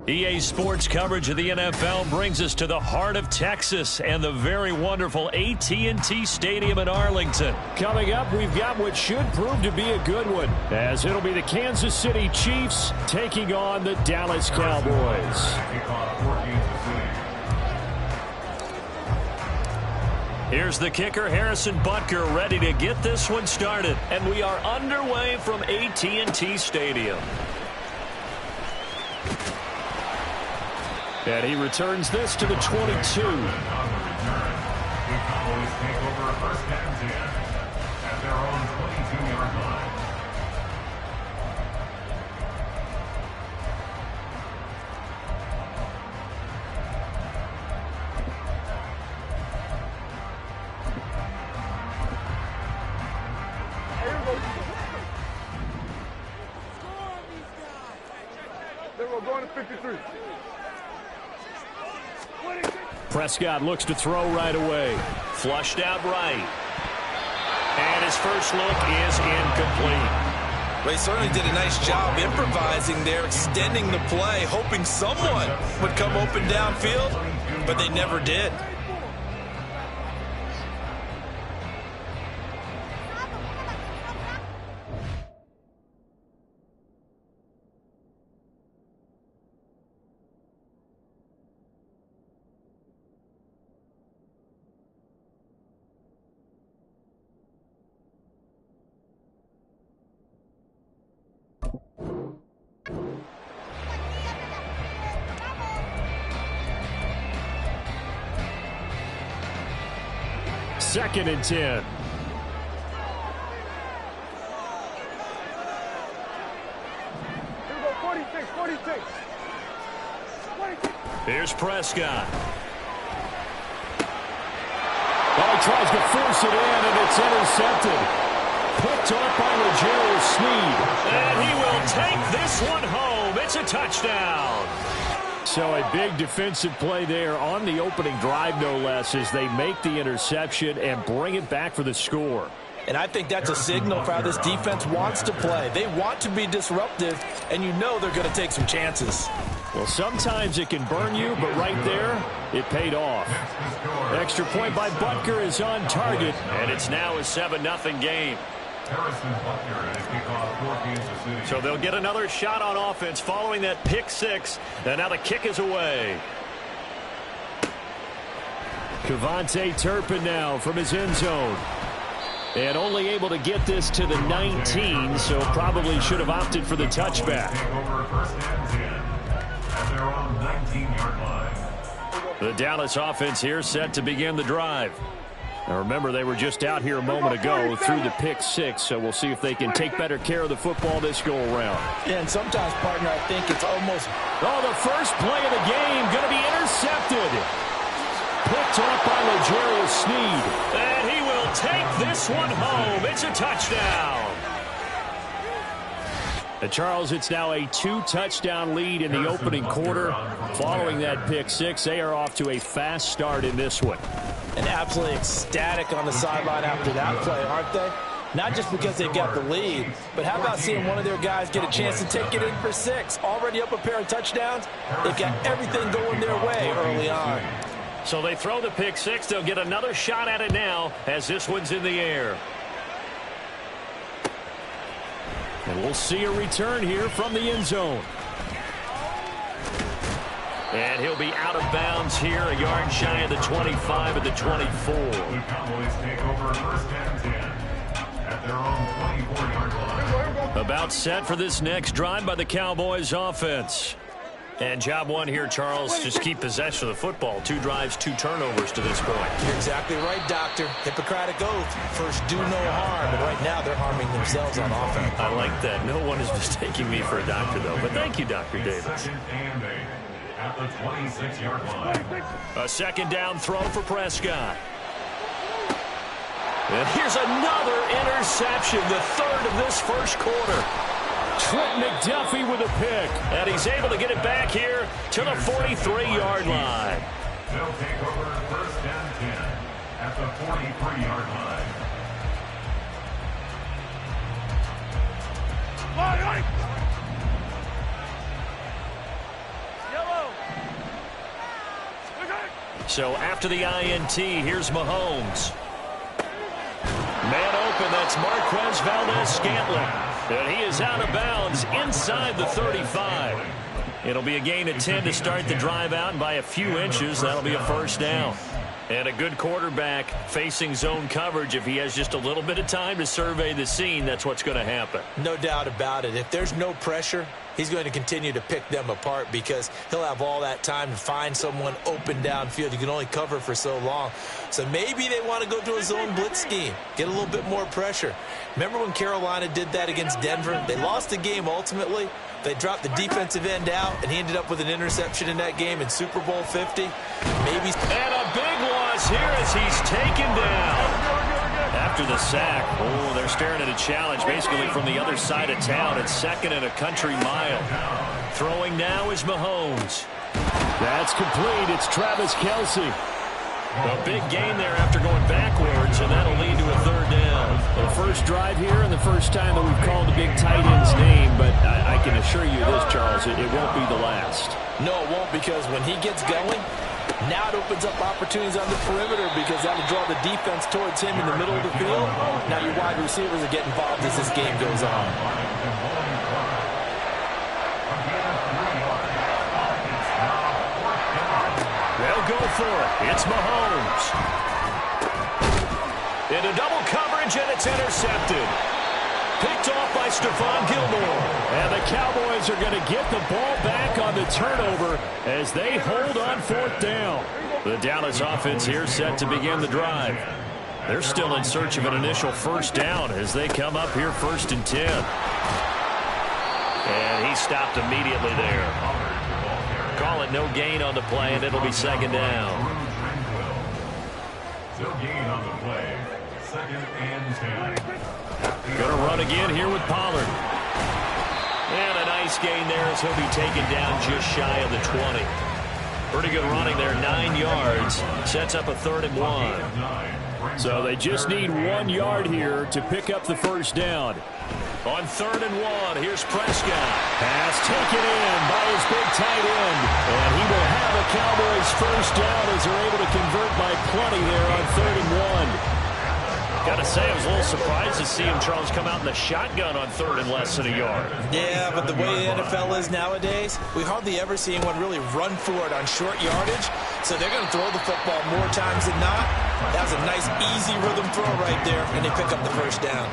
EA Sports coverage of the NFL brings us to the heart of Texas and the very wonderful AT&T Stadium in Arlington. Coming up, we've got what should prove to be a good one, as it'll be the Kansas City Chiefs taking on the Dallas Cowboys. Here's the kicker, Harrison Butker, ready to get this one started. And we are underway from AT&T Stadium. And he returns this to the 22. We're going to 53. Prescott looks to throw right away. Flushed out right. And his first look is incomplete. Well, he certainly did a nice job improvising there, extending the play, hoping someone would come open downfield, but they never did. Second and 10. Here's Prescott. He tries to force it in, and it's intercepted. Picked off by L'Jarius Sneed. And he will take this one home. It's a touchdown. So a big defensive play there on the opening drive, no less, as they make the interception and bring it back for the score. And I think that's a signal for how this defense wants to play. They want to be disruptive, and you know they're going to take some chances. Well, sometimes it can burn you, but right there, it paid off. Extra point by Butker is on target. And it's now a 7-0 game. So they'll get another shot on offense following that pick six. And now the kick is away. Kevontae Turpin now from his end zone. And only able to get this to the 19, so probably should have opted for the touchback. The Dallas offense here set to begin the drive. Now remember, they were just out here a moment ago through the pick six, so we'll see if they can take better care of the football this go-around. Yeah, and sometimes, partner, I think it's almost... Oh, the first play of the game going to be intercepted. Picked off by L'Jarius Sneed. And he will take this one home. It's a touchdown. And Charles, it's now a 2-touchdown lead in the opening quarter. Following that pick six, they are off to a fast start in this one. And absolutely ecstatic on the sideline after that play, aren't they? Not just because they got the lead, but how about seeing one of their guys get a chance to take it in for six? Already up a pair of touchdowns. They've got everything going their way early on. So they throw the pick six. They'll get another shot at it now as this one's in the air. And we'll see a return here from the end zone. And he'll be out of bounds here, a yard shy of the 25 at the 24. The Cowboys take over first and 10 at their own 24-yard line. About set for this next drive by the Cowboys offense. And job one here, Charles, just keep possession of the football. 2 drives, 2 turnovers to this point. You're exactly right, Doctor. Hippocratic oath. First, do no harm. And right now, they're harming themselves on offense. I like that. No one is mistaking me for a doctor, though. But thank you, Dr. Davis. Second and 8 at the 26-yard line. A second down throw for Prescott. And here's another interception, the third of this first quarter. Trent McDuffie with a pick. And he's able to get it back here to the 43-yard line. They'll take over first and 10 at the 43-yard line. So after the INT, here's Mahomes. Man open, that's Marquez Valdez-Scantling. And he is out of bounds inside the 35. It'll be a gain of 10 to start the drive out, and by a few inches, that'll be a first down. And a good quarterback facing zone coverage, if he has just a little bit of time to survey the scene, that's what's going to happen. No doubt about it. If there's no pressure, he's going to continue to pick them apart because he'll have all that time to find someone open downfield. You can only cover for so long. So maybe they want to go to a zone blitz scheme, get a little bit more pressure. Remember when Carolina did that against Denver? They lost the game ultimately. They dropped the defensive end out, and he ended up with an interception in that game in Super Bowl 50. Maybe. And a big loss here as he's taken down. After the sack, oh, they're staring at a challenge basically from the other side of town. It's second and a country mile. Throwing now is Mahomes. That's complete. It's Travis Kelce. A big gain there after going backwards, and that'll lead to a third down. The first drive here and the first time that we've called a big tight end's name, but I can assure you this, Charles, it won't be the last. No, it won't, because when he gets going, now it opens up opportunities on the perimeter because that'll draw the defense towards him in the middle of the field. Now your wide receivers will get involved as this game goes on. They'll go for it. It's Mahomes. Into double coverage, and it's intercepted. Picked off by Stephon Gilmore. And the Cowboys are going to get the ball back on the turnover as they hold on fourth down. The Dallas offense here set to begin the drive. They're still in search of an initial first down as they come up here 1st and 10. And he stopped immediately there. Call it no gain on the play, and it'll be 2nd down. No gain on the play. 2nd and 10. Going to run again here with Pollard. And a nice gain there as he'll be taken down just shy of the 20. Pretty good running there, 9 yards. Sets up a 3rd and 1. So they just need 1 yard here to pick up the first down. On 3rd and 1, here's Prescott. Pass taken in by his big tight end. And he will have a Cowboys first down as they're able to convert by plenty there on 3rd and 1. Got to say, I was a little surprised to see him, Charles, come out in the shotgun on 3rd and less than a yard. Yeah, but the way the NFL is nowadays, we hardly ever see anyone really run for it on short yardage. So they're going to throw the football more times than not. That was a nice, easy rhythm throw right there, and they pick up the first down.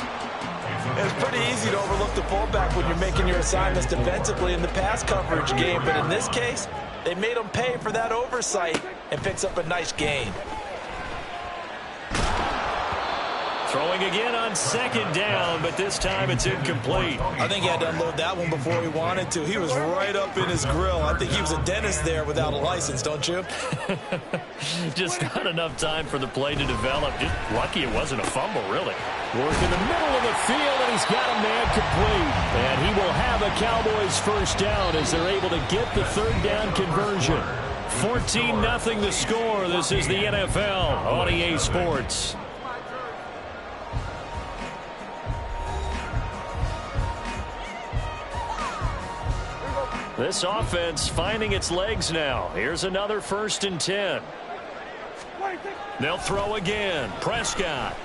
It's pretty easy to overlook the fullback when you're making your assignments defensively in the pass coverage game. But in this case, they made him pay for that oversight and picks up a nice gain. Throwing again on 2nd down, but this time it's incomplete. I think he had to unload that one before he wanted to. He was right up in his grill. I think he was a dentist there without a license, don't you? Just not enough time for the play to develop. Just lucky it wasn't a fumble, really. Work in the middle of the field, and he's got a man complete. And he will have a Cowboys first down as they're able to get the 3rd down conversion. 14-0 the score. This is the NFL on EA Sports. This offense finding its legs now. Here's another 1st and 10. They'll throw again. Prescott.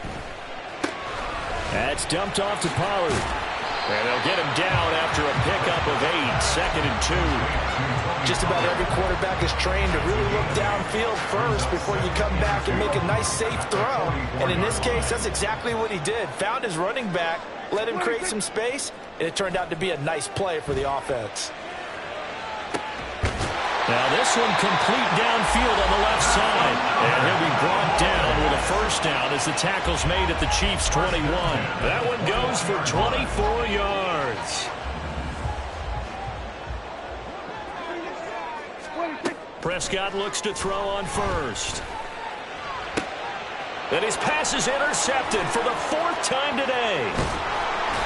That's dumped off to Pollard. And they'll get him down after a pickup of 8. 2nd and 2. Just about every quarterback is trained to really look downfield first before you come back and make a nice, safe throw. And in this case, that's exactly what he did. Found his running back, let him create some space, and it turned out to be a nice play for the offense. Now this one complete downfield on the left side. And he'll be brought down with a first down as the tackle's made at the Chiefs' 21. That one goes for 24 yards. Prescott looks to throw on 1st. And his pass is intercepted for the 4th time today.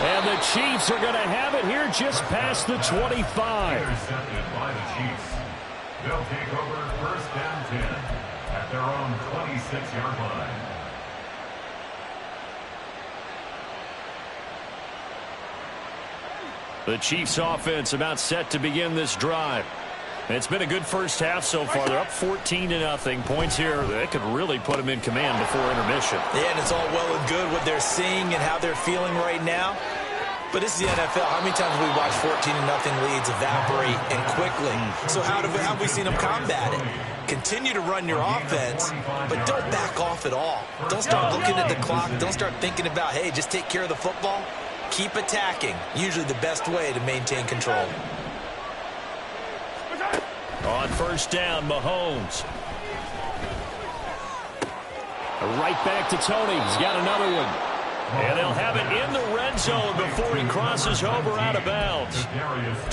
And the Chiefs are going to have it here just past the 25. Intercepted by the Chiefs. They'll take over 1st and 10 at their own 26-yard line. The Chiefs offense about set to begin this drive. It's been a good first half so far. They're up 14-0. Points here that could really put them in command before intermission. Yeah, and it's all well and good what they're seeing and how they're feeling right now. But this is the NFL. How many times have we watched 14-0 leads evaporate and quickly? So how have we seen them combat it? Continue to run your offense, but don't back off at all. Don't start looking at the clock. Don't start thinking about, hey, just take care of the football. Keep attacking. Usually the best way to maintain control. On first down, Mahomes. Right back to Tony. He's got another one. And they'll have it in the red zone before he crosses over out of bounds.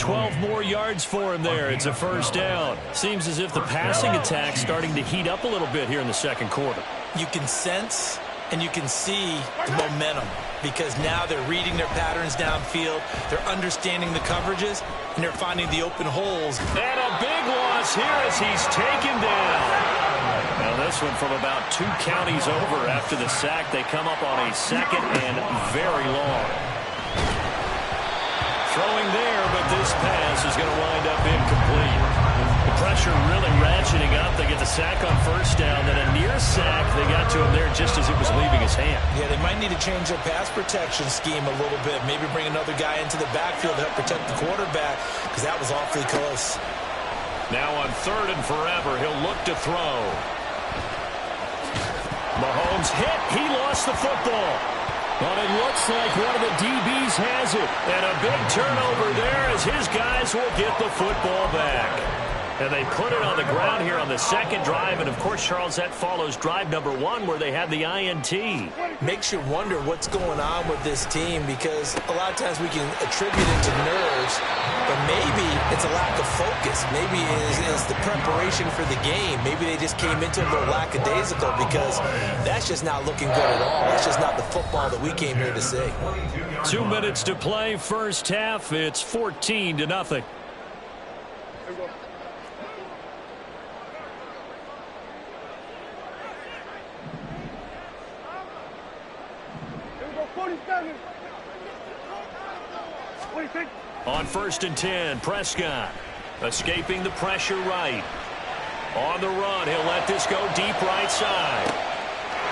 12 more yards for him there. It's a first down. Seems as if the passing attack's starting to heat up a little bit here in the second quarter. You can sense and you can see the momentum because now they're reading their patterns downfield. They're understanding the coverages, and they're finding the open holes. And a big loss here as he's taken down. Now this one from about 2 counties over after the sack. They come up on a second and very long. Throwing there, but this pass is going to wind up incomplete. The pressure really ratcheting up. They get the sack on first down, then a near sack. They got to him there just as it was leaving his hand. Yeah, they might need to change their pass protection scheme a little bit. Maybe bring another guy into the backfield to help protect the quarterback because that was awfully close. Now on third and forever, he'll look to throw. Mahomes hit. He lost the football. But it looks like one of the DBs has it. And a big turnover there as his guys will get the football back. And they put it on the ground here on the second drive. And, of course, Charles, that follows drive number 1 where they had the INT. Makes you wonder what's going on with this team because a lot of times we can attribute it to nerves, but maybe it's a lack of focus. Maybe it's the preparation for the game. Maybe they just came into it a little lackadaisical because that's just not looking good at all. That's just not the football that we came here to see. 2 minutes to play, first half. It's 14-0. On first and 10, Prescott escaping the pressure right. On the run, he'll let this go deep right side.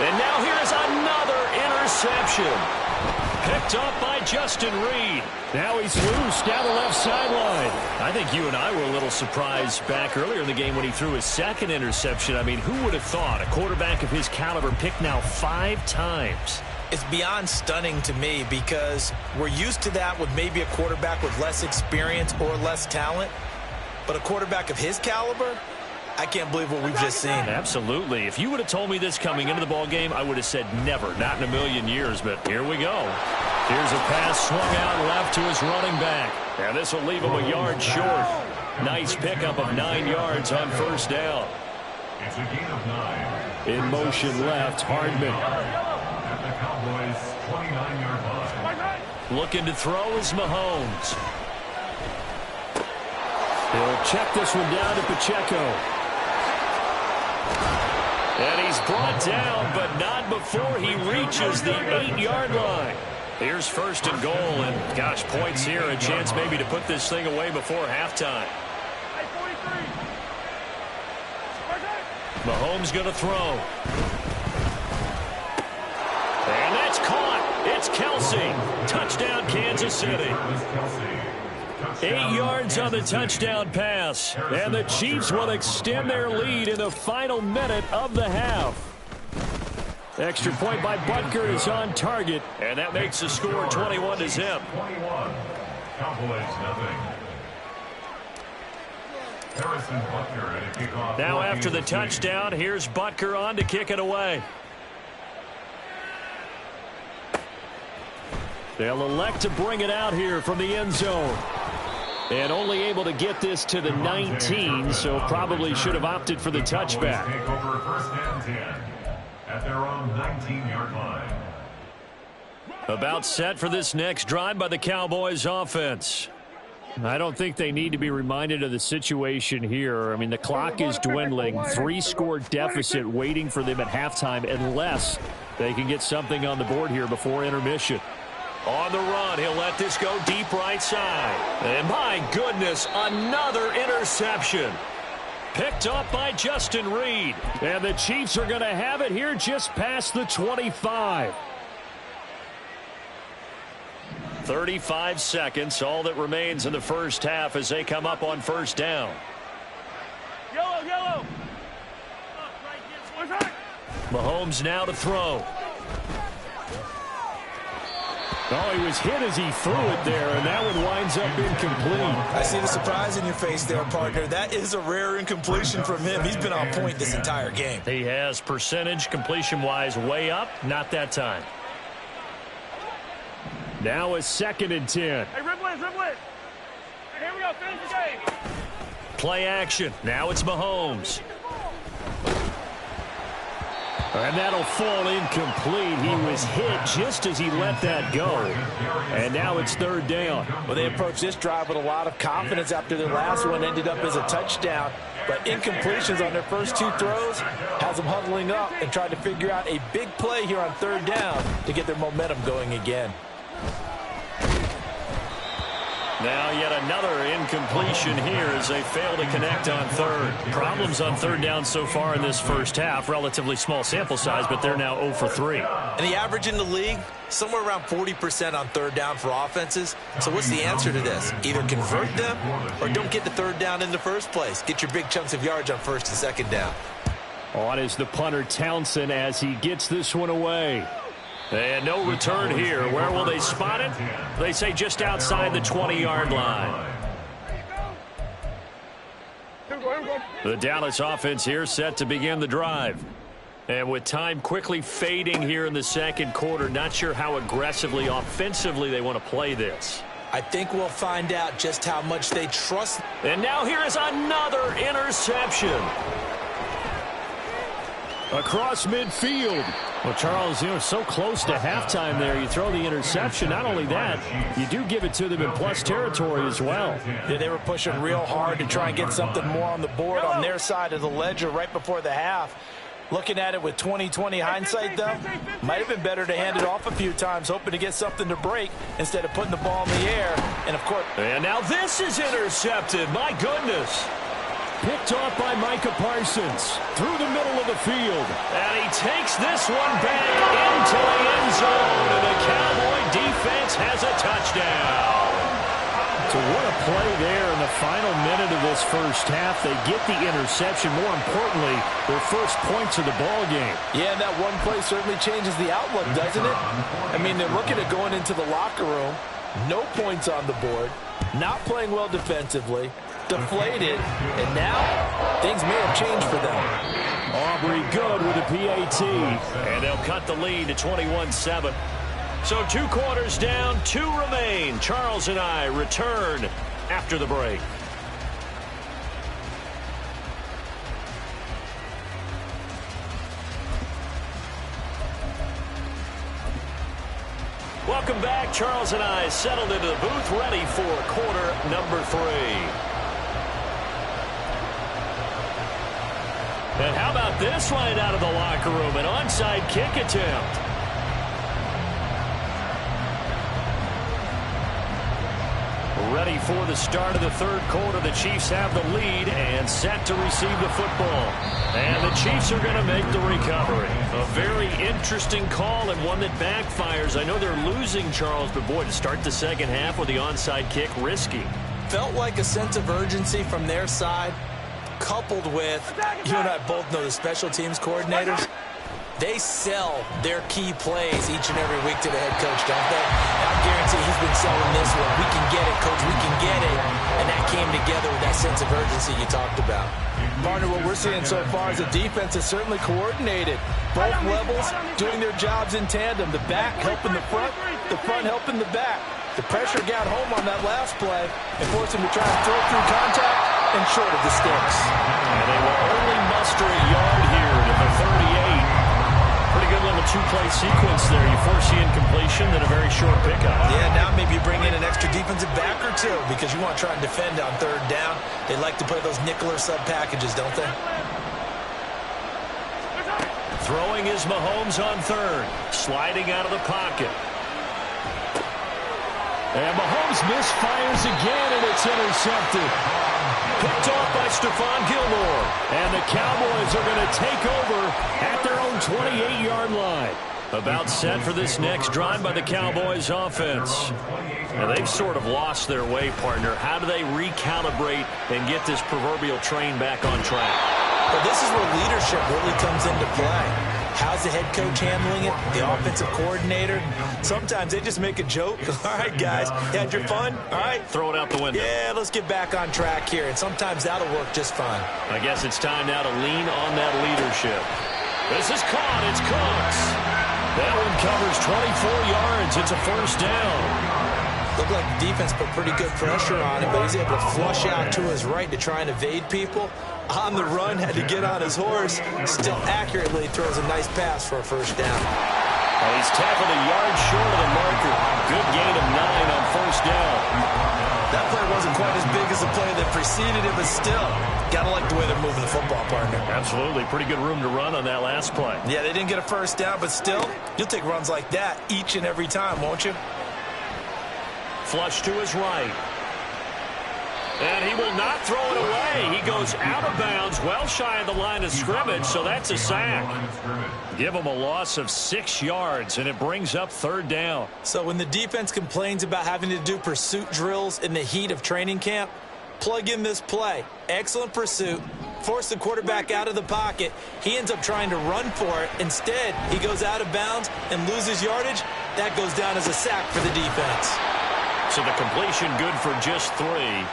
And now here's another interception. Picked up by Justin Reed. Now he's loose down the left sideline. I think you and I were a little surprised back earlier in the game when he threw his second interception. I mean, who would have thought a quarterback of his caliber picked now 5 times? It's beyond stunning to me because we're used to that with maybe a quarterback with less experience or less talent. But a quarterback of his caliber, I can't believe what we've just seen. Absolutely. If you would have told me this coming into the ball game, I would have said never, not in a million years. But here we go. Here's a pass swung out left to his running back. And this will leave him a yard short. Nice pickup of 9 yards on first down. It's a gain of 9. In motion left, Hardman. The Cowboys 29-yard line. Looking to throw is Mahomes. He'll check this one down to Pacheco. And he's brought down, but not before he reaches the 8-yard line. Here's first and goal, and gosh, points here, a chance maybe to put this thing away before halftime. Mahomes going to throw. And that's caught. It's Kelsey. Touchdown, Kansas City. 8 yards on the touchdown pass. And the Chiefs will extend their lead in the final minute of the half. Extra point by Butker is on target. And that makes the score 21-0. 21. Cowboys nothing. Harrison Butker at a kickoff. Now after the touchdown, here's Butker on to kick it away. They'll elect to bring it out here from the end zone. And only able to get this to the 19, so probably should have opted for the touchback. Take over first and 10 at their own 19-yard line. About set for this next drive by the Cowboys offense. I don't think they need to be reminded of the situation here. I mean, the clock is dwindling. 3-score deficit waiting for them at halftime unless they can get something on the board here before intermission. On the run, he'll let this go deep right side. And my goodness, another interception. Picked up by Justin Reed. And the Chiefs are going to have it here just past the 25. 35 seconds, all that remains in the first half as they come up on first down. Yellow. Mahomes now to throw. Oh, he was hit as he threw it there, and that one winds up incomplete. I see the surprise in your face there, partner. That is a rare incompletion from him. He's been on point this entire game. He has percentage completion-wise way up, not that time. Now a 2nd and 10. Hey, dribble it. Hey, here we go. Finish the game. Play action. Now it's Mahomes. And that'll fall incomplete. He was hit just as he let that go. And now it's 3rd down. Well, they approached this drive with a lot of confidence after their last one ended up as a touchdown. But incompletions on their first 2 throws has them huddling up and trying to figure out a big play here on 3rd down to get their momentum going again. Now yet another incompletion here as they fail to connect on 3rd. Problems on 3rd down so far in this first half. Relatively small sample size, but they're now 0 for 3. And the average in the league, somewhere around 40% on 3rd down for offenses. So what's the answer to this? Either convert them or don't get the 3rd down in the first place. Get your big chunks of yards on 1st and 2nd down. On is the punter Townsend as he gets this one away. And no return here. Where will they spot it? They say just outside the 20-yard line. The Dallas offense here set to begin the drive. And with time quickly fading here in the 2nd quarter, not sure how aggressively, offensively they want to play this. I think we'll find out just how much they trust. And now here is another interception. Across midfield. Well, Charles, so close to halftime there. You throw the interception. Not only that, you do give it to them in plus territory as well. Yeah, they were pushing real hard to try and get something more on the board on their side of the ledger right before the half. Looking at it with 20/20 hindsight, though, might have been better to hand it off a few times, hoping to get something to break instead of putting the ball in the air. And, of course... And now this is intercepted. My goodness. Picked off by Micah Parsons through the middle of the field. And he takes this one back into the end zone. And the Cowboy defense has a touchdown. So what a play there in the final minute of this first half. They get the interception. More importantly, their first points of the ball game. Yeah, and that one play certainly changes the outlook, doesn't it? I mean, they're looking at going into the locker room. No points on the board. Not playing well defensively. Deflated, and now things may have changed for them. Aubrey good with a PAT. And they'll cut the lead to 21-7. So 2 quarters down, 2 remain. Charles and I return after the break. Welcome back. Charles and I settled into the booth, ready for quarter number 3. And how about this right out of the locker room? An onside kick attempt. Ready for the start of the 3rd quarter. The Chiefs have the lead and set to receive the football. And the Chiefs are going to make the recovery. A very interesting call and one that backfires. I know they're losing, Charles, but boy, to start the 2nd half with the onside kick, risky. Felt like a sense of urgency from their side, coupled with, you and I both know the special teams coordinators, they sell their key plays each and every week to the head coach, don't they? And I guarantee he's been selling this one. We can get it, coach, we can get it. And that came together with that sense of urgency you talked about. Partner, what we're seeing so far is the defense is certainly coordinated. Both levels doing their jobs in tandem. The back helping the front helping the back. The pressure got home on that last play and forced him to try and throw through contact and short of the sticks. And they will only muster a yard here to the 38. Pretty good little 2-play sequence there. You force the incompletion, then a very short pickup. Yeah, now maybe you bring in an extra defensive back or 2 because you want to try and defend on 3rd down. They like to play those nickel or sub packages, don't they? Throwing is Mahomes on 3rd. Sliding out of the pocket. And Mahomes misfires again, and it's intercepted. Picked off by Stephon Gilmore. And the Cowboys are going to take over at their own 28-yard line. About set for this next drive by the Cowboys offense. And they've sort of lost their way, partner. How do they recalibrate and get this proverbial train back on track? Well, this is where leadership really comes into play. How's the head coach handling it? The offensive coordinator? Sometimes they just make a joke. All right, guys, you had your fun? All right. Throw it out the window. Yeah, let's get back on track here. And sometimes that'll work just fine. I guess it's time now to lean on that leadership. This is caught. It's Cooks. That one covers 24 yards. It's a first down. Looked like the defense put pretty good pressure on him, but he's able to flush out to his right to try and evade people. On the run, had to get on his horse. Still accurately throws a nice pass for a first down. Well, he's tackled a yard short of the marker. Good gain of 9 on first down. That play wasn't quite as big as the play that preceded it, but still, gotta like the way they're moving the football, partner. Absolutely. Pretty good room to run on that last play. Yeah, they didn't get a first down, but still, you'll take runs like that each and every time, won't you? Flush to his right. And he will not throw it away. He goes out of bounds, well shy of the line of scrimmage, so that's a sack. Give him a loss of 6 yards, and it brings up third down. So when the defense complains about having to do pursuit drills in the heat of training camp, plug in this play. Excellent pursuit. Force the quarterback out of the pocket. He ends up trying to run for it. Instead, he goes out of bounds and loses yardage. That goes down as a sack for the defense. So the completion good for just 3.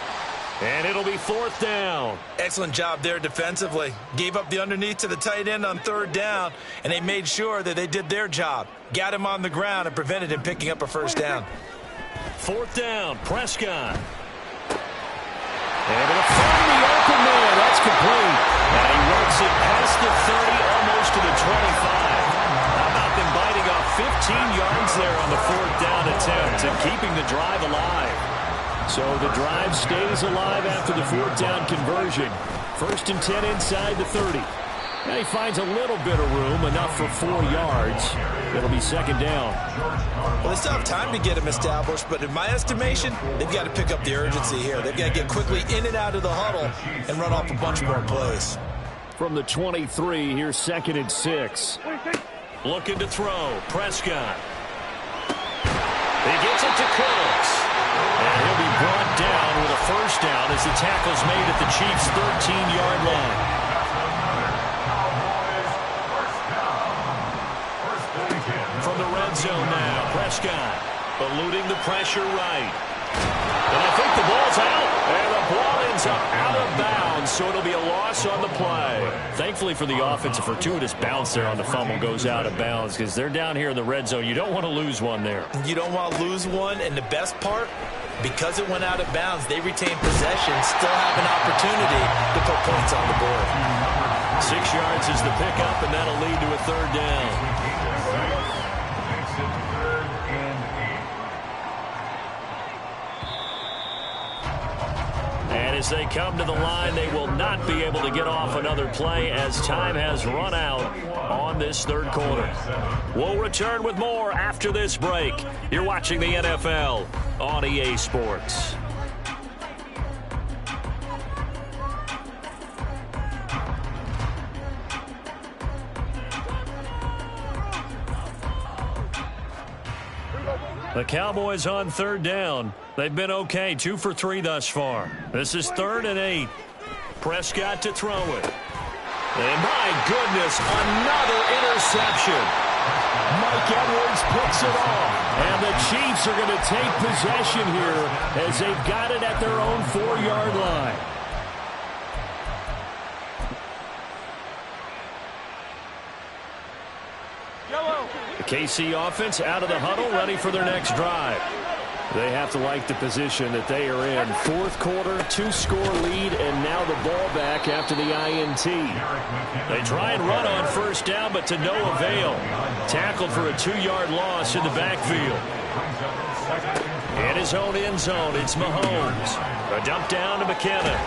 And it'll be fourth down. Excellent job there defensively. Gave up the underneath to the tight end on third down, and they made sure that they did their job. Got him on the ground and prevented him picking up a first down. Fourth down, Prescott. And going to find the open man. That's complete. And he runs it past the 30, almost to the 25. How about them biting off 15 yards there on the fourth down attempt and keeping the drive alive? So the drive stays alive after the fourth down conversion. First and 10 inside the 30. And he finds a little bit of room, enough for 4 yards. It'll be second down. Well, they still have time to get him established, but in my estimation, they've got to pick up the urgency here. They've got to get quickly in and out of the huddle and run off a bunch more plays. From the 23, here's second and 6. Looking to throw. Prescott. He gets it to Cooks. And he'll be brought down with a first down as the tackle's made at the Chiefs' 13-yard line. From the red zone now, Prescott eluding the pressure right. And I think the ball's out. And the ball ends up out of bounds, so it'll be a loss on the play. Thankfully for the offense, a fortuitous bounce there on the fumble goes out of bounds because they're down here in the red zone. You don't want to lose one there. You don't want to lose one, and the best part, because it went out of bounds, they retain possession, still have an opportunity to put points on the board. 6 yards is the pickup, and that'll lead to a third down. And as they come to the line, they will not be able to get off another play as time has run out on this third quarter. We'll return with more after this break. You're watching the NFL on EA Sports. The Cowboys on third down. They've been okay, 2 for 3 thus far. This is 3rd and 8. Prescott to throw it. And my goodness, another interception. Mike Edwards picks it off. And the Chiefs are going to take possession here as they've got it at their own 4-yard line. The KC offense out of the huddle, ready for their next drive. They have to like the position that they are in. Fourth quarter, 2-score lead, and now the ball back after the INT. They try and run on first down, but to no avail. Tackled for a 2-yard loss in the backfield. In his own end zone, it's Mahomes. A dump down to McKenna.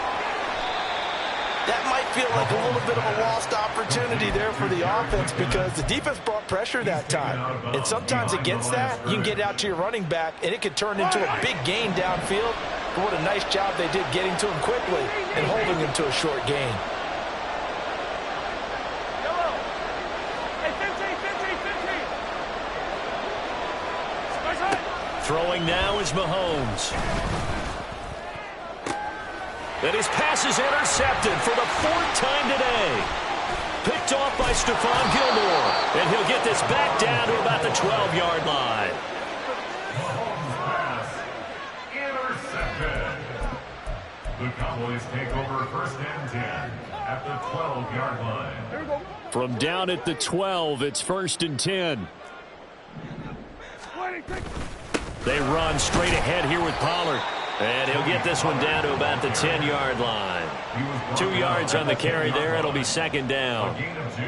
That might feel like a little bit of a lost opportunity there for the offense because the defense brought pressure that time. And sometimes against that, you can get out to your running back, and it could turn into a big gain downfield. But what a nice job they did getting to him quickly and holding him to a short gain. Throwing now is Mahomes. And his pass is intercepted for the 4th time today. Picked off by Stephon Gilmore. And he'll get this back down to about the 12-yard line. Mahomes' pass intercepted. The Cowboys take over 1st and 10 at the 12-yard line. From down at the 12, it's 1st and 10. They run straight ahead here with Pollard. And he'll get this one down to about the 10-yard line. 2 yards on the carry there. It'll be 2nd down. A gain of 2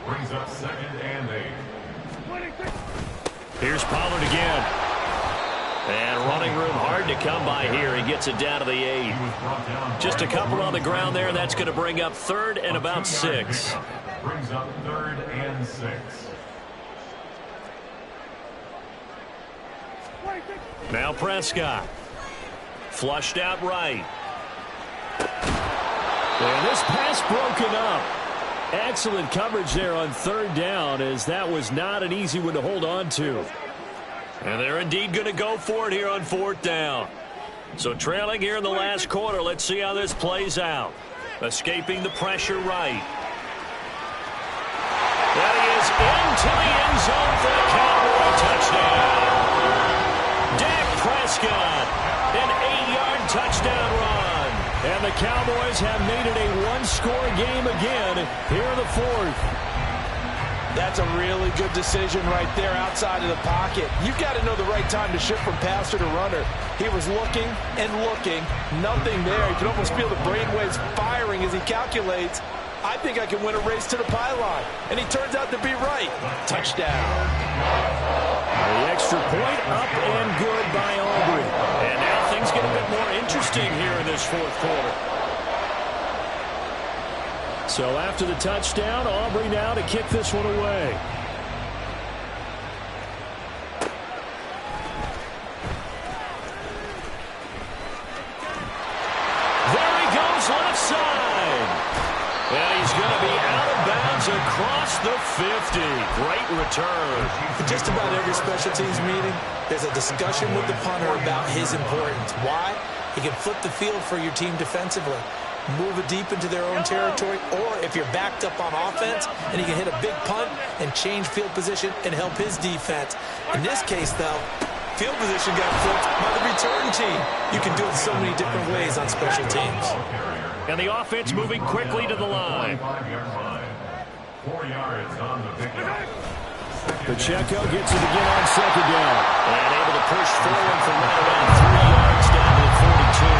brings up 2nd and 8. Here's Pollard again. And running room hard to come by here. He gets it down to the 8. Just a couple on the ground there. That's going to bring up 3rd and about 6. Brings up 3rd and 6. Now Prescott. Flushed out right. And this pass broken up. Excellent coverage there on 3rd down, as that was not an easy one to hold on to. And they're indeed going to go for it here on 4th down. So trailing here in the last quarter. Let's see how this plays out. Escaping the pressure right. That he is into the end zone for the Cowboy touchdown. Dak Prescott, an 8-yard touchdown run. And the Cowboys have made it a one-score game again here in the 4th. That's a really good decision right there outside of the pocket. You've got to know the right time to shift from passer to runner. He was looking and looking. Nothing there. You can almost feel the brainwaves firing as he calculates. I think I can win a race to the pylon. And he turns out to be right. Touchdown. The extra point up and good by Aubrey. And now things get a bit more interesting here in this 4th quarter. So after the touchdown, Aubrey now to kick this one away. There he goes left side. And he's going to be out of bounds across the 50. Great return. Just about every special teams meeting, there's a discussion with the punter about his importance. Why? He can flip the field for your team defensively, move it deep into their own territory, or if you're backed up on offense, and he can hit a big punt and change field position and help his defense. In this case, though, field position got flipped by the return team. You can do it so many different ways on special teams. And the offense moving quickly to the line. 4 yards on the pickup. Pacheco gets it again on 2nd down. And able to push forward from right around 3 yards down to the 42.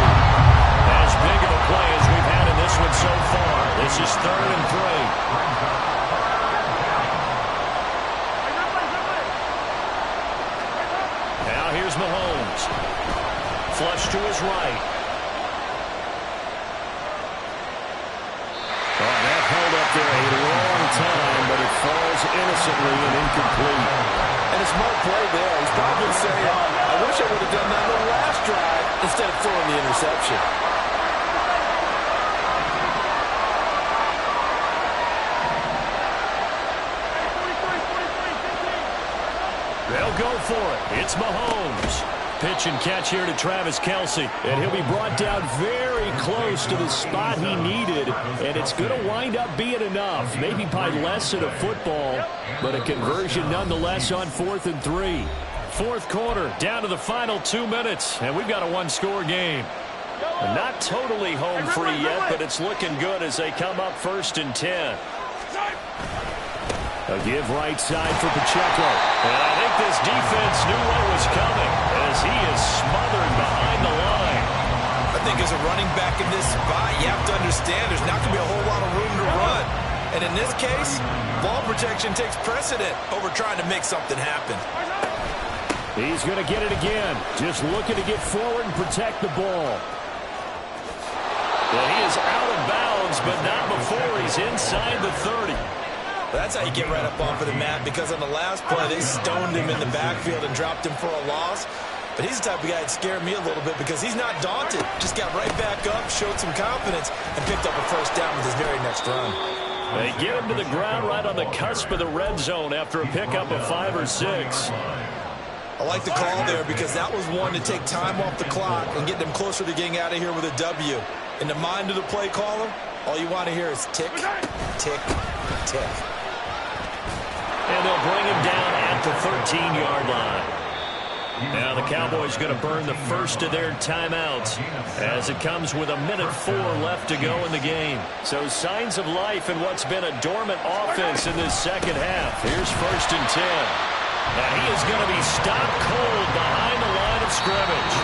As big of a play as we've had in this one so far. This is 3rd and 3. Now here's Mahomes. Flush to his right. Oh, that held up there a long time, but it falls innocently and incomplete. And a smart play there. He's probably saying, I wish I would have done that on the last drive instead of throwing the interception. They'll go for it. It's Mahomes. Pitch and catch here to Travis Kelce. And he'll be brought down very close to the spot he needed. And it's going to wind up being enough. Maybe by less than a football, but a conversion nonetheless on 4th and 3. 4th quarter, down to the final 2 minutes. And we've got a one-score game. Not totally home free yet, but it's looking good as they come up 1st and 10. A give right side for Pacheco. And I think this defense knew what was coming as he is smothered behind the line. I think as a running back in this spot, you have to understand there's not going to be a whole lot of room to run. And in this case, ball protection takes precedent over trying to make something happen. He's going to get it again. Just looking to get forward and protect the ball. And he is out of bounds is, but not before he's inside the 30. That's how you get right up off of the mat, because on the last play, they stoned him in the backfield and dropped him for a loss. But he's the type of guy that scared me a little bit because he's not daunted. Just got right back up, showed some confidence, and picked up a first down with his very next run. They get him to the ground right on the cusp of the red zone after a pickup of 5 or 6. I like the call there because that was one to take time off the clock and get them closer to getting out of here with a W. In the mind of the play caller, all you want to hear is tick, tick, tick. And they'll bring him down at the 13-yard line. Now the Cowboys going to burn the first of their timeouts as it comes with 1:04 left to go in the game. So signs of life in what's been a dormant offense in this second half. Here's 1st and 10. And he is going to be stopped cold behind the line of scrimmage.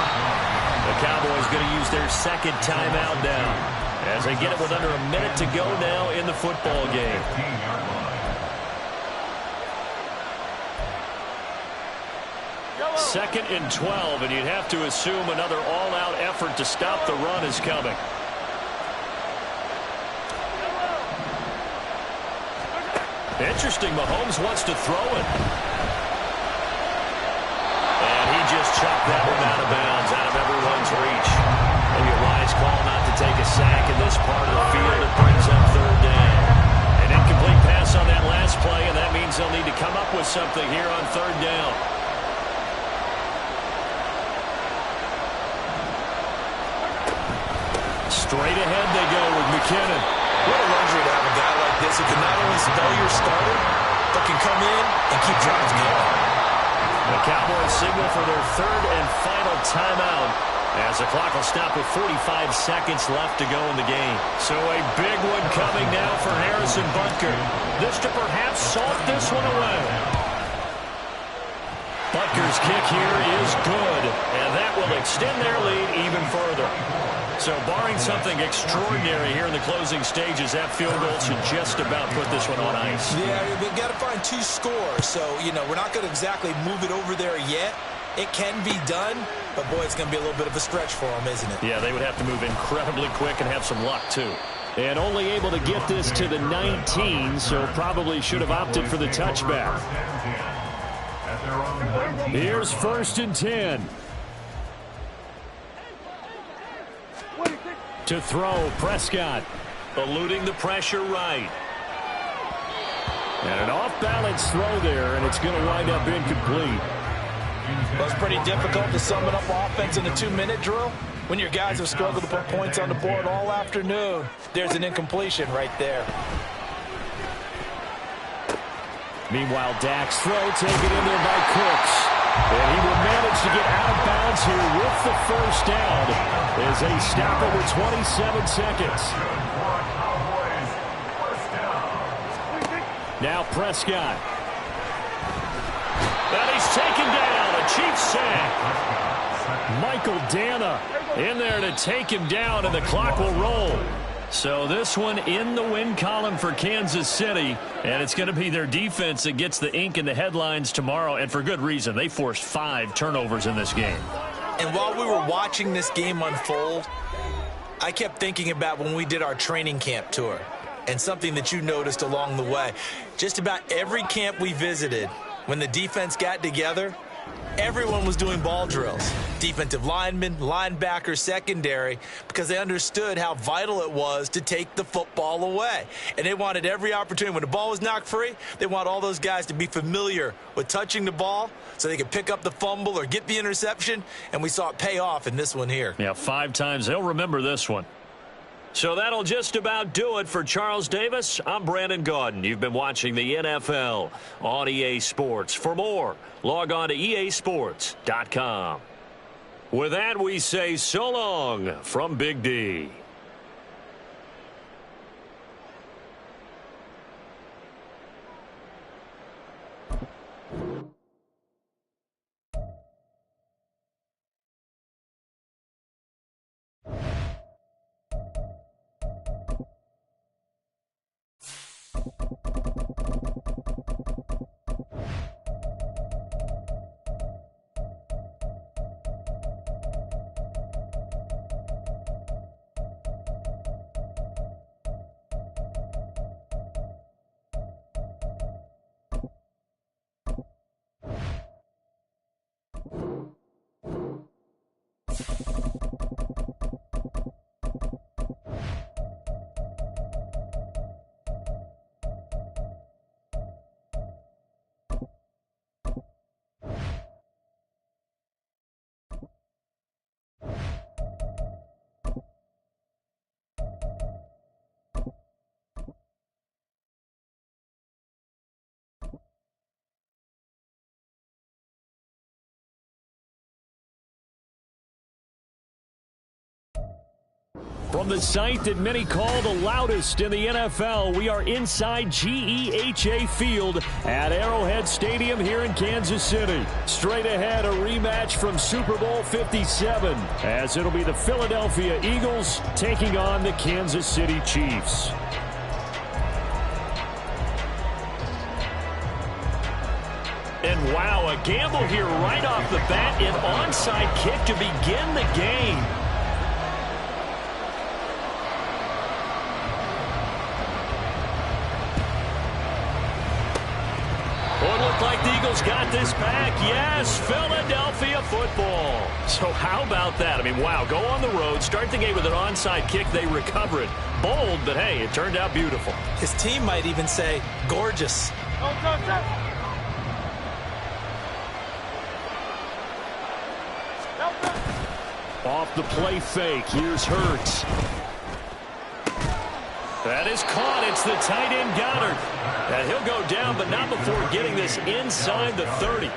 The Cowboys going to use their second timeout now as they get it with under a minute to go now in the football game. 2nd and 12, and you'd have to assume another all-out effort to stop the run is coming. Interesting, Mahomes wants to throw it. And he just chopped that one out of bounds, out of everyone's reach. Maybe a wise call not to take a sack in this part of the field. It brings up 3rd down. An incomplete pass on that last play, and that means they'll need to come up with something here on 3rd down. Straight ahead they go with McKinnon. What a luxury to have a guy like this who can not only spell your starter, but can come in and keep drives going. The Cowboys signal for their 3rd and final timeout as the clock will stop with 45 seconds left to go in the game. So a big one coming now for Harrison Butker. This to perhaps salt this one away. Butker's kick here is good, and that will extend their lead even further. So barring something extraordinary here in the closing stages, that field goal should just about put this one on ice. Yeah, we've got to find 2 scores. So, we're not going to exactly move it over there yet. It can be done, but, boy, it's going to be a little bit of a stretch for them, isn't it? Yeah, they would have to move incredibly quick and have some luck, too. And only able to get this to the 19, so probably should have opted for the touchback. Here's 1st and 10. To throw, Prescott, eluding the pressure right. And an off-balance throw there, and it's going to wind up incomplete. Well, it's pretty difficult to sum it up offense in a 2-minute drill when your guys have struggled to put points on the board all afternoon. There's an incompletion right there. Meanwhile, Dak's throw taken in there by Cooks. And he will manage to get out of bounds here with the first down as they stop it with 27 seconds. Now Prescott. And he's taken down. A cheap sack. Michael Dana in there to take him down, and the clock will roll. So this one in the win column for Kansas City, and it's going to be their defense that gets the ink in the headlines tomorrow, and for good reason. They forced 5 turnovers in this game. And while we were watching this game unfold, I kept thinking about when we did our training camp tour and something that you noticed along the way. Just about every camp we visited, when the defense got together, everyone was doing ball drills. Defensive linemen, linebackers, secondary, because they understood how vital it was to take the football away. And they wanted every opportunity. When the ball was knocked free, they want all those guys to be familiar with touching the ball so they could pick up the fumble or get the interception. And we saw it pay off in this one here. Yeah, 5 times. They'll remember this one. So that'll just about do it for Charles Davis. I'm Brandon Gaudin. You've been watching the NFL on EA Sports. For more, log on to easports.com. With that, we say so long from Big D. From the site that many call the loudest in the NFL, we are inside GEHA Field at Arrowhead Stadium here in Kansas City. Straight ahead, a rematch from Super Bowl 57, as it'll be the Philadelphia Eagles taking on the Kansas City Chiefs. And wow, a gamble here right off the bat, an onside kick to begin the game. Like the Eagles got this back. Yes, Philadelphia football. So how about that? I mean, wow, go on the road, start the game with an onside kick. They recover it. Bold, but hey, it turned out beautiful. His team might even say, gorgeous. Off the play fake. Here's Hurts. That is caught. It's the tight end Goddard. And he'll go down, but not before getting this inside the 30.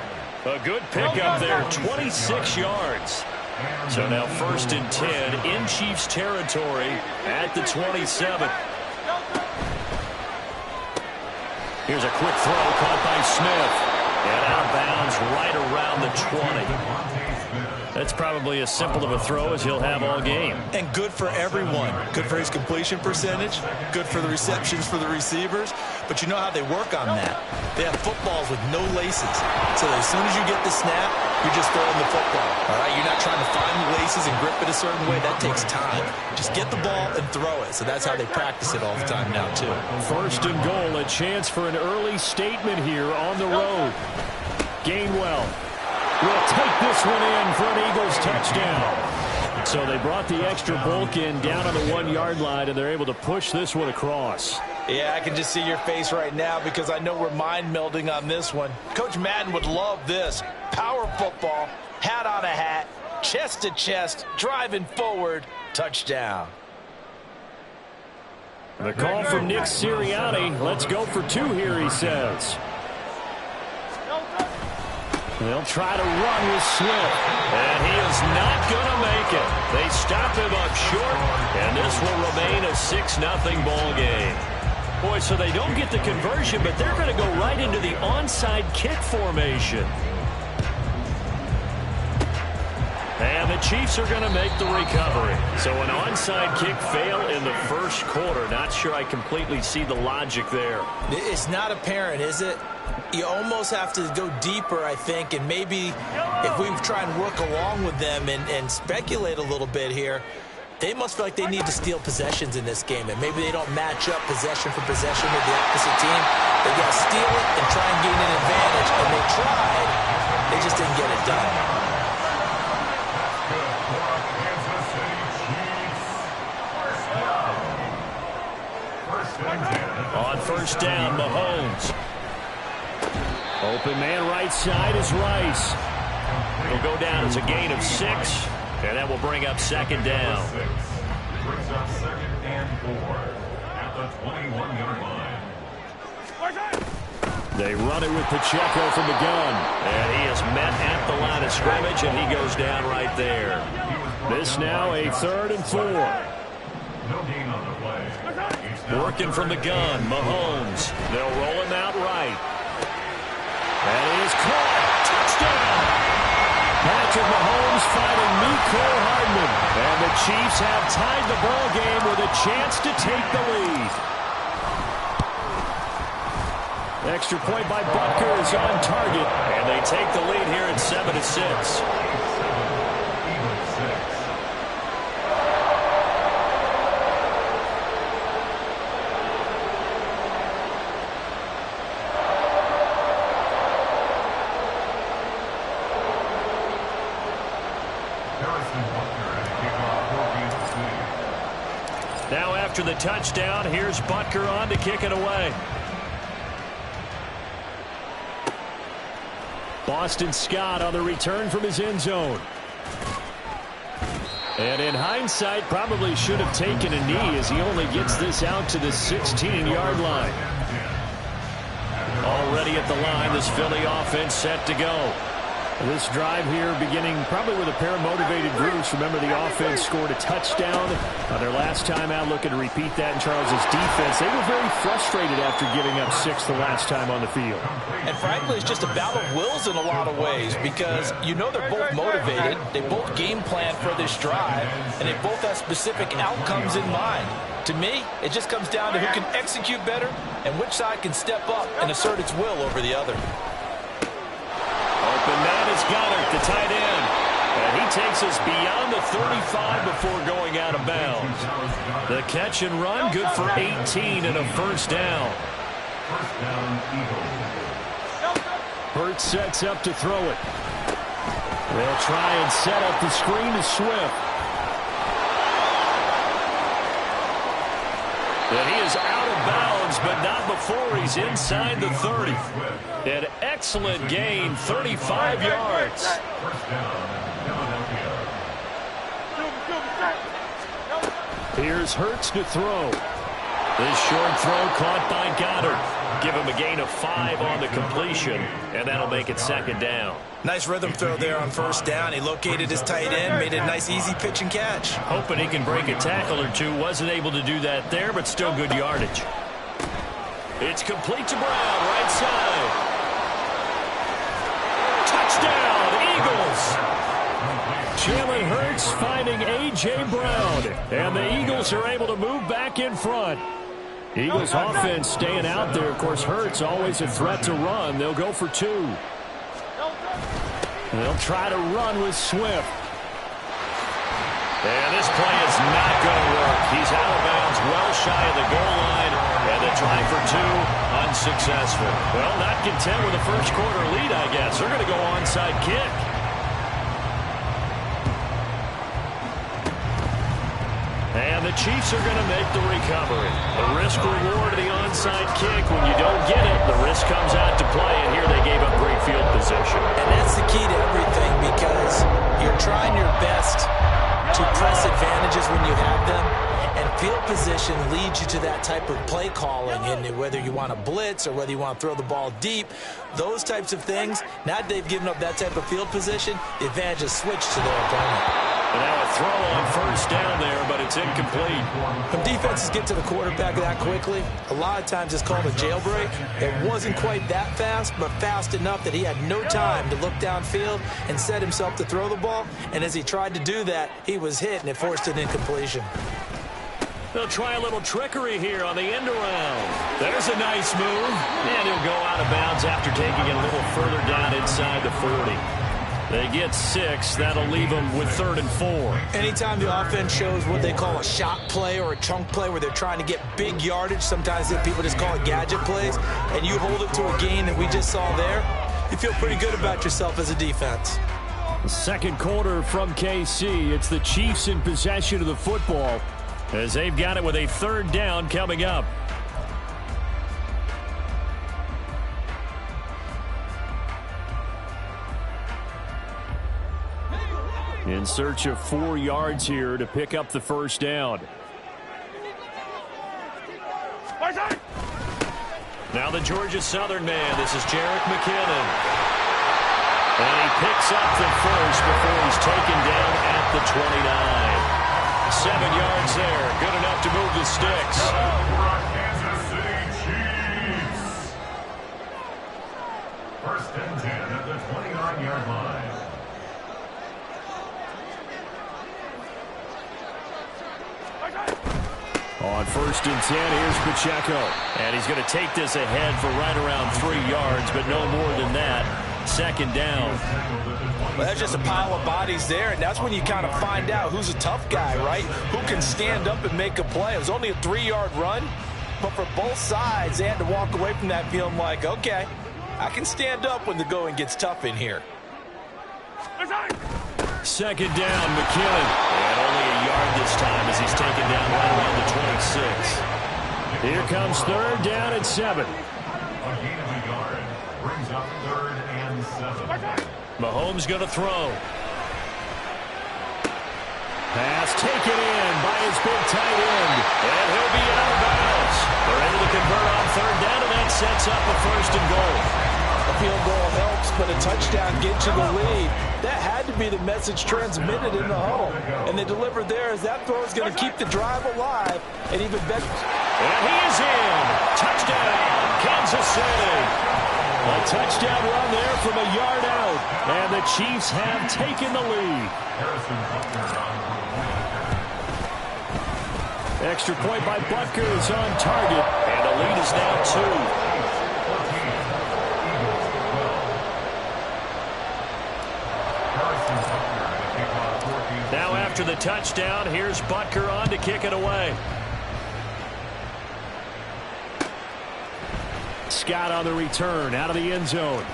A good pickup there, 26 yards. So now 1st and 10 in Chiefs territory at the 27. Here's a quick throw caught by Smith. And out of bounds right around the 20. That's probably as simple of a throw as he'll have all game. And good for everyone. Good for his completion percentage. Good for the receptions for the receivers. But you know how they work on that. They have footballs with no laces. So as soon as you get the snap, you're just throwing the football. All right, you're not trying to find the laces and grip it a certain way. That takes time. Just get the ball and throw it. So that's how they practice it all the time now, too. 1st and goal, a chance for an early statement here on the road. Gainwell will take this one in for an Eagles touchdown. So they brought the extra bulk in down on the 1 yard line, and they're able to push this one across. Yeah, I can just see your face right now because I know we're mind melding on this one. Coach Madden would love this. Power football, hat on a hat, chest to chest, driving forward, touchdown. The call from Nick Sirianni. Let's go for 2 here, he says. They'll try to run with Swift. And he is not going to make it. They stop him up short, and this will remain a 6-0 ball game. Boy, so they don't get the conversion, but they're going to go right into the onside kick formation. And the Chiefs are going to make the recovery. So an onside kick fail in the 1st quarter. Not sure I completely see the logic there. It's not apparent, is it? You almost have to go deeper, I think, and maybe if we try and work along with them and speculate a little bit here, they must feel like they need to steal possessions in this game, and maybe they don't match up possession for possession with the opposite team. They got to steal it and try and gain an advantage, and they tried. They just didn't get it done. On 1st down, Mahomes. Open man right side is Rice. He'll go down as a gain of 6, and that will bring up 2nd down. Brings up 2nd and 4 at the 21-yard line. They run it with Pacheco from the gun. And he is met at the line of scrimmage, and he goes down right there. This now a 3rd and 4. No gain on the play. Working from the gun, Mahomes. They'll roll him out right. And he is caught. Touchdown! Patrick Mahomes fighting Mecole Hardman. And the Chiefs have tied the ball game with a chance to take the lead. Extra point by Butker is on target. And they take the lead here at 7-6. Now after the touchdown, here's Butker on to kick it away. Boston Scott on the return from his end zone. And in hindsight, probably should have taken a knee as he only gets this out to the 16-yard line. Already at the line, this Philly offense set to go. This drive here beginning probably with a pair of motivated groups. Remember, the offense scored a touchdown their last time out. Looking to repeat that in Charles's defense. They were very frustrated after giving up 6 the last time on the field. And frankly, it's just a battle of wills in a lot of ways because you know they're both motivated. They both game plan for this drive, and they both have specific outcomes in mind. To me, it just comes down to who can execute better and which side can step up and assert its will over the other. Open man is Goddard, the tight end. And he takes us beyond the 35 before going out of bounds. The catch and run, good for 18 and a first down. First down, Eagles. Hurts sets up to throw it. They'll try and set up the screen to Swift. And he is out of bounds, but not before he's inside the 30. An excellent gain, 35 yards. First down, Philadelphia. Here's Hurts to throw. This short throw caught by Goddard. Give him a gain of 5 on the completion, and that'll make it second down. Nice rhythm throw there on first down. He located his tight end, made it a nice easy pitch and catch. Hoping he can break a tackle or two. Wasn't able to do that there, but still good yardage. It's complete to Brown, right side. Touchdown, Eagles! Jalen Hurts finding A.J. Brown, and the Eagles are able to move back in front. Eagles offense staying out there. Of course, Hurts always a threat to run. They'll go for 2. They'll try to run with Swift. And this play is not going to work. He's out of bounds, well shy of the goal line. And the try for 2, unsuccessful. Well, not content with a first quarter lead, I guess. They're going to go onside kick. And the Chiefs are going to make the recovery. The risk-reward of the onside kick. When you don't get it, the risk comes out to play. And here they gave up great field position. And that's the key to everything because you're trying your best to press advantages when you have them. And field position leads you to that type of play calling. And whether you want to blitz or whether you want to throw the ball deep, those types of things, now that they've given up that type of field position, the advantage is switched to their opponent. And now a throw on first down there, but it's incomplete. When defenses get to the quarterback that quickly, a lot of times it's called a jailbreak. It wasn't quite that fast, but fast enough that he had no time to look downfield and set himself to throw the ball. And as he tried to do that, he was hit, and it forced an incompletion. They'll try a little trickery here on the end around. There's a nice move, and he'll go out of bounds after taking it a little further down inside the 40. They get 6. That'll leave them with 3rd and 4. Anytime the offense shows what they call a shot play or a chunk play where they're trying to get big yardage, sometimes people just call it gadget plays, and you hold it to a gain that we just saw there, you feel pretty good about yourself as a defense. Second quarter from KC. It's the Chiefs in possession of the football as they've got it with a 3rd down coming up. In search of 4 yards here to pick up the first down. Now the Georgia Southern man. This is Jerick McKinnon. And he picks up the first before he's taken down at the 29. 7 yards there. Good enough to move the sticks. Kansas City Chiefs. First and 10 at the 29-yard line. On first and 10, here's Pacheco. And he's going to take this ahead for right around 3 yards, but no more than that. Second down. Well, that's just a pile of bodies there, and that's when you kind of find out who's a tough guy, right? Who can stand up and make a play. It was only a 3-yard run, but for both sides, they had to walk away from that feeling like, okay, I can stand up when the going gets tough in here. Second down, McKinnon. And only a yard this time as he's taken down right around the 26. Here comes 3rd down and 7. A gain of a yard brings up 3rd and 7. Mahomes going to throw. Pass taken in by his big tight end. And he'll be out of bounds. They're able to convert on 3rd down, and that sets up a 1st and goal. A field goal helps, but a touchdown gets you the lead. That had to be the message transmitted in the huddle. And they delivered there as that throw is going to keep the drive alive and even better. And he is in. Touchdown, Kansas City. A touchdown run there from a yard out. And the Chiefs have taken the lead. Extra point by Butker is on target. And the lead is now 2. Now after the touchdown, here's Butker on to kick it away. Scott on the return, out of the end zone.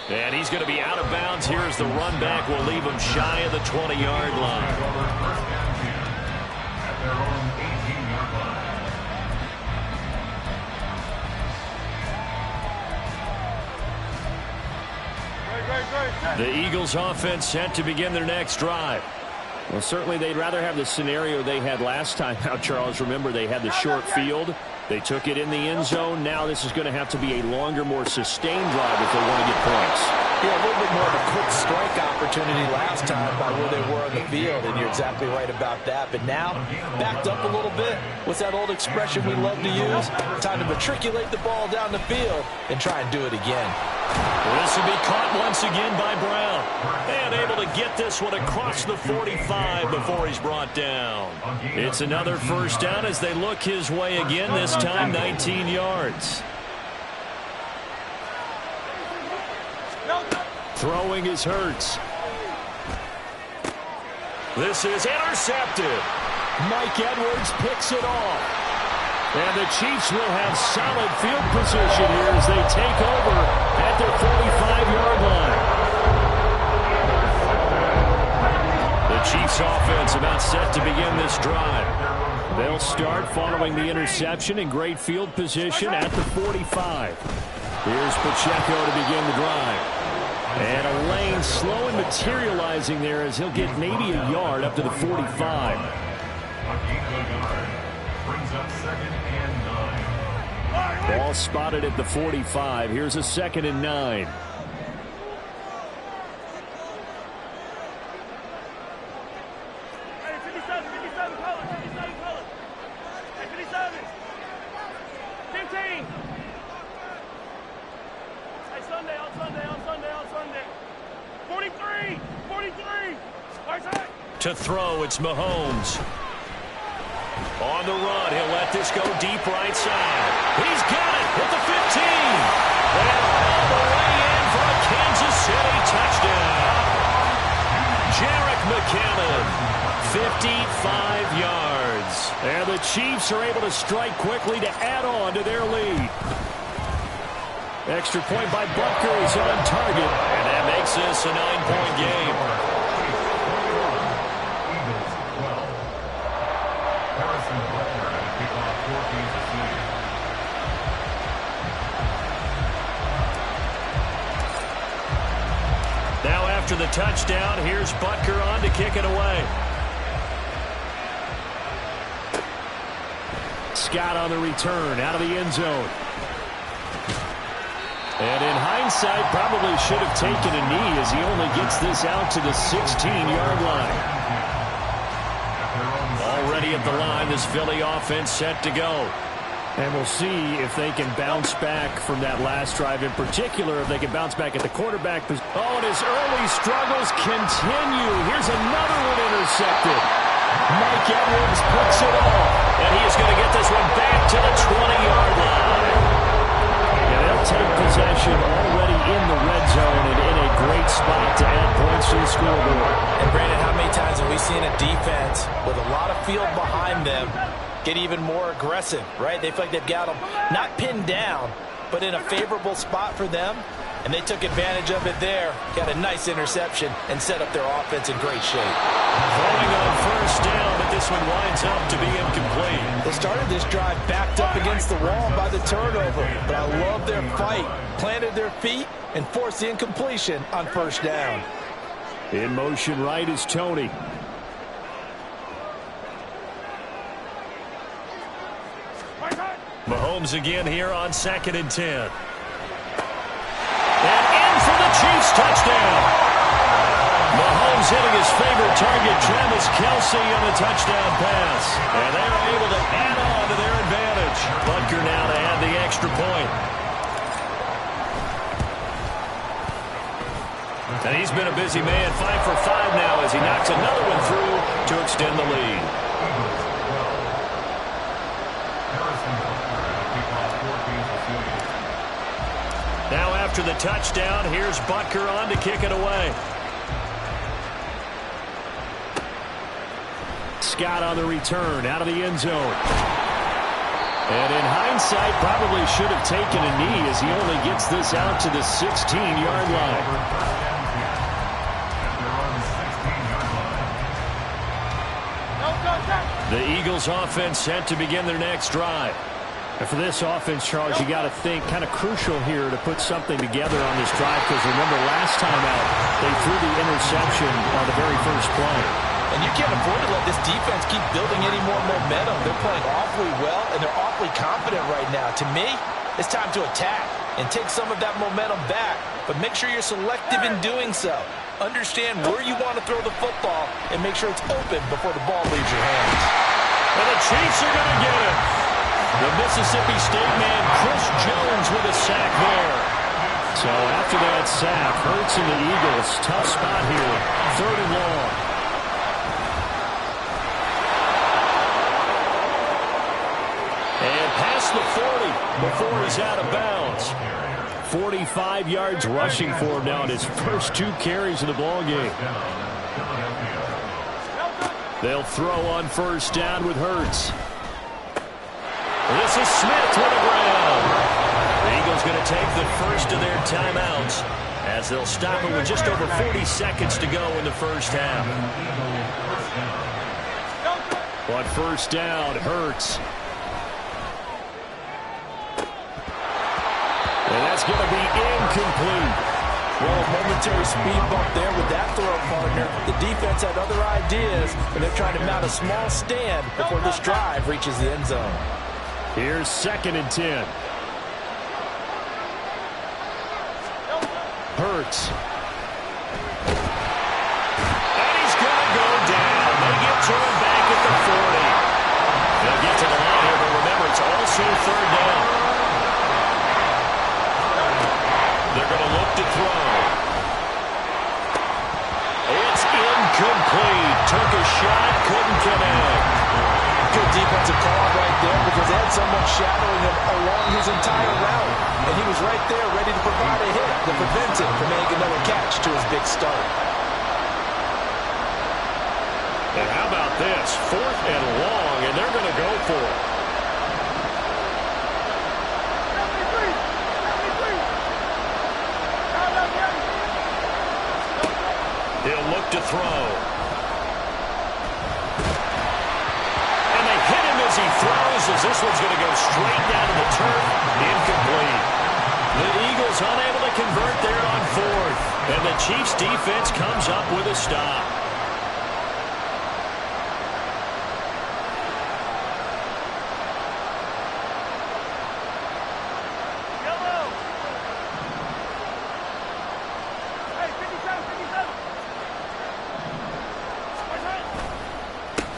And he's going to be out of bounds here as the run back will leave him shy of the 20-yard line. The Eagles offense set to begin their next drive. Well, certainly they'd rather have the scenario they had last time out, Charles. Remember, they had the short field. They took it in the end zone. Now this is going to have to be a longer, more sustained drive if they want to get points. Yeah, a little bit more of a quick strike opportunity last time by where they were on the field, and you're exactly right about that. But now, backed up a little bit. What's that old expression we love to use? Time to matriculate the ball down the field and try and do it again. This will be caught once again by Brown. And able to get this one across the 45 before he's brought down. It's another first down as they look his way again, this time 19 yards. Throwing is Hurts. This is intercepted. Mike Edwards picks it off. And the Chiefs will have solid field position here as they take over at their 45-yard line. The Chiefs offense about set to begin this drive. They'll start following the interception in great field position at the 45. Here's Pacheco to begin the drive. And a lane slow and materializing there as he'll get maybe a yard up to the 45. Ball spotted at the 45. Here's a 2nd and 9. Hey, 57, color, 57, color. Hey, 57. 15. Hey, Sunday, on Sunday, on Sunday, on Sunday. 43, 43. Right side. To throw, it's Mahomes. On the run, he'll let this go deep right side. He's got it at the 15. And all the way in for a Kansas City touchdown. Jerick McKinnon, 55 yards. And the Chiefs are able to strike quickly to add on to their lead. Extra point by Butker is on target. And that makes this a 9-point game. Now after the touchdown, here's Butker on to kick it away. Scott on the return, out of the end zone. And in hindsight, probably should have taken a knee as he only gets this out to the 16-yard line. Already at the line, this Philly offense set to go. And we'll see if they can bounce back from that last drive in particular, if they can bounce back at the quarterback. Oh, and his early struggles continue. Here's another one intercepted. Mike Edwards puts it off. And he is going to get this one back to the 20-yard line. And they'll take possession already in the red zone and in a great spot to add points to the scoreboard. And Brandon, how many times have we seen a defense with a lot of field behind them get even more aggressive, right? They feel like they've got them not pinned down, but in a favorable spot for them, and they took advantage of it there. Got a nice interception and set up their offense in great shape. Throwing on first down, but this one winds up to be incomplete. They started this drive backed up against the wall by the turnover, but I love their fight. Planted their feet and forced the incompletion on first down. In motion right is Tony. Mahomes again here on 2nd and 10. And touchdown. Mahomes hitting his favorite target, Travis Kelce, on the touchdown pass. And they're able to add on to their advantage. Butker now to add the extra point. And he's been a busy man, 5 for 5 now as he knocks another one through to extend the lead. Now after the touchdown, here's Butker on to kick it away. Scott on the return, out of the end zone. And in hindsight, probably should have taken a knee as he only gets this out to the 16-yard line. The Eagles offense set to begin their next drive. And for this offense, Charles, you got to think kind of crucial here to put something together on this drive, because remember last time out, they threw the interception on the very first play. And you can't afford to let this defense keep building any more momentum. They're playing awfully well, and they're awfully confident right now. To me, it's time to attack and take some of that momentum back. But make sure you're selective in doing so. Understand where you want to throw the football and make sure it's open before the ball leaves your hands. And the Chiefs are going to get it. The Mississippi State man, Chris Jones, with a sack there. So after that sack, Hurts and the Eagles, tough spot here, 3rd and long. And past the 40 before he's out of bounds. 45 yards rushing for him now in his first 2 carries of the ball game. They'll throw on first down with Hurts. This is Smith with the ground. The Eagles going to take the first of their timeouts as they'll stop it with just over 40 seconds to go in the first half. But first down, Hurts. And that's going to be incomplete. Well, a momentary speed bump there with that throw, partner. The defense had other ideas, and they're trying to mount a small stand before this drive reaches the end zone. Here's 2nd and 10. Hurts. And he's going to go down. They get to him back at the 40. They'll get to the line here, but remember, it's also 3rd down. They're going to look to throw. It's incomplete. Took a shot, couldn't connect. Good defensive call right there because they had someone shadowing him along his entire route. And he was right there ready to provide a hit to prevent him from making another catch to his big start. And how about this? 4th and long, and they're going to go for it. He'll look to throw. And they hit him as he throws, as this one's going to go straight down to the turf. Incomplete. The Eagles unable to convert there on 4th. And the Chiefs defense comes up with a stop.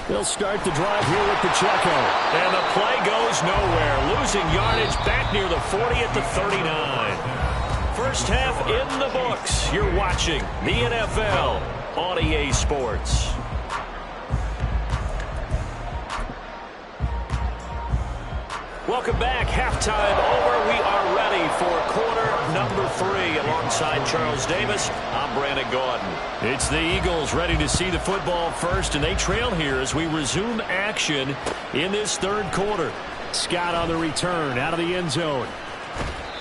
They'll start the drive here with Pacheco. And the play goes nowhere. Losing yardage back near the 40 at the 39. First half in the books. You're watching the NFL on EA Sports. Welcome back. Halftime over. We are ready for quarter number 3. Alongside Charles Davis, I'm Brandon Gordon. It's the Eagles ready to see the football first, and they trail here as we resume action in this 3rd quarter. Scott on the return, out of the end zone.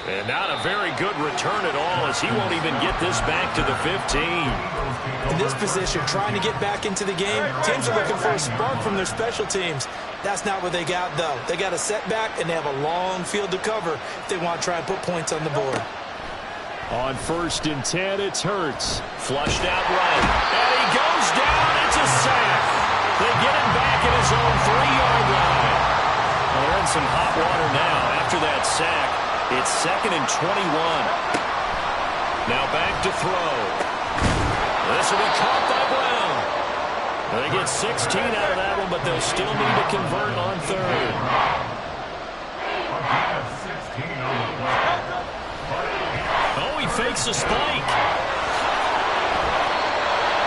And not a very good return at all, as he won't even get this back to the 15. In this position, trying to get back into the game, teams are looking for a spark from their special teams. That's not what they got, though. They got a setback, and they have a long field to cover if they want to try and put points on the board. On 1st and 10, it's Hurts. Flushed out right. And he goes down. It's a sack. They get him back at his own 3-yard line. Well, they're in some hot water now. After that sack, it's 2nd and 21. Now back to throw. This will be caught by Brown. They get 16 out of that one, but they'll still need to convert on third. Oh, he fakes a spike.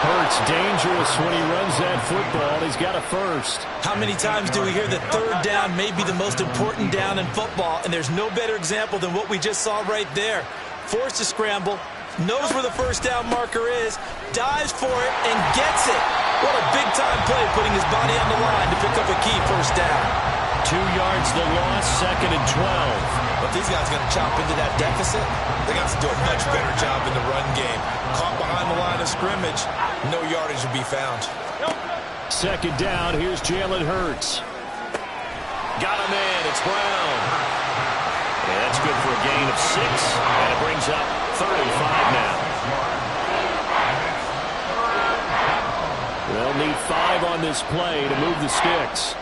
Hurts dangerous when he runs that football. He's got a first. How many times do we hear that third down may be the most important down in football, and there's no better example than what we just saw right there. Forced to scramble, knows where the first down marker is, dives for it, and gets it. What a big-time play, putting his body on the line to pick up a key first down. 2 yards the loss, 2nd and 12. But these guys are going to chop into that deficit. They got to do a much better job in the run game. Caught behind the line of scrimmage, no yardage will be found. 2nd down, here's Jalen Hurts. Got a man, it's Brown. Yeah, that's good for a gain of 6, and it brings up 35 now. They'll need 5 on this play to move the sticks.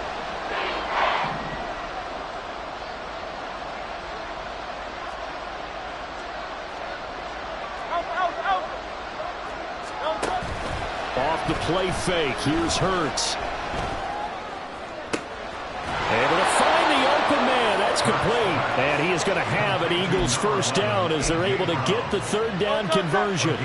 Off the play fake, here's Hurts. Able to find the open man, that's complete. And he is going to have an Eagles first down as they're able to get the third down conversion.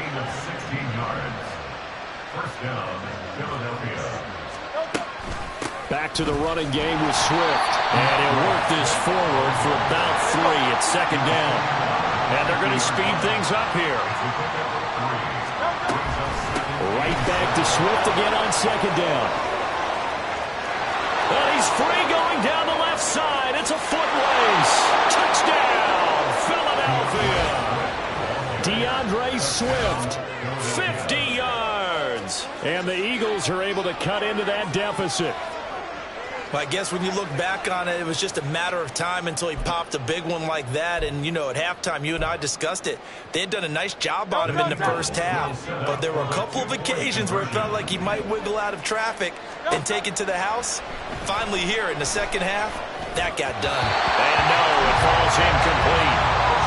Back to the running game with Swift. And he'll work this forward for about 3 at 2nd down. And they're going to speed things up here. Right back to Swift again on 2nd down. And he's free going down the left side. It's a foot race. Touchdown, Philadelphia. DeAndre Swift, 50 yards. And the Eagles are able to cut into that deficit. Well, I guess when you look back on it, it was just a matter of time until he popped a big one like that. And, you know, at halftime, you and I discussed it. They had done a nice job on him in the first half. But there were a couple of occasions where it felt like he might wiggle out of traffic and take it to the house. Finally here in the second half, that got done. And no, it falls incomplete.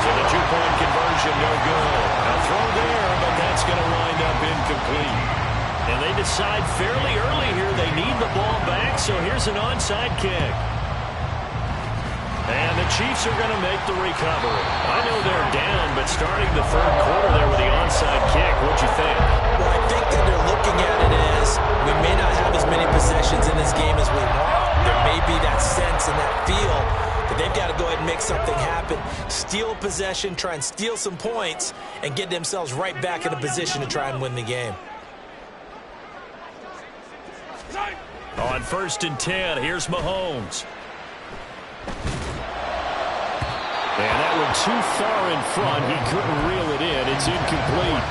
So the 2-point conversion, no good. A throw there, but that's going to wind up incomplete. And they decide fairly early here they need the ball back, so here's an onside kick. And the Chiefs are going to make the recovery. I know they're down, but starting the third quarter there with the onside kick, what'd you think? Well, I think that they're looking at it as we may not have as many possessions in this game as we want. There may be that sense and that feel that they've got to go ahead and make something happen. Steal a possession, try and steal some points, and get themselves right back in a position to try and win the game. On 1st and 10, here's Mahomes. And that one too far in front. He couldn't reel it in. It's incomplete.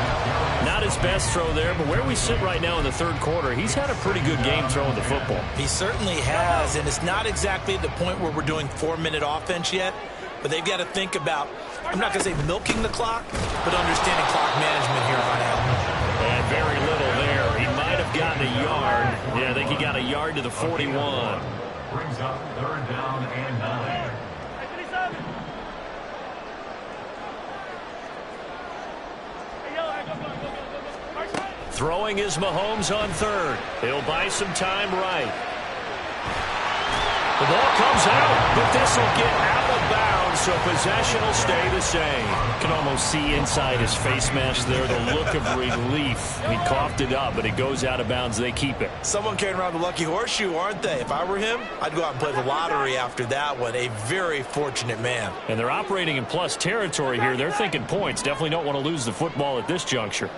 Not his best throw there, but where we sit right now in the third quarter, he's had a pretty good game throwing the football. He certainly has, and it's not exactly at the point where we're doing 4-minute offense yet, but they've got to think about, I'm not going to say milking the clock, but understanding clock management here on out. And very little there. He might have gotten a yard. Yeah, I think he got a yard to the 41. Brings up 3rd down and 9. Throwing is Mahomes on 3rd. He'll buy some time right. The ball comes out, but this will get out of bounds, so possession will stay the same. You can almost see inside his face mask there the look of relief. He coughed it up, but it goes out of bounds. They keep it. Someone carrying around the lucky horseshoe, aren't they? If I were him, I'd go out and play the lottery after that one. A very fortunate man. And they're operating in plus territory here. They're thinking points. Definitely don't want to lose the football at this juncture.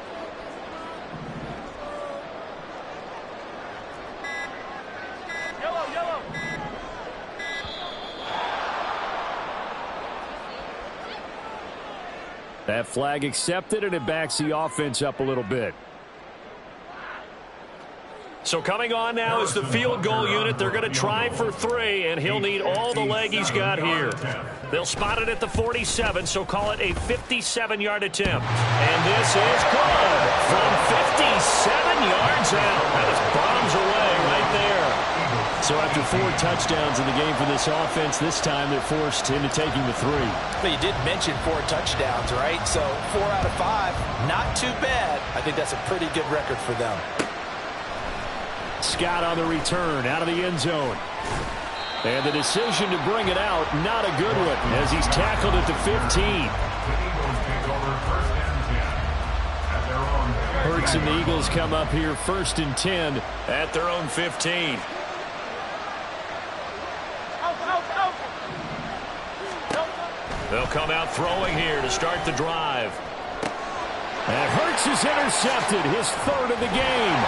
That flag accepted, and it backs the offense up a little bit. So coming on now is the field goal unit. They're going to try for 3, and he'll need all the leg he's got here. They'll spot it at the 47, so call it a 57-yard attempt. And this is good from 57 yards out. That is bombs away right there. So So after 4 touchdowns in the game for this offense, this time they're forced into taking the 3. But you did mention 4 touchdowns, right? So 4 out of 5, not too bad. I think that's a pretty good record for them. Scott on the return, out of the end zone. And the decision to bring it out, not a good one, as he's tackled at the 15. Hurts and the Eagles come up here 1st and 10 at their own 15. They'll come out throwing here to start the drive. And Hurts is intercepted, his 3rd of the game.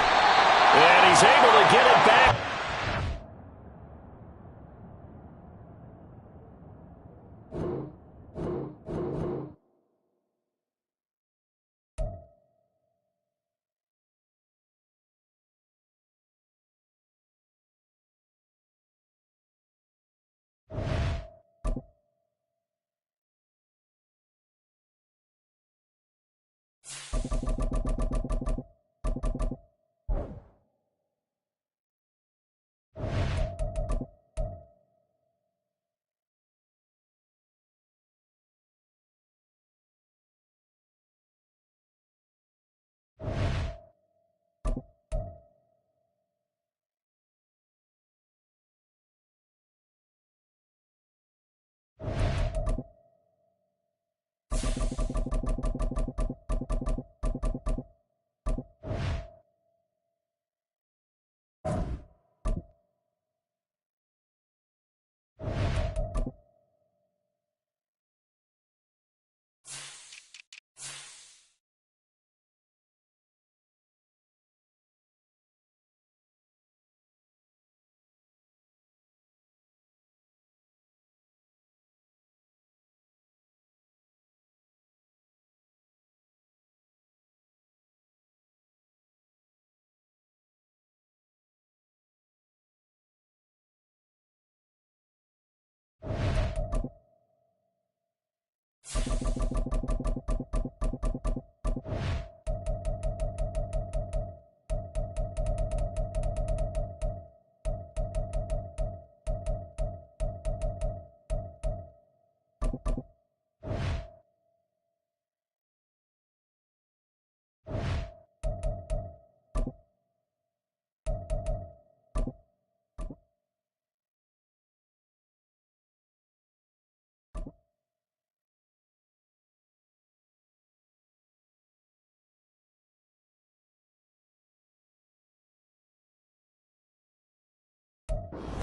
And he's able to get it back.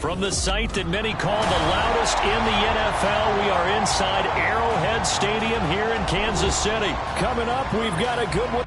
From the site that many call the loudest in the NFL, we are inside Arrowhead Stadium here in Kansas City. Coming up, we've got a good one.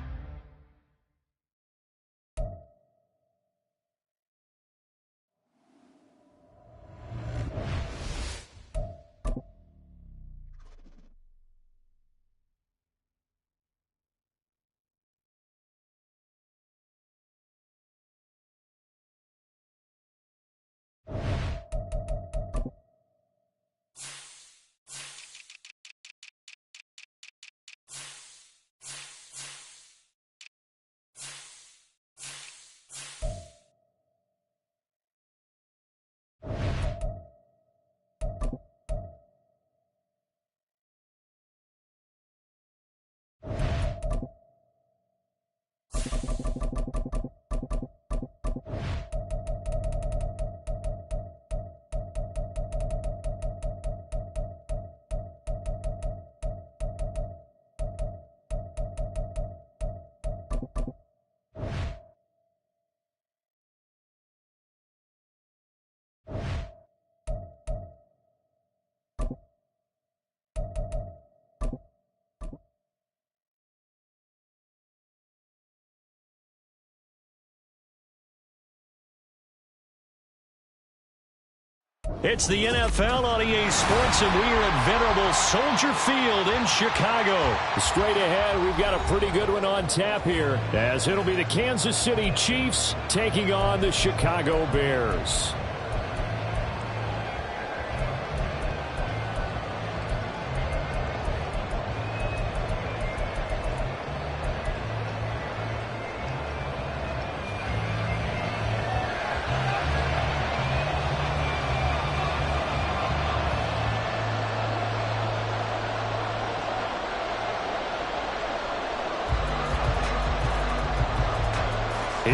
It's the NFL on EA Sports, and we are at venerable Soldier Field in Chicago. Straight ahead, we've got a pretty good one on tap here, as it'll be the Kansas City Chiefs taking on the Chicago Bears.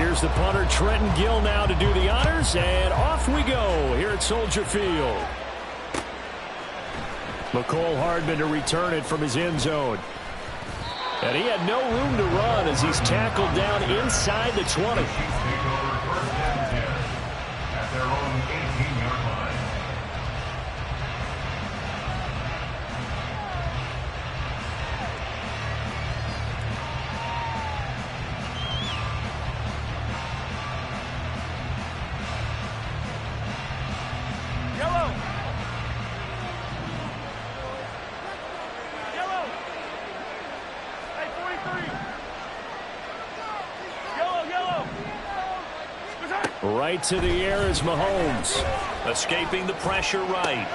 Here's the punter, Trenton Gill, now to do the honors, and off we go here at Soldier Field. McCole Hardman to return it from his end zone. And he had no room to run as he's tackled down inside the 20. At their own 18-yard line. Yellow. Yellow. Hey, 43. Yellow. Right to the air is Mahomes. Escaping the pressure right.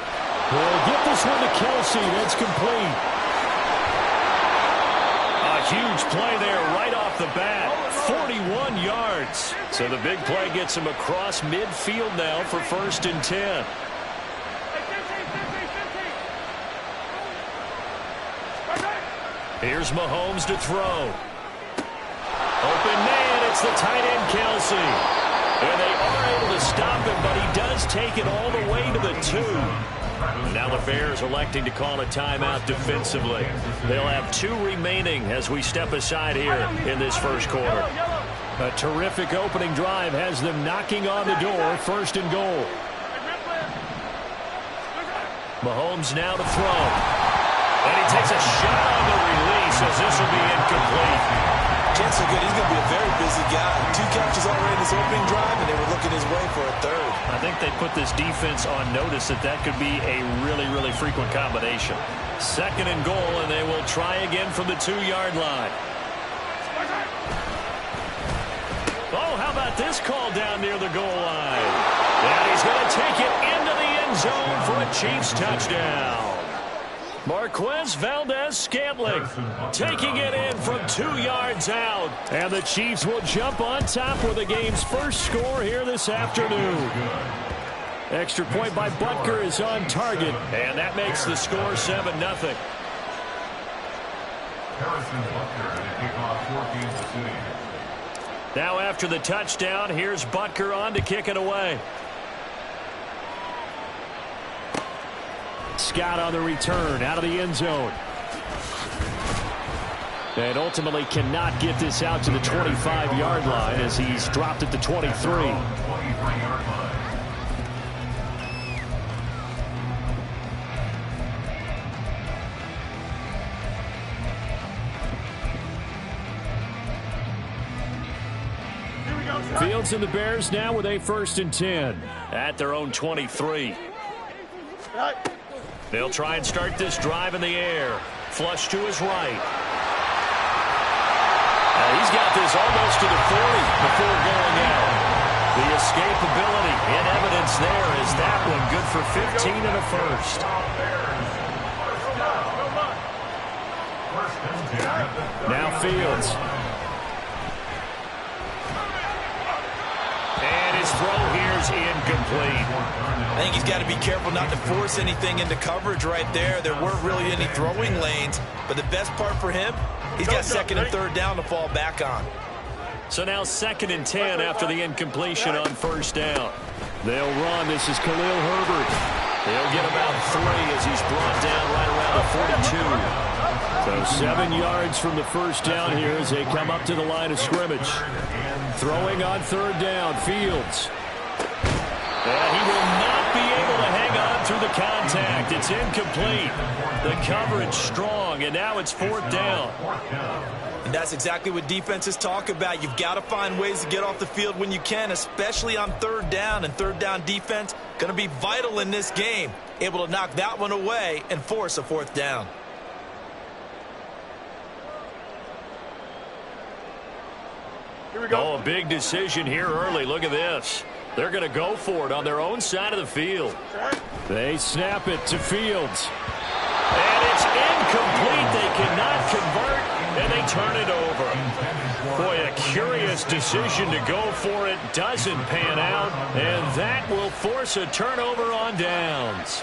He'll get this one to Kelsey. That's complete. A huge play there right off the bat. 41 yards. So the big play gets him across midfield now for 1st and 10. Here's Mahomes to throw. Open man, it's the tight end Kelsey. And they are able to stop him, but he does take it all the way to the 2. Now the Bears electing to call a timeout defensively. They'll have 2 remaining as we step aside here in this first quarter. A terrific opening drive has them knocking on the door, 1st and goal. Mahomes now to throw. And he takes a shot on the release as this will be incomplete. Chances are good. He's going to be a very busy guy. 2 catches already in this opening drive, and they were looking his way for a 3rd. I think they put this defense on notice that could be a really, really frequent combination. 2nd and goal, and they will try again from the 2-yard line. Oh, how about this call down near the goal line? And he's going to take it into the end zone for a Chiefs touchdown. Marquez Valdez-Scantling taking it in from 2 yards out. And the Chiefs will jump on top with the game's first score here this afternoon. Extra point by Butker is on target, and that makes the score 7-0. Harrison Butker to kick off for Kansas City. Now after the touchdown, here's Butker on to kick it away. Scott on the return out of the end zone. And ultimately cannot get this out to the 25-yard line as he's dropped at the 23. 23-yard line. Fields and the Bears now with a 1st and 10 at their own 23. They'll try and start this drive in the air. Flush to his right. He's got this almost to the 40 before going out. The escapability in evidence there is that one good for 15 and a 1st. Now Fields. And his throw here's incomplete. I think he's got to be careful not to force anything into coverage right there. There weren't really any throwing lanes, but the best part for him, he's got 2nd and 3rd down to fall back on. So now 2nd and 10 after the incompletion on 1st down. They'll run. This is Khalil Herbert. He'll get about 3 as he's brought down right around the 42. So 7 yards from the 1st down here as they come up to the line of scrimmage. Throwing on 3rd down, Fields. And he will not be able to hang on through the contact. It's incomplete. The coverage strong, and now it's 4th down. And that's exactly what defenses talk about. You've got to find ways to get off the field when you can, especially on 3rd down. And 3rd down defense going to be vital in this game. Able to knock that one away and force a 4th down. Here we go. Oh, a big decision here early. Look at this. They're going to go for it on their own side of the field. They snap it to Fields. And it's incomplete. They cannot convert, and they turn it over. Boy, a curious decision to go for it. Doesn't pan out, and that will force a turnover on downs.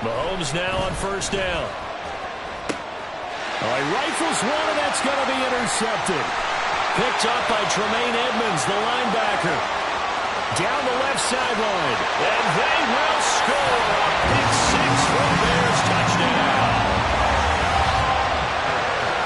Mahomes now on 1st down. He rifles one, and that's going to be intercepted. Picked up by Tremaine Edmonds, the linebacker. Down the left sideline. And they will score. A pick six for Bears touchdown.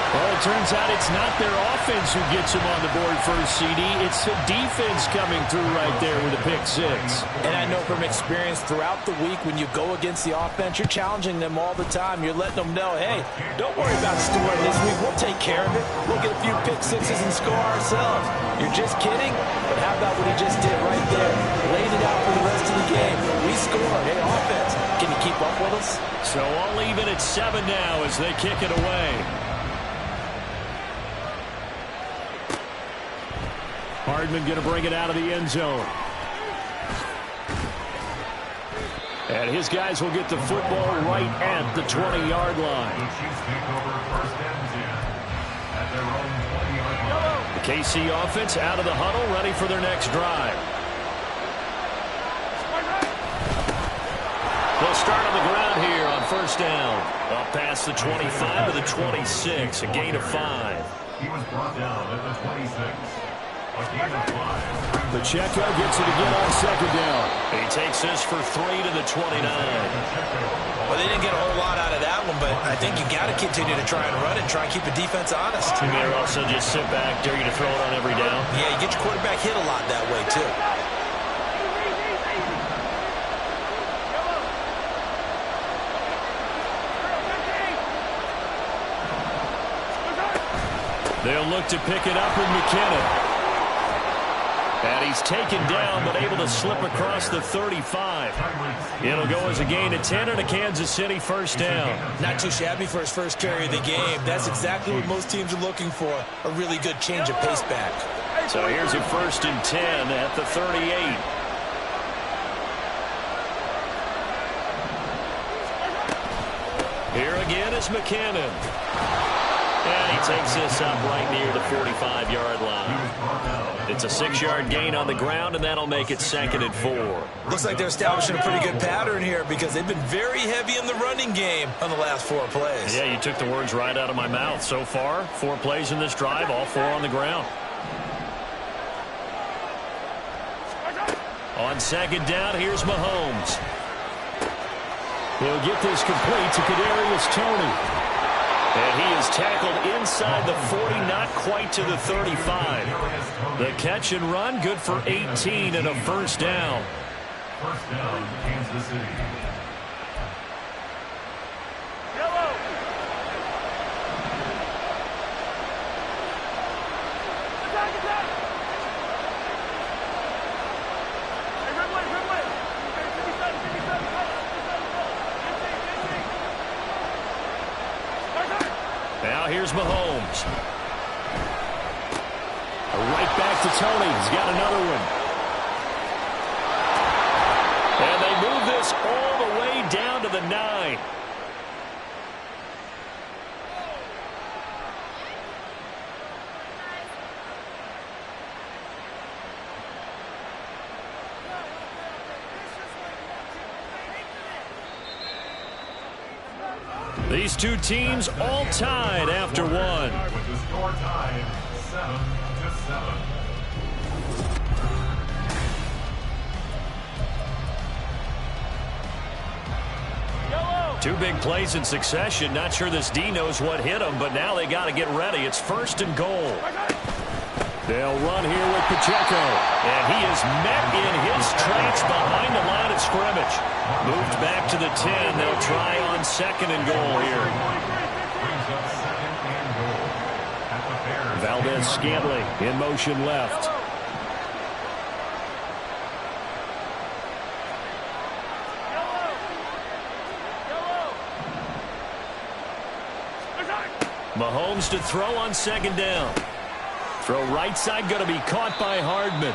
Well, it turns out it's not their offense who gets them on the board first, CD. It's the defense coming through right there with a pick six. And I know from experience throughout the week when you go against the offense, you're challenging them all the time. You're letting them know, hey, don't worry about scoring this week. We'll take care of it. We'll get a few pick sixes and score ourselves. You're just kidding? But how about what he just did right there? Laid it out for the rest of the game. We scored. Hey, offense, can you keep up with us? So all even at 7 now as they kick it away. Hardman going to bring it out of the end zone. And his guys will get the football right at the 20-yard line. The Chiefs take over first and 10 at their own 20-yard line. The KC offense out of the huddle, ready for their next drive. They'll start on the ground here on first down. Up past the 25 to the 26, a gain of 5. He was brought down at the 26. Pacheco gets it again on second down. He takes this for 3 to the 29. Well, they didn't get a whole lot out of that one, but I think you got to continue to try and run it and try and keep the defense honest. You may also just sit back, dare you to throw it on every down. Yeah, you get your quarterback hit a lot that way, too. They'll look to pick it up with McKinnon. And he's taken down, but able to slip across the 35. It'll go as a gain of 10 and a Kansas City first down. Not too shabby for his first carry of the game. That's exactly what most teams are looking for, a really good change of pace back. So here's a first and 10 at the 38. Here again is McKinnon. And he takes this up right near the 45-yard line. It's a 6-yard gain on the ground, and that'll make it 2nd and 4. Looks like they're establishing a pretty good pattern here because they've been very heavy in the running game on the last 4 plays. Yeah, you took the words right out of my mouth. So far, 4 plays in this drive, all 4 on the ground. On second down, here's Mahomes. He'll get this complete to Kadarius Toney. And he is tackled inside the 40, not quite to the 35. The catch and run, good for 18 and a first down. First down, Kansas City. Yellow. Attack. Hey, red way. 57. Now here's Mahomes. Right back to Toney. He's got another one. And they move this all the way down to the 9. These two teams all tied after 1. With the score tied 7-7. 2 big plays in succession. Not sure this D knows what hit him, but now they got to get ready. It's 1st and goal. They'll run here with Pacheco. And he is met in his tracks behind the line of scrimmage. Moved back to the 10. They'll try on 2nd and goal here. Brings up 2nd and goal at the Bears. Valdez-Scantling in motion left. Mahomes to throw on 2nd down. Throw right side, going to be caught by Hardman.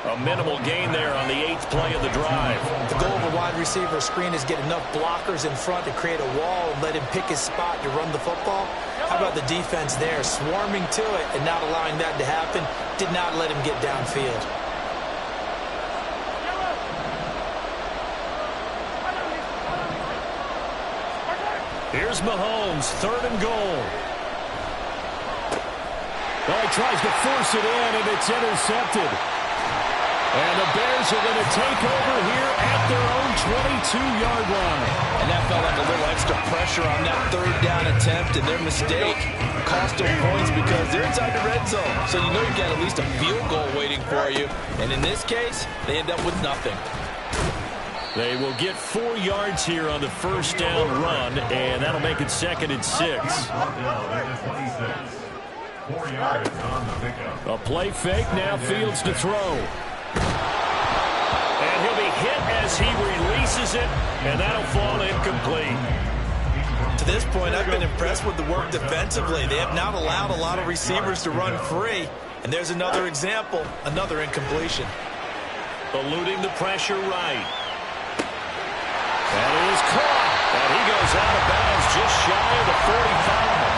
A minimal gain there on the 8th play of the drive. The goal of a wide receiver screen is get enough blockers in front to create a wall and let him pick his spot to run the football. How about the defense there, swarming to it and not allowing that to happen? Did not let him get downfield. Here's Mahomes, 3rd and goal. Well, he tries to force it in, and it's intercepted. And the Bears are going to take over here at their own 22-yard line. And that felt like a little extra pressure on that 3rd down attempt, and their mistake cost them points because they're inside the red zone. So you know you've got at least a field goal waiting for you. And in this case, they end up with nothing. They will get 4 yards here on the 1st down run, and that'll make it 2nd and 6. 4 yards on the pickup. A play fake, now Fields to throw. And he'll be hit as he releases it, and that'll fall incomplete. To this point, I've been impressed with the work defensively. They have not allowed a lot of receivers to run free. And there's another example, another incompletion. Eluding the pressure right. That is caught. And he goes out of bounds just shy of the 45.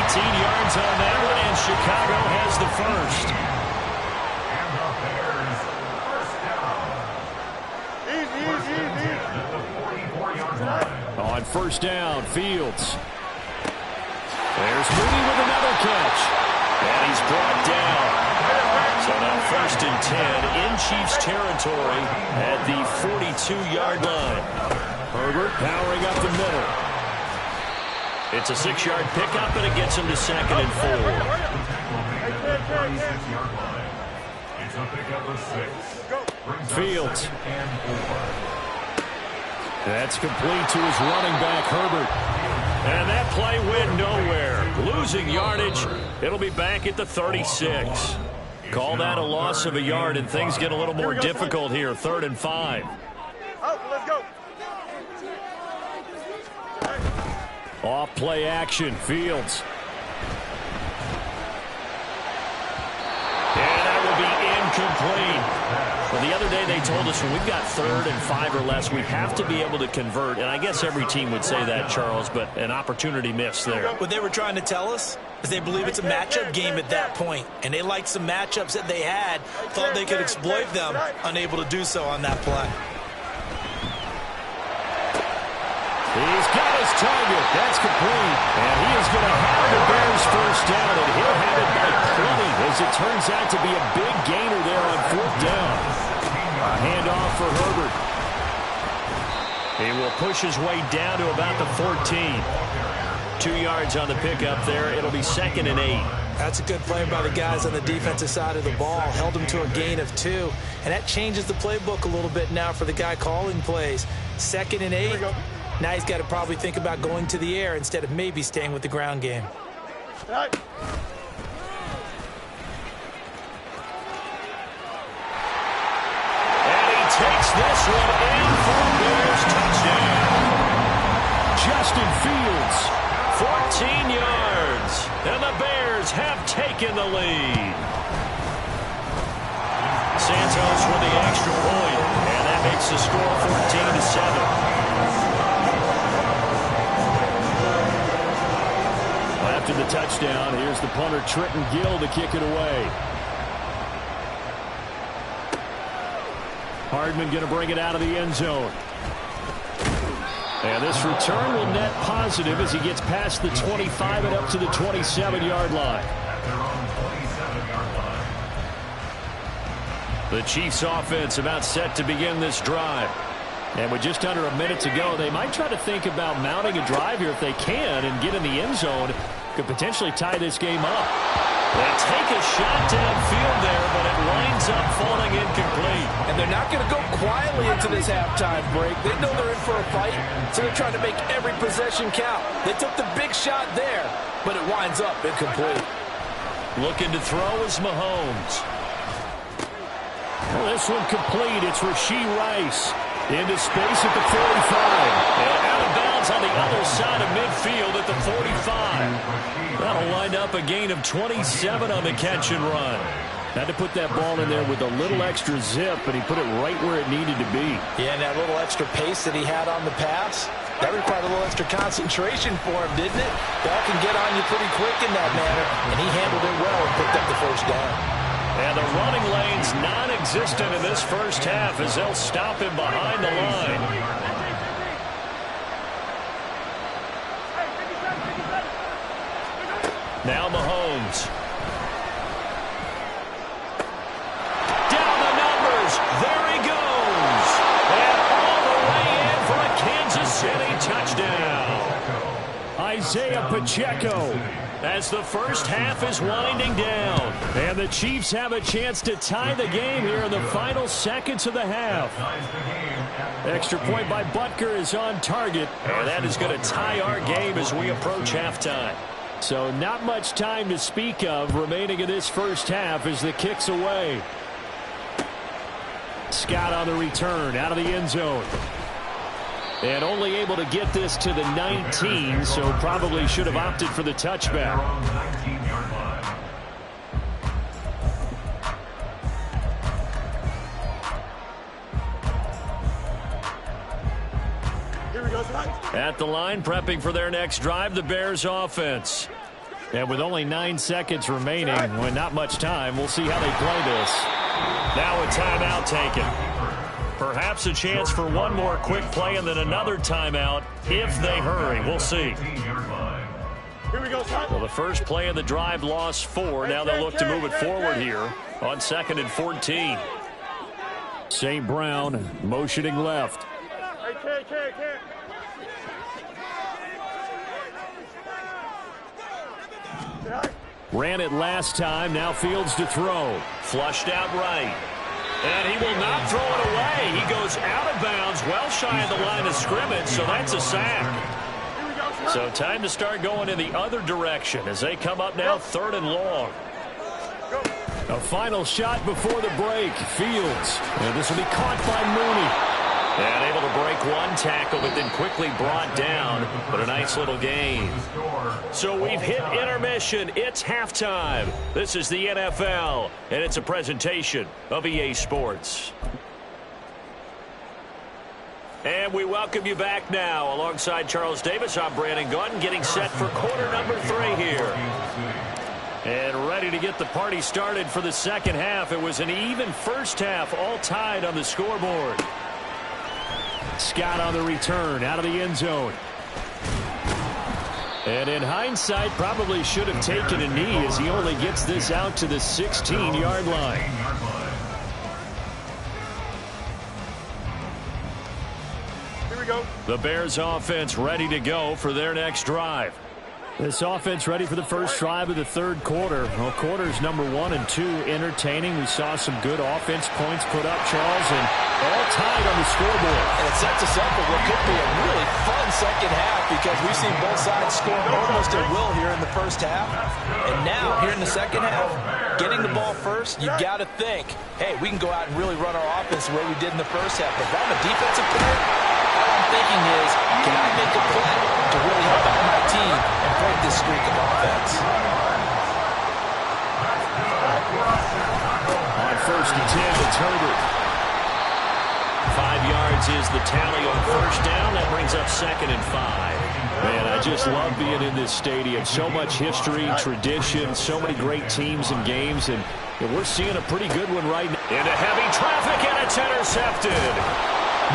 18 yards on that one, and Chicago has the first. And the Bears, first down. Easy. At the 44-yard line. On 1st down, Fields. There's Mooney with another catch. And he's brought down. So now 1st and 10 in Chiefs territory at the 42-yard line. Herbert powering up the middle. It's a 6-yard pickup, and it gets him to 2nd and 4. It's a pickup of 6. Fields. That's complete to his running back, Herbert. And that play went nowhere. Losing yardage. It'll be back at the 36. Call that a loss of a yard, and things get a little more difficult here. 3rd and 5. Let's go. Off play action, Fields. And that will be incomplete. Well, the other day they told us when we've got 3rd and 5 or less, we have to be able to convert. And I guess every team would say that, Charles, but an opportunity missed there. What they were trying to tell us is they believe it's a matchup game at that point. And they liked some matchups that they had, thought they could exploit them, unable to do so on that play. He's got his target. That's complete. And he is going to have the Bears first down, and he'll have it by plenty, as it turns out to be a big gainer there on 4th down. A handoff for Herbert. He will push his way down to about the 14. 2 yards on the pickup there. It'll be 2nd and 8. That's a good play by the guys on the defensive side of the ball. Held him to a gain of 2. And that changes the playbook a little bit now for the guy calling plays. 2nd and 8. Now he's got to probably think about going to the air instead of maybe staying with the ground game. Right. And he takes this one in for a Bears touchdown. Justin Fields, 14 yards. And the Bears have taken the lead. Santos with the extra point. And that makes the score 14-7. After the touchdown, here's the punter Trenton Gill to kick it away. Hardman going to bring it out of the end zone. And this return will net positive as he gets past the 25 and up to the 27-yard line. The Chiefs offense about set to begin this drive. And with just under a minute to go, they might try to think about mounting a drive here if they can and get in the end zone. Could potentially tie this game up. They take a shot downfield there, but it winds up falling incomplete. And they're not going to go quietly into this halftime break. They know they're in for a fight, so they're trying to make every possession count. They took the big shot there, but it winds up incomplete. Looking to throw is Mahomes. Well, this one complete. It's Rashee Rice. Into space at the 45. And out of bounds on the other side of midfield at the 45. That'll wind up a gain of 27 on the catch and run. Had to put that ball in there with a little extra zip, but he put it right where it needed to be. Yeah, and that little extra pace that he had on the pass, that required a little extra concentration for him, didn't it? Ball can get on you pretty quick in that manner, and he handled it well and picked up the first down. And the running lane's non-existent in this first half as they'll stop him behind the line. Now Mahomes. Down the numbers. There he goes. And all the way in for a Kansas City touchdown. Isaiah Pacheco. As the first half is winding down. And the Chiefs have a chance to tie the game here in the final seconds of the half. Extra point by Butker is on target. And that is going to tie our game as we approach halftime. So not much time to speak of remaining in this first half as the kick's away. Scott on the return out of the end zone. And only able to get this to the 19, so probably should have opted for the touchback. At the line, prepping for their next drive, the Bears offense. And with only 9 seconds remaining, with not much time, we'll see how they play this. Now a timeout taken. Perhaps a chance for one more quick play and then another timeout if they hurry. We'll see. Here we go, son. Well, the first play of the drive lost 4. Now they'll look to move it forward here on 2nd and 14. St. Brown motioning left. Hey, can't. Ran it last time. Now Fields to throw. Flushed out right. And he will not throw it away. He goes out of bounds, well shy of the line of scrimmage, so that's a sack. So time to start going in the other direction as they come up now 3rd and long. A final shot before the break. Fields. And this will be caught by Mooney. And able to break one tackle, but then quickly brought down. But a nice little gain. So we've hit intermission. It's halftime. This is the NFL, and it's a presentation of EA Sports. And we welcome you back now. Alongside Charles Davis, I'm Brandon Gautin, getting set for quarter number 3 here. And ready to get the party started for the second half. It was an even first half, all tied on the scoreboard. Scott on the return, out of the end zone. And in hindsight, probably should have taken a knee as he only gets this out to the 16-yard line. Here we go. The Bears offense ready to go for their next drive. This offense ready for the first drive of the 3rd quarter. Well, quarters number 1 and 2 entertaining. We saw some good offense points put up, Charles, and all tied on the scoreboard. And it sets us up for what could be a really fun second half because we've seen both sides score almost at will here in the first half. And now, here in the second half, getting the ball first, you've got to think, hey, we can go out and really run our offense the way we did in the first half. But if I'm a defensive player, all I'm thinking is, can I make a play to really help out my team and break this streak of offense? On 1st and 10, it's Herbert. 5 yards is the tally on first down. That brings up 2nd and 5. Man, I just love being in this stadium. So much history, tradition, so many great teams and games, and we're seeing a pretty good one right now. Into heavy traffic, and it's intercepted.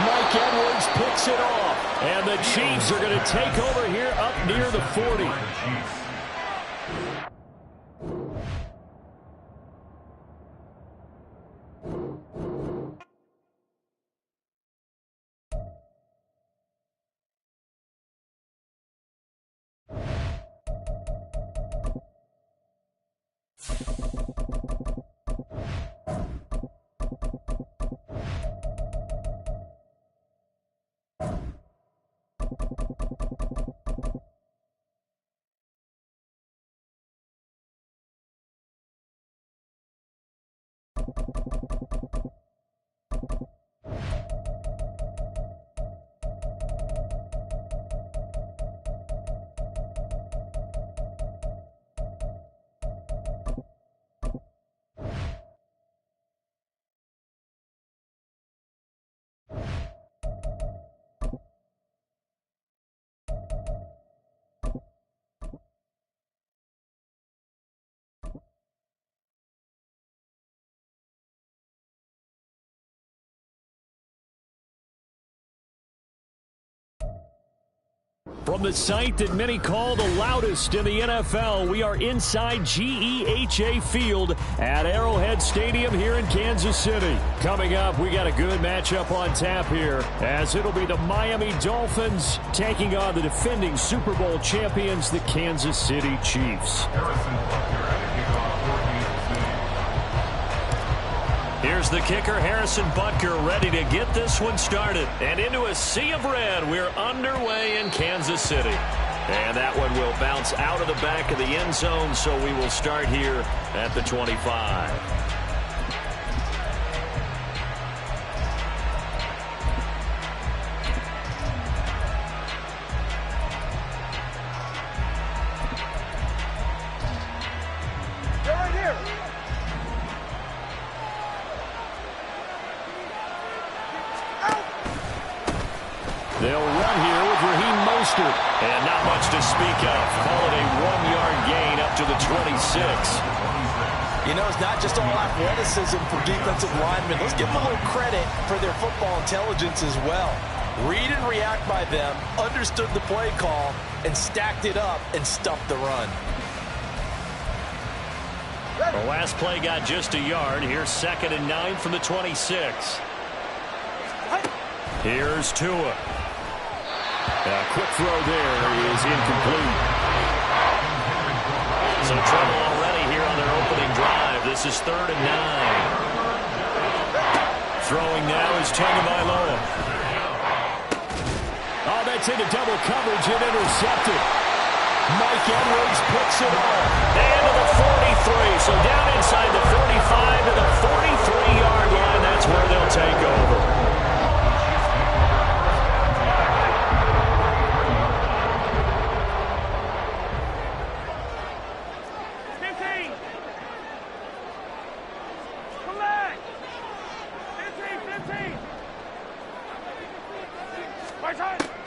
Mike Edwards picks it off, and the Chiefs are going to take over here up near the 40. From the site that many call the loudest in the NFL, we are inside GEHA Field at Arrowhead Stadium here in Kansas City. Coming up, we got a good matchup on tap here, as it'll be the Miami Dolphins taking on the defending Super Bowl champions, the Kansas City Chiefs. Here's the kicker, Harrison Butker, ready to get this one started. And into a sea of red, we're underway in Kansas City. And that one will bounce out of the back of the end zone, so we will start here at the 25. They'll run here with Raheem Mostert. And not much to speak of. Call it a 1-yard gain up to the 26. You know, it's not just all athleticism for defensive linemen. Let's give them a little credit for their football intelligence as well. Read and react by them, understood the play call, and stacked it up and stuffed the run. The last play got just a yard. Here's 2nd and 9 from the 26. Here's Tua. A quick throw there is incomplete. Some trouble already here on their opening drive. This is 3rd and 9. Throwing now is Tagovailoa. Oh, that's into double coverage and intercepted. Mike Edwards picks it up. And to the 43. So down inside the 45 to the 43-yard line. That's where they'll take over.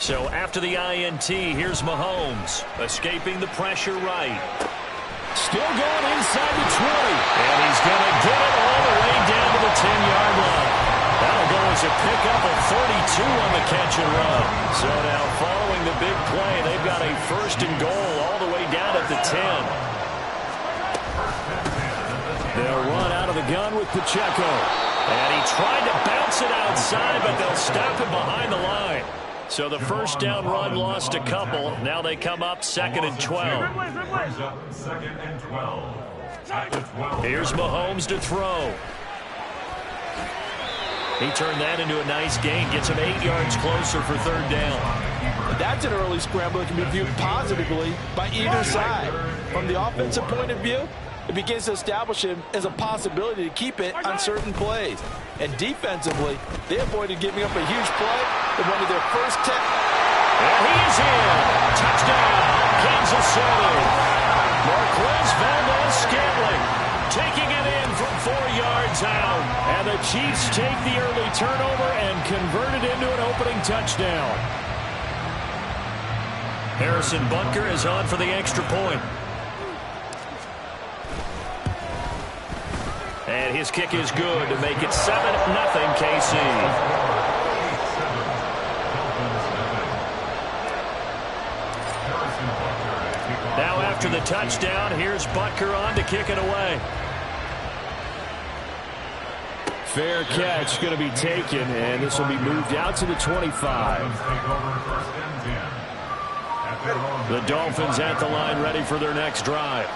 So after the INT, here's Mahomes, escaping the pressure right. Still going inside the 20. And he's going to get it all the way down to the 10-yard line. That'll go as a pickup of 32 on the catch and run. So now following the big play, they've got a 1st and goal all the way down at the 10. They'll run out of the gun with Pacheco. And he tried to bounce it outside, but they'll stop him behind the line. So the first down run lost a couple. Now they come up 2nd and 12. Here's Mahomes to throw. He turned that into a nice gain. Gets him 8 yards closer for 3rd down. That's an early scramble that can be viewed positively by either side. From the offensive point of view, it begins to establish him as a possibility to keep it on certain plays. And defensively, they avoided giving up a huge play in one of their first 10. And he's in. Touchdown, Kansas City. Marquez Valdez-Scantling taking it in from 4 yards out. And the Chiefs take the early turnover and convert it into an opening touchdown. Harrison Butker is on for the extra point. And his kick is good to make it 7-0 KC. Now after the touchdown, here's Butker on to kick it away. Fair catch going to be taken, and this will be moved out to the 25. The Dolphins at the line ready for their next drive.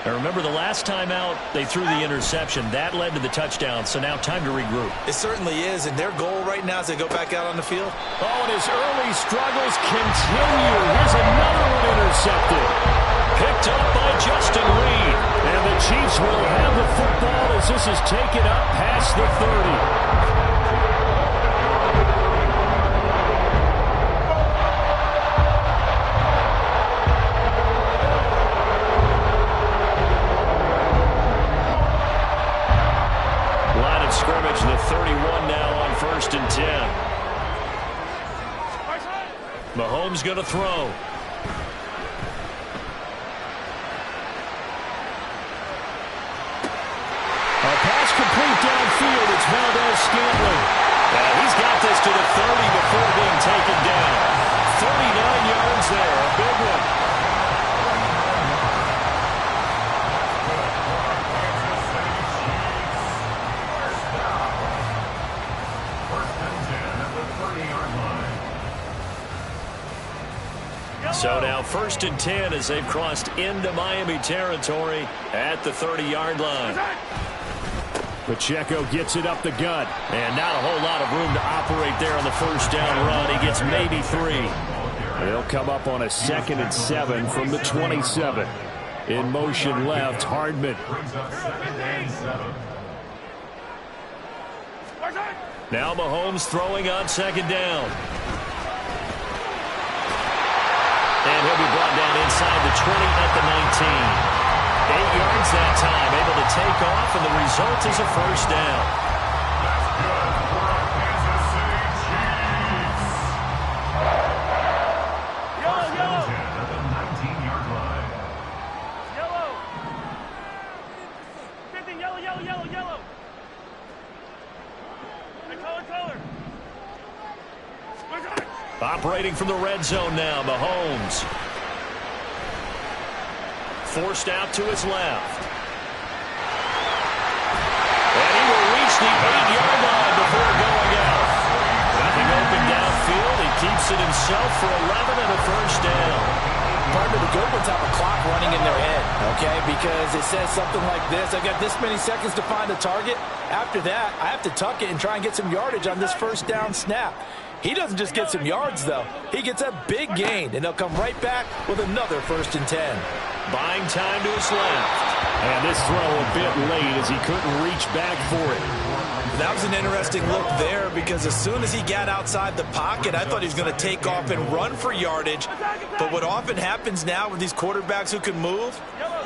Now remember, the last time out, they threw the interception. That led to the touchdown, so now time to regroup. It certainly is, and their goal right now is to go back out on the field. Oh, and his early struggles continue. Here's another one intercepted. Picked up by Justin Reed. And the Chiefs will have the football as this is taken up past the 30. Scrimmage, the 31 now on 1st and 10. Mahomes going to throw. A pass complete downfield. It's Valdez-Scantling. He's got this to the 30 before being taken down. 39 yards there, a big one. So now 1st and 10 as they've crossed into Miami territory at the 30-yard line. Pacheco gets it up the gut. And not a whole lot of room to operate there on the first down run. He gets maybe 3. They'll come up on a 2nd and 7 from the 27. In motion left, Hardman. Now Mahomes throwing on 2nd down. And he'll be brought down inside the 20 at the 19. 8 yards that time, able to take off, and the result is a first down. That's good for our Kansas City Chiefs. Yellow. At the 19-yard line. Yellow. 50, yellow. Hey, color. Operating from the red zone now, Mahomes. Forced out to his left. And he will reach the 8-yard line before going out. Nothing open downfield. He keeps it himself for 11 and a first down. Part of the good ones have a clock running in their head, okay? Because it says something like this. I've got this many seconds to find a target. After that, I have to tuck it and try and get some yardage on this first down snap. He doesn't just get some yards, though. He gets a big gain, and they'll come right back with another 1st and 10. Buying time to his left. And this throw a bit late as he couldn't reach back for it. That was an interesting look there because as soon as he got outside the pocket, I thought he was going to take off and run for yardage. But what often happens now with these quarterbacks who can move,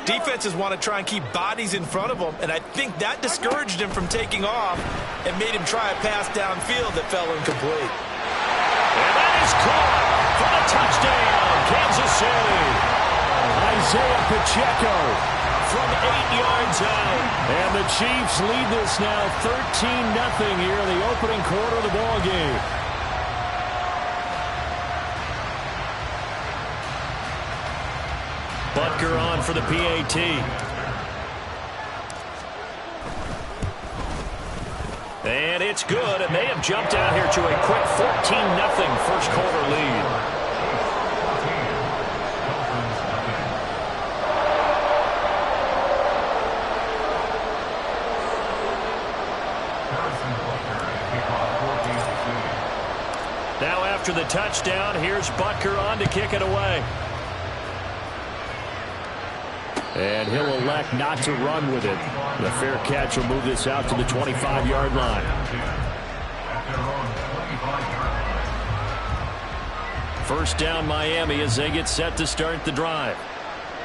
defenses want to try and keep bodies in front of them, and I think that discouraged him from taking off and made him try a pass downfield that fell incomplete. And that is caught for the touchdown, Kansas City. Isaiah Pacheco from 8 yards out. And the Chiefs lead this now 13-0 here in the opening quarter of the ball game. Butker on for the PAT. And it's good, and they have jumped out here to a quick 14-0 first quarter lead. Now after the touchdown, here's Butker on to kick it away. And he'll elect not to run with it. The fair catch will move this out to the 25-yard line. First down Miami as they get set to start the drive.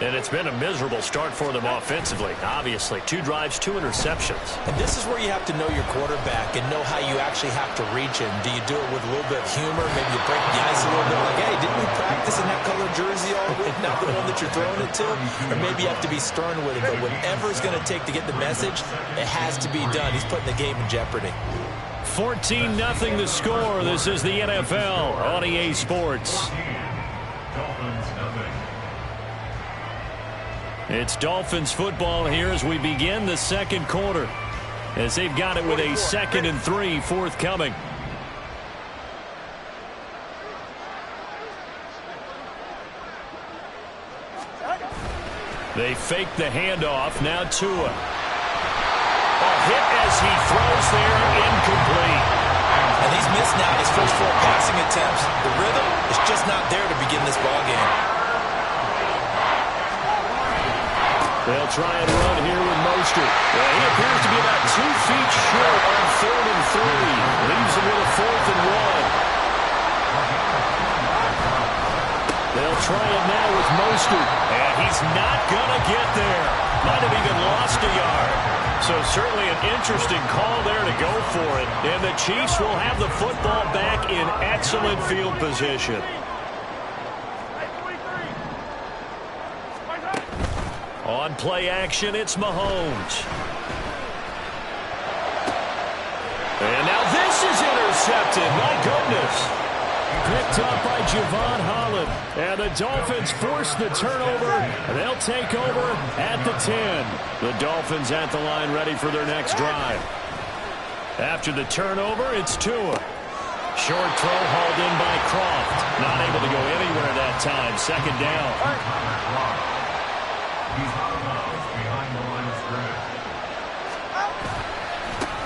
And it's been a miserable start for them offensively. Obviously, 2 drives, 2 interceptions. And this is where you have to know your quarterback and know how you actually have to reach him. Do you do it with a little bit of humor? Maybe you break the ice a little bit like, hey, didn't we practice in that color jersey all week? Not the one that you're throwing it to? Or maybe you have to be stern with him. But whatever it's going to take to get the message, it has to be done. He's putting the game in jeopardy. 14-0 the score. This is the NFL on EA Sports. It's Dolphins football here as we begin the second quarter, as they've got it with a 2nd and 3 forthcoming. They fake the handoff. Now Tua. A hit as he throws there, incomplete. And he's missed now his first 4 passing attempts. The rhythm is just not there to begin this ball game. They'll try and run here with Mostert. Well, he appears to be about 2 feet short on 3rd and 3. Leaves him with a 4th and 1. They'll try it now with Mostert. And he's not going to get there. Might have even lost a yard. So certainly an interesting call there to go for it. And the Chiefs will have the football back in excellent field position. On play action, it's Mahomes. And now this is intercepted. My goodness. picked up by Javon Holland. And the Dolphins force the turnover. They'll take over at the 10. The Dolphins at the line ready for their next drive. After the turnover, it's Tua. Short throw hauled in by Croft. Not able to go anywhere that time. Second down. He's out of bounds behind the line of scrimmage.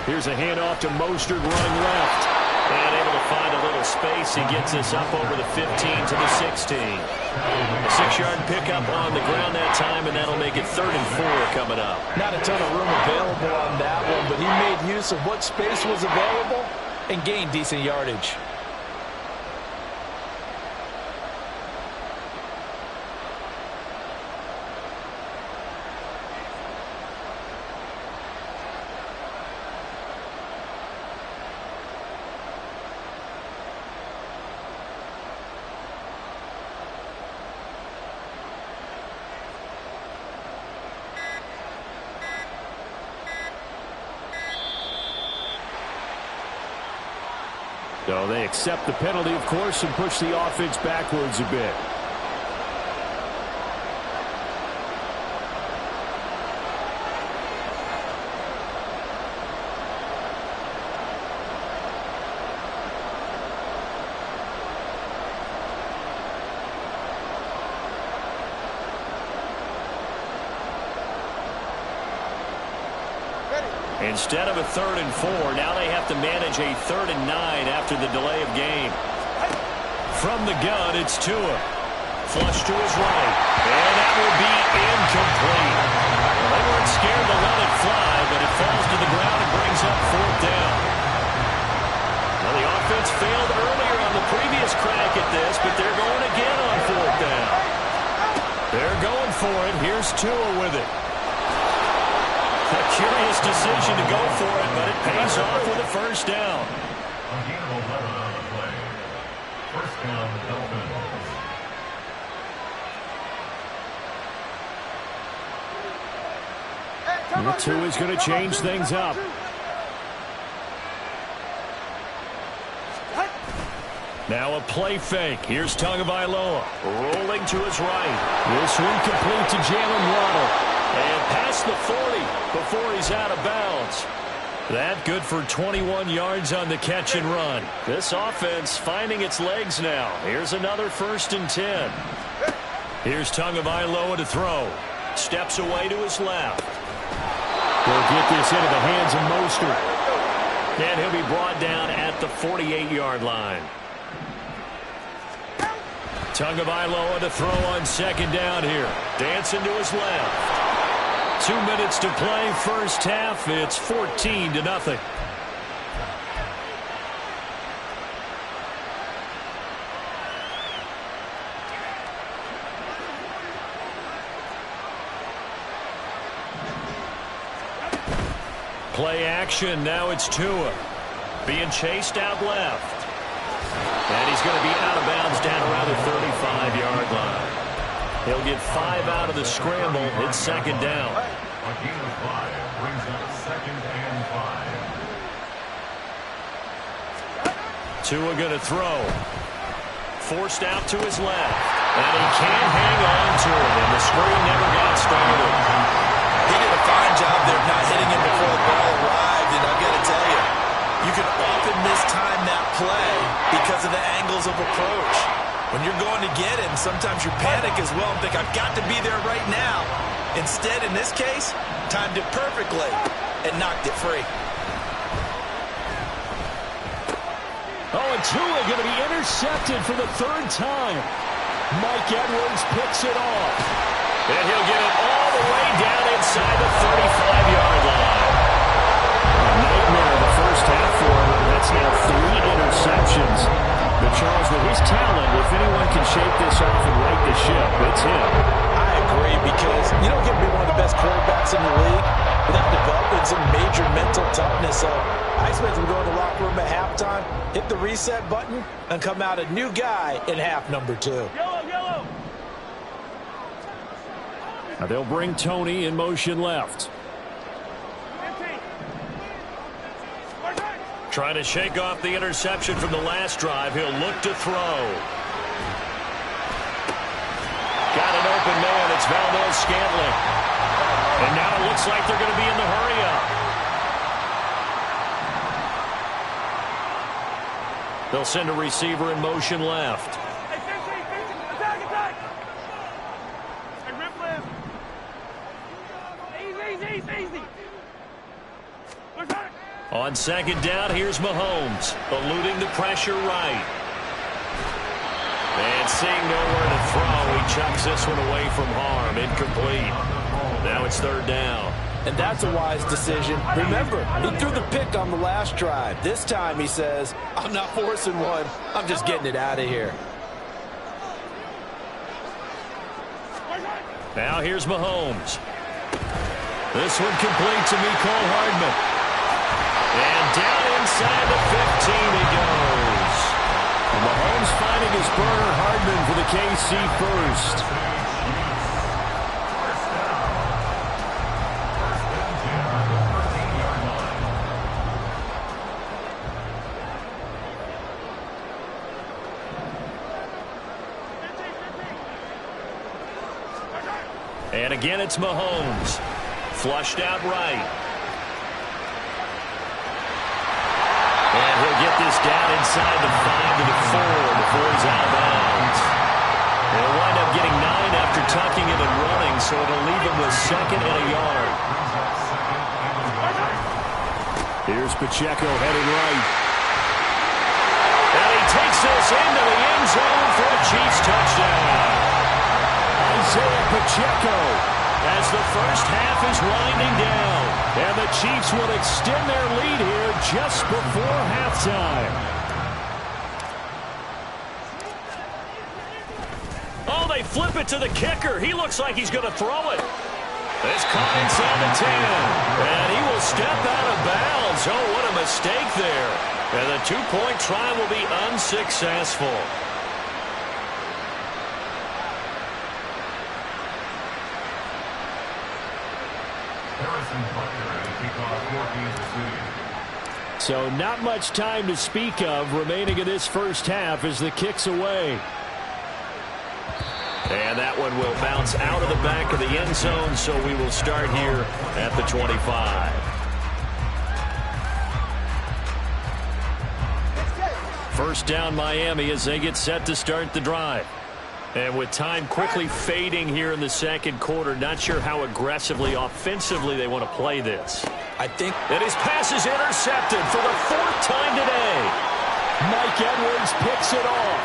Here's a handoff to Mostert running left. And able to find a little space. He gets us up over the 15 to the 16. A 6-yard pickup on the ground that time, and that'll make it 3rd and 4 coming up. Not a ton of room available on that one, but he made use of what space was available and gained decent yardage. So they accept the penalty, of course, and push the offense backwards a bit. Instead of a 3rd and 4, now they have to manage a 3rd and 9 after the delay of game. From the gun, it's Tua. Flush to his right. And that will be incomplete. They weren't scared to let it fly, but it falls to the ground and brings up 4th down. Well, the offense failed earlier on the previous crack at this, but they're going again on 4th down. They're going for it. Here's Tua with it. A curious decision to go for it, but it pays off with a 1st down. A gain of 11 on the play. 1st down, Dolphins. Tua is going to change things up. Now a play fake. Here's Tagovailoa rolling to his right. This one complete to Jalen Waddle. And past the 40 before he's out of bounds. That good for 21 yards on the catch and run. This offense finding its legs now. Here's another 1st and 10. Here's Tagovailoa to throw. Steps away to his left. They'll get this into the hands of Mostert. And he'll be brought down at the 48-yard line. Tagovailoa to throw on 2nd down here. Dancing to his left. 2 minutes to play, 1st half. It's 14-0. Play action. Now it's Tua. Being chased out left. And he's going to be out of bounds down around the 35-yard line. He'll get 5 out of the scramble. It's 2nd down. A gain of 5 brings up 2nd and 5. Tua going to throw. Forced out to his left. And he can't hang on to it. And the screen never got started. He did a fine job there of not hitting him before the ball arrived. And I've got to tell you, you can often mistime that play because of the angles of approach. When you're going to get him, sometimes you panic as well and think, I've got to be there right now. Instead, in this case, timed it perfectly and knocked it free. Oh, and Tua going to be intercepted for the 3rd time. Mike Edwards picks it off. And he'll get it all the way down inside the 35-yard line. A nightmare of the 1st half for him. That's now 3 interceptions. But Charles, with his talent, if anyone can shake this off and right the ship, it's him. I agree, because you don't get to be one of the best quarterbacks in the league without developing some major mental toughness. So I expect him to go in the locker room at halftime, hit the reset button, and come out a new guy in half number 2. Yellow. Now they'll bring Tony in motion left. Trying to shake off the interception from the last drive. He'll look to throw. Got an open man. It's Valdez-Scantling. And now it looks like they're going to be in the hurry-up. They'll send a receiver in motion left. Hey, 15, attack! Hey, rip left. Easy. Look back. On second down, here's Mahomes, eluding the pressure right. And seeing nowhere to throw, he chucks this one away from harm, incomplete. Now it's third down. And that's a wise decision. Remember, he threw the pick on the last drive. This time he says, I'm not forcing one. I'm just getting it out of here. Now here's Mahomes. This one complete to Mecole Hardman. And down inside the 15 he goes. And Mahomes finding his burner, Hardman for the KC first. And again, it's Mahomes. Flushed out right. And he'll get this down inside the 5 to the 4 before he's out of bounds. They'll wind up getting 9 after tucking it and running, so it'll leave him with 2nd and a yard. Here's Pacheco heading right. And he takes this into the end zone for a Chiefs touchdown. Isaiah Pacheco, as the first half is winding down. And the Chiefs will extend their lead here just before halftime. Oh, they flip it to the kicker. He looks like he's going to throw it. It's caught inside the 10. And he will step out of bounds. Oh, what a mistake there. And the two-point try will be unsuccessful. So not much time to speak of remaining in this first half as the kick's away. And that one will bounce out of the back of the end zone, so we will start here at the 25. First down Miami as they get set to start the drive. And with time quickly fading here in the second quarter, not sure how aggressively, offensively they want to play this. I think that his pass is intercepted for the 4th time today. Mike Edwards picks it off.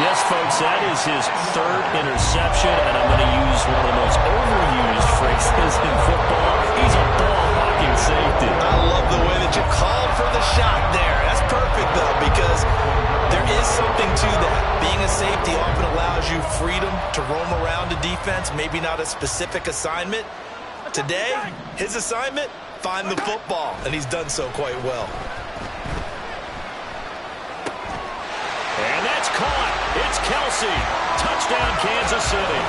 Yes, folks, that is his 3rd interception, and I'm going to use one of the most overused phrases in football. He's a ball-hawking safety. I love the way that you called for the shot there. That's perfect, though, because there is something to that. Being a safety often allows you freedom to roam around the defense, maybe not a specific assignment. Today, his assignment, find the football, and he's done so quite well. And that's caught. It's Kelsey. Touchdown, Kansas City.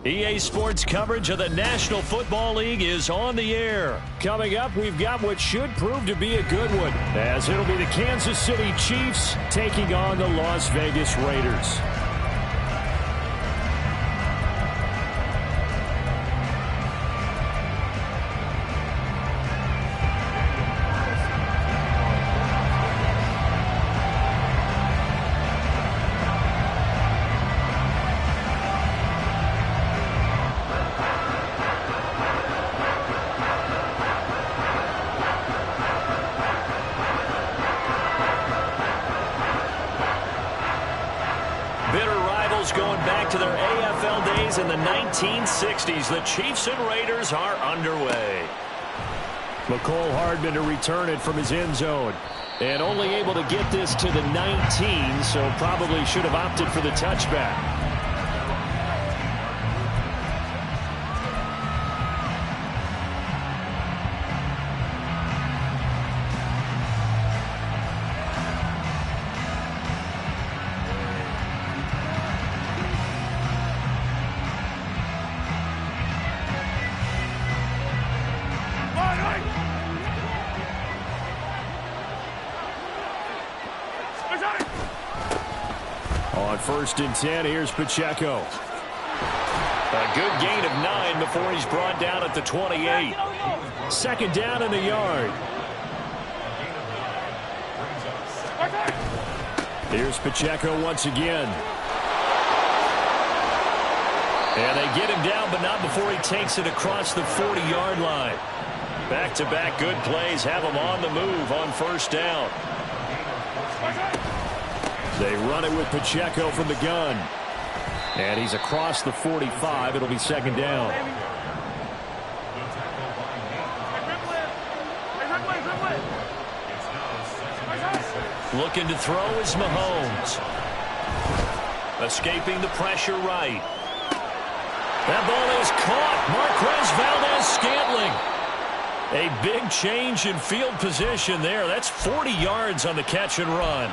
EA Sports coverage of the National Football League is on the air. Coming up, we've got what should prove to be a good one, as it'll be the Kansas City Chiefs taking on the Las Vegas Raiders. Going back to their AFL days in the 1960s. The Chiefs and Raiders are underway. McCole Hardman to return it from his end zone. And only able to get this to the 19, so probably should have opted for the touchback. On 1st and 10, here's Pacheco. A good gain of 9 before he's brought down at the 28. 2nd down in the yard. Here's Pacheco once again. And they get him down, but not before he takes it across the 40-yard line. Back-to-back good plays have him on the move on 1st down. They run it with Pacheco from the gun. And he's across the 45. It'll be 2nd down. Looking to throw is Mahomes. Escaping the pressure right. That ball is caught. Marquez Valdez-Scantling. A big change in field position there. That's 40 yards on the catch and run.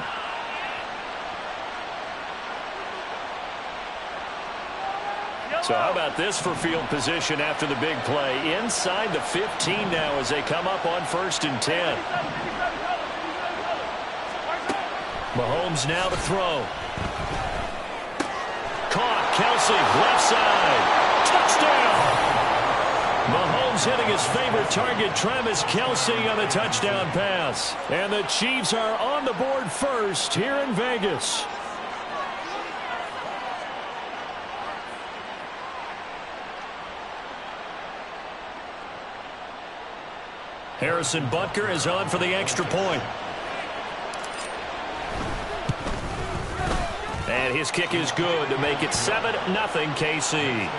So how about this for field position after the big play? Inside the 15 now as they come up on 1st and 10. Mahomes now to throw. Caught. Kelsey, left side. Touchdown! Mahomes hitting his favorite target, Travis Kelsey, on the touchdown pass. And the Chiefs are on the board first here in Vegas. Harrison Butker is on for the extra point. And his kick is good to make it 7-0 KC.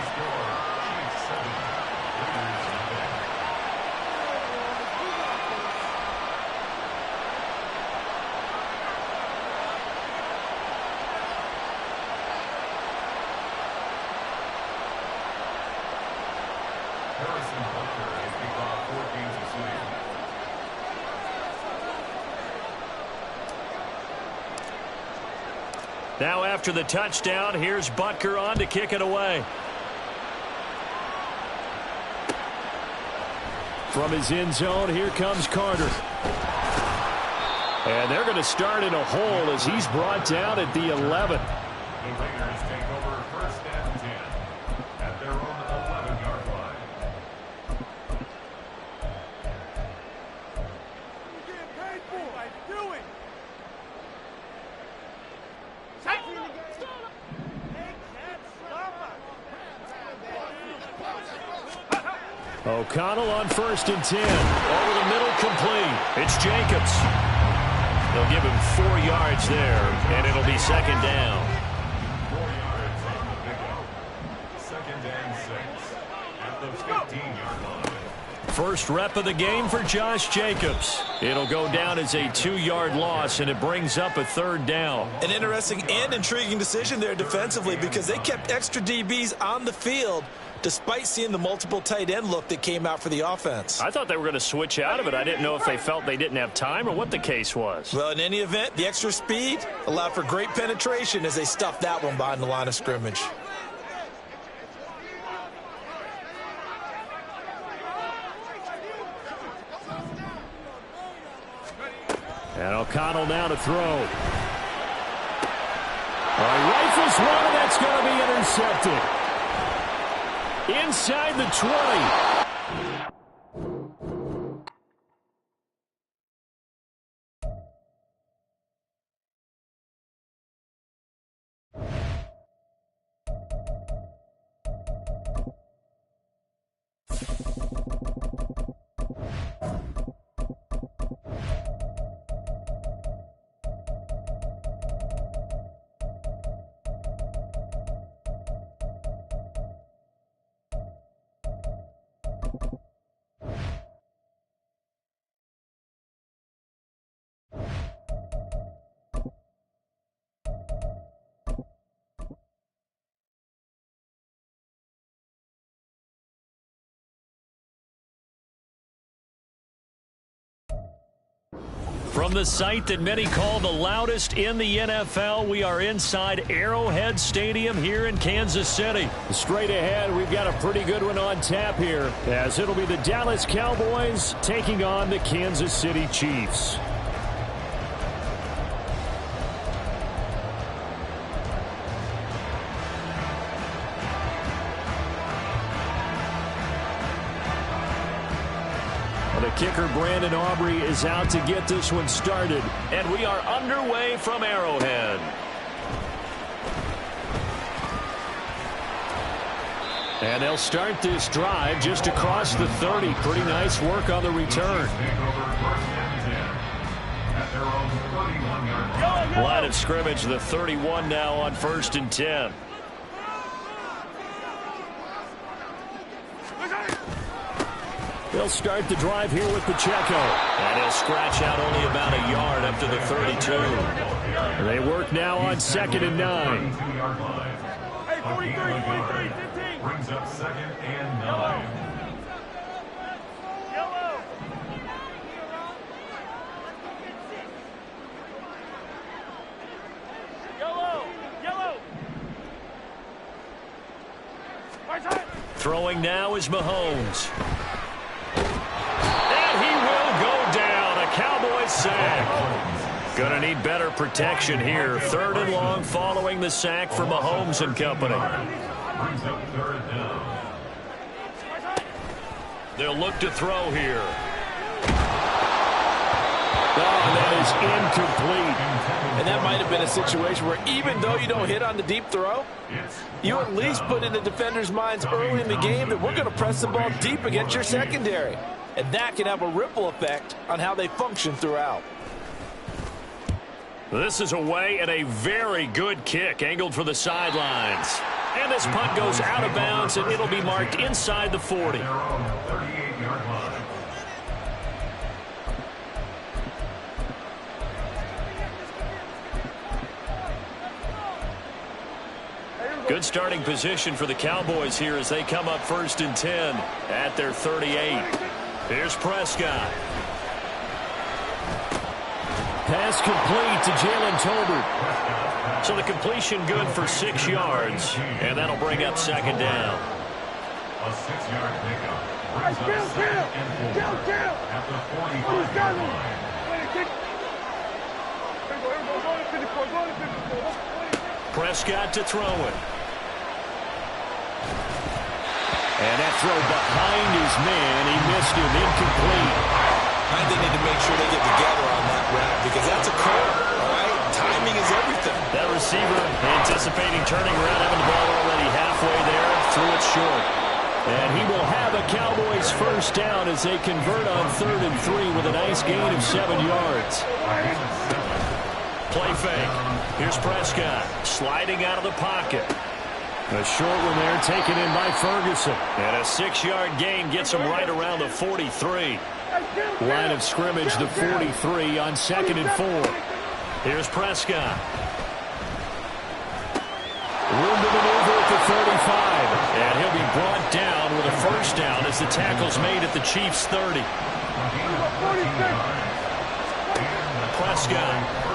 Now after the touchdown, here's Butker on to kick it away. From his end zone, here comes Carter. And they're going to start in a hole as he's brought down at the 11. The Raiders take over 1st and 10 at their own 11-yard line. O'Connell on 1st and 10. Over the middle, complete. It's Jacobs. They'll give him 4 yards there, and it'll be 2nd down. 4 yards on the big O. 2nd and 6 at the 15-yard line. First rep of the game for Josh Jacobs. It'll go down as a 2-yard loss, and it brings up a 3rd down. An interesting and intriguing decision there defensively because they kept extra DBs on the field despite seeing the multiple tight end look that came out for the offense. I thought they were going to switch out of it. I didn't know if they felt they didn't have time or what the case was. Well, in any event, the extra speed allowed for great penetration as they stuffed that one behind the line of scrimmage. And O'Connell now to throw. Rifles one, and that's going to be intercepted. Inside the 20. From the site that many call the loudest in the NFL, we are inside Arrowhead Stadium here in Kansas City. Straight ahead, we've got a pretty good one on tap here, as it'll be the Dallas Cowboys taking on the Kansas City Chiefs. The kicker, Brandon Aubrey, is out to get this one started. And we are underway from Arrowhead. And they'll start this drive just across the 30. Pretty nice work on the return. Line of scrimmage, the 31 now on 1st and 10. They'll start the drive here with Pacheco. And he'll scratch out only about a yard up to the 32. They work now on 2nd and 9. Hey, 43, 15. Brings up 2nd and 9. Yellow. Yellow. Yellow. Right side. Throwing now is Mahomes. And he will go down. A Cowboys sack. Going to need better protection here. 3rd and long following the sack for Mahomes and company. Brings up 3rd down. They'll look to throw here. Oh, that is incomplete. And that might have been a situation where even though you don't hit on the deep throw, you at least put in the defenders' minds early in the game that we're going to press the ball deep against your secondary. And that can have a ripple effect on how they function throughout. This is away and a very good kick angled for the sidelines. And this punt goes out of bounds, and it'll be marked inside the 40. Their own 38-yard line. Good starting position for the Cowboys here as they come up 1st and 10 at their 38. Here's Prescott. Pass complete to Jalen Tolbert. So the completion good for 6 yards, and that'll bring up 2nd down. A 6-yard pickup. Brings up 2nd and 4 at the 45-yard line. Prescott to throw it. And that throw behind his man. He missed him. Incomplete. I think they need to make sure they get together on that route because that's a curve, all right? Timing is everything. That receiver anticipating turning around, having the ball already halfway there, threw it short. And he will have a Cowboys 1st down as they convert on 3rd and 3 with a nice gain of 7 yards. Play fake. Here's Prescott sliding out of the pocket. A short one there taken in by Ferguson. And a 6-yard gain gets him right around the 43. Line of scrimmage, the 43 on 2nd and 4. Here's Prescott. Room to maneuver at the 35. And he'll be brought down with a 1st down as the tackle's made at the Chiefs' 30. Prescott.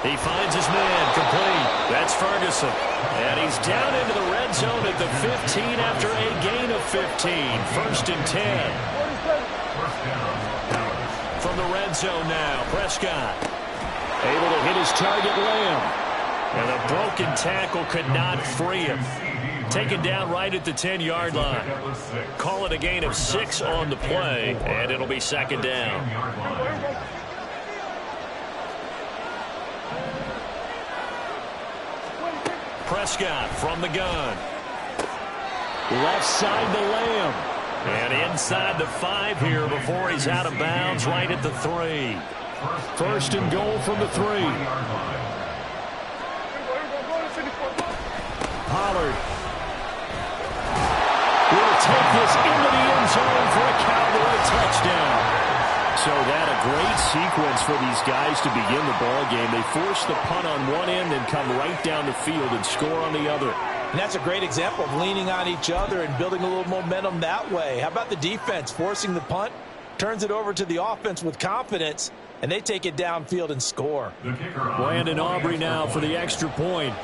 He finds his man, complete. That's Ferguson. And he's down into the red zone at the 15 after a gain of 15. 1st and 10. from the red zone now. Prescott able to hit his target, Lamb. And a broken tackle could not free him. Taken down right at the 10-yard line. Call it a gain of 6 on the play, and it'll be second down. Prescott from the gun. Left side to Lamb. And inside the 5 here before he's out of bounds right at the 3. First and goal from the 3. Pollard will take this into the end zone for a Cowboy touchdown. So that a great sequence for these guys to begin the ball game. They force the punt on one end and come right down the field and score on the other. And that's a great example of leaning on each other and building a little momentum that way. How about the defense forcing the punt, turns it over to the offense with confidence, and they take it downfield and score. Brandon Aubrey now for the extra point.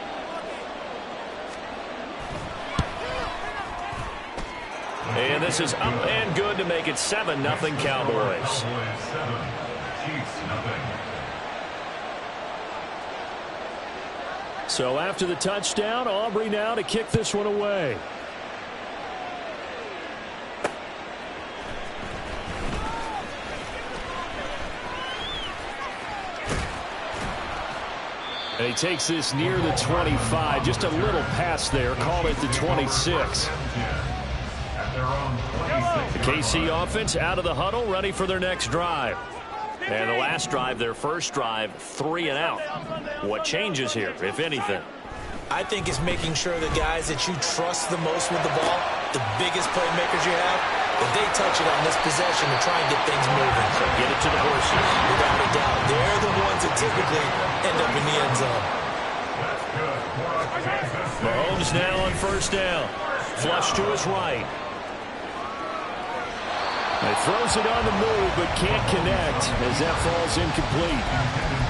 And this is up and good to make it 7-0 Cowboys. So after the touchdown, Aubrey now to kick this one away. And he takes this near the 25, just a little past there, call it the 26. The KC offense out of the huddle, ready for their next drive. And the last drive, their first drive, 3 and out. What changes here, if anything? I think it's making sure the guys that you trust the most with the ball, the biggest playmakers you have, that they touch it on this possession to try and get things moving. So get it to the horses. Without a doubt. They're the ones that typically end up in the end zone. Mahomes now on first down. Flush to his right. He throws it on the move, but can't connect as that falls incomplete.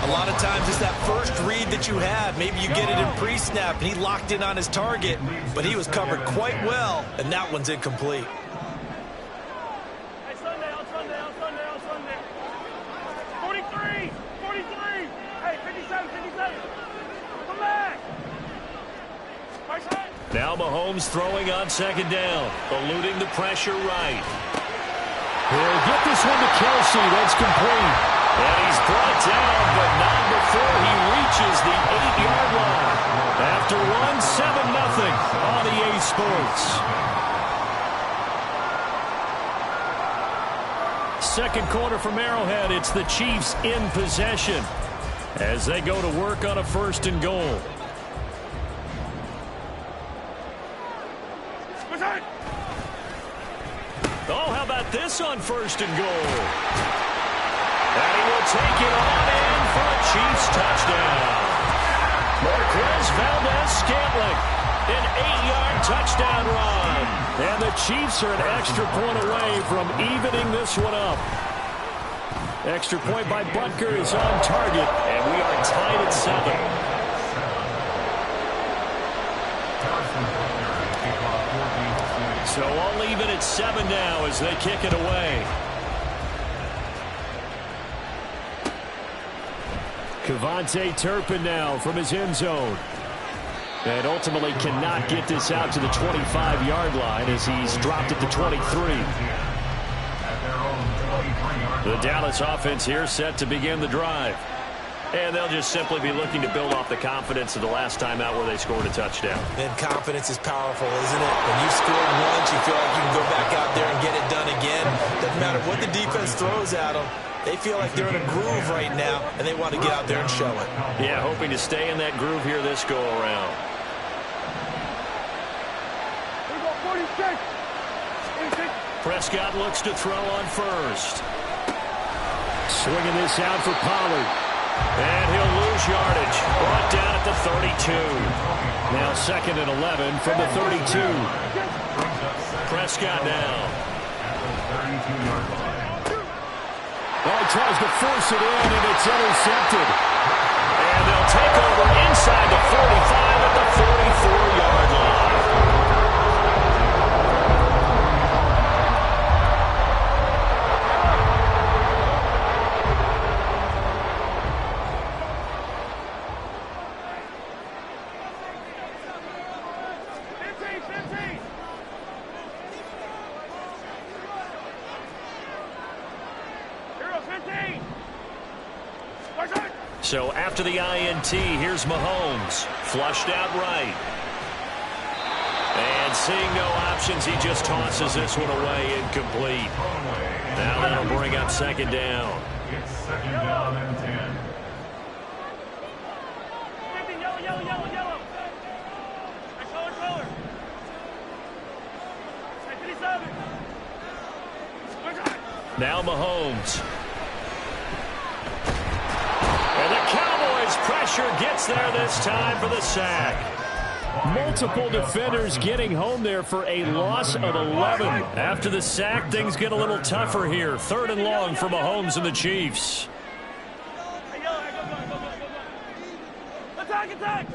A lot of times it's that first read that you have. Maybe you get it in pre-snap, and he locked in on his target, but he was covered quite well, and that one's incomplete. Hey, Sunday, on Sunday, on Sunday, on Sunday. 43, 43. Hey, 57, 57. Come back. Right side. Now Mahomes throwing on second down, eluding the pressure right. He'll get this one to Kelsey. That's complete. And he's brought down, but not before he reaches the 8-yard line. After one, 7-0 on EA Sports. Second quarter from Arrowhead. It's the Chiefs in possession as they go to work on a first and goal. Oh, how about this on first and goal? And he will take it on in for a Chiefs touchdown. Marquez Valdez-Scantling, an 8-yard touchdown run. And the Chiefs are an extra point away from evening this one up. Extra point by Butker is on target, and we are tied at 7. So all even at 7 now as they kick it away. Kevontae Turpin now from his end zone. And ultimately cannot get this out to the 25-yard line as he's dropped at the 23. The Dallas offense here set to begin the drive. And they'll just simply be looking to build off the confidence of the last time out where they scored a touchdown. And confidence is powerful, isn't it? When you've scored once, you feel like you can go back out there and get it done again. Doesn't matter what the defense throws at them. They feel like they're in a groove right now, and they want to get out there and show it. Yeah, hoping to stay in that groove here this go-around. We go 46. 46. Prescott looks to throw on first. Swinging this out for Pollard. And he'll lose yardage. Brought down at the 32. Now second and 11 from the 32. Prescott now. Well, he tries to force it in, and it's intercepted. And they'll take over inside the 45 at the 44-yard line. So after the INT, here's Mahomes. Flushed out right. And seeing no options, he just tosses this one away, incomplete. Now that'll bring up second down. It's second down and 10. Yellow, yellow, yellow, yellow. Hey, color, color. Hey, 57. Now Mahomes. And the Cowboys' pressure gets there this time for the sack. Multiple defenders getting home there for a loss of 11. After the sack, things get a little tougher here. 3rd and long for Mahomes and the Chiefs. Hey, yellow, hey, go. Attack, attack.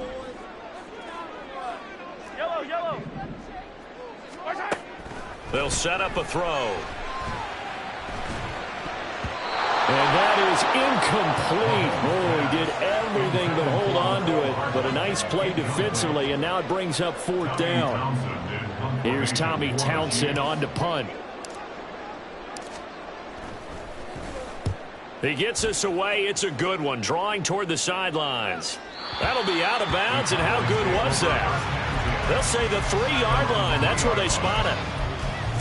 Yellow, yellow. They'll set up a throw. And that is incomplete. Oh, he did everything but hold on to it. But a nice play defensively, and now it brings up 4th down. Here's Tommy Townsend on to punt. He gets us away. It's a good one. Drawing toward the sidelines. That'll be out of bounds, and how good was that? They'll say the 3-yard line. That's where they spot it.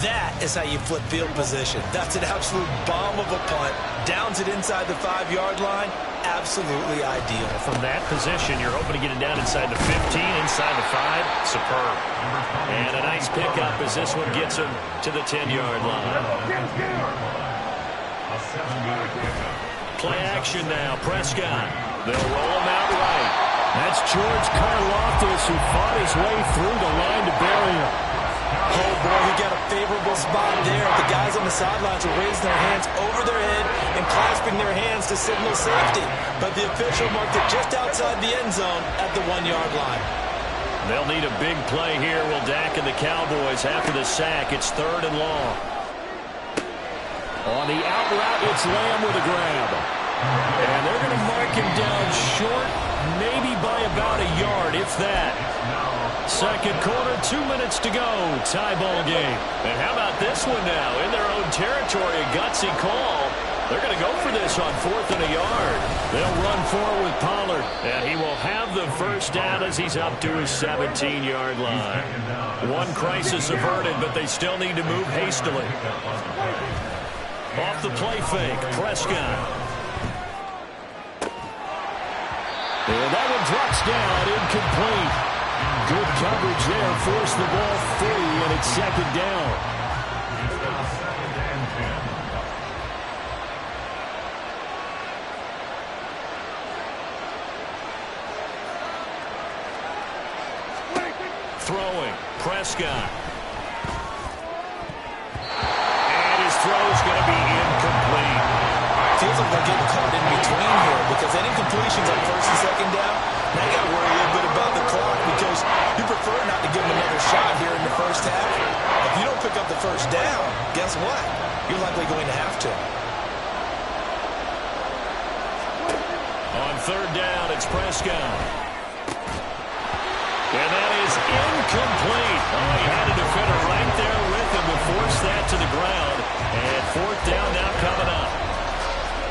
That is how you flip field position. That's an absolute bomb of a punt. Downs it inside the 5-yard line. Absolutely ideal. From that position, you're hoping to get it down inside the 15, inside the 5. Superb. And a nice pickup as this one gets him to the 10-yard line. A 7-yard pickup. Play action now. Prescott. They'll roll him out right. That's George Karlaftis, who fought his way through the line to bury him. Oh, boy, he got a favorable spot there. The guys on the sidelines are raising their hands over their head and clasping their hands to signal safety. But the official marked it just outside the end zone at the 1-yard line. They'll need a big play here. Will Dak and the Cowboys after the sack. It's 3rd and long. On the out route, it's Lamb with a grab. And they're going to mark him down short, maybe by about a yard, if that. Second quarter, 2 minutes to go. Tie ball game. And how about this one now? In their own territory, a gutsy call. They're going to go for this on 4th and a yard. They'll run forward with Pollard. And he will have the first down as he's up to his 17-yard line. One crisis averted, but they still need to move hastily. Off the play fake, Prescott. And that one drops down, incomplete. Good coverage there, forced the ball free, and it's 2nd down. Throwing, Prescott. And his throw's going to be incomplete. Feels like they're getting caught in between here because any completions on 1st and 2nd down, now you got to worry a little bit about the clock because you prefer not to give them another shot here in the first half. If you don't pick up the first down, guess what? You're likely going to have to. On 3rd down, it's Prescott. And that is incomplete. Oh, he had a defender right there with him to force that to the ground. And 4th down now coming up.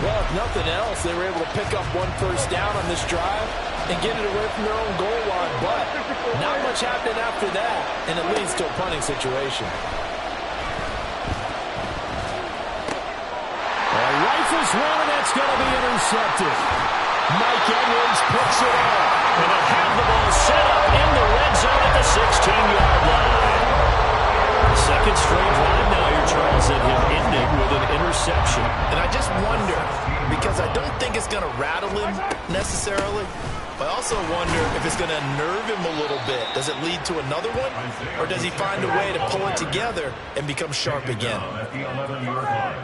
Well, if nothing else, they were able to pick up 1 first down on this drive and get it away from their own goal line. But not much happened after that, and it leads to a punting situation. Rifles one, and that's going to be intercepted. Mike Edwards picks it up. And they'll have the ball set up in the red zone at the 16-yard line. Second straight drive now here, Charles, that have ended with an interception. And I just wonder, because I don't think it's going to rattle him necessarily, but I also wonder if it's going to nerve him a little bit. Does it lead to another one, or does he find a way to pull it together and become sharp again? At the 11-yard line,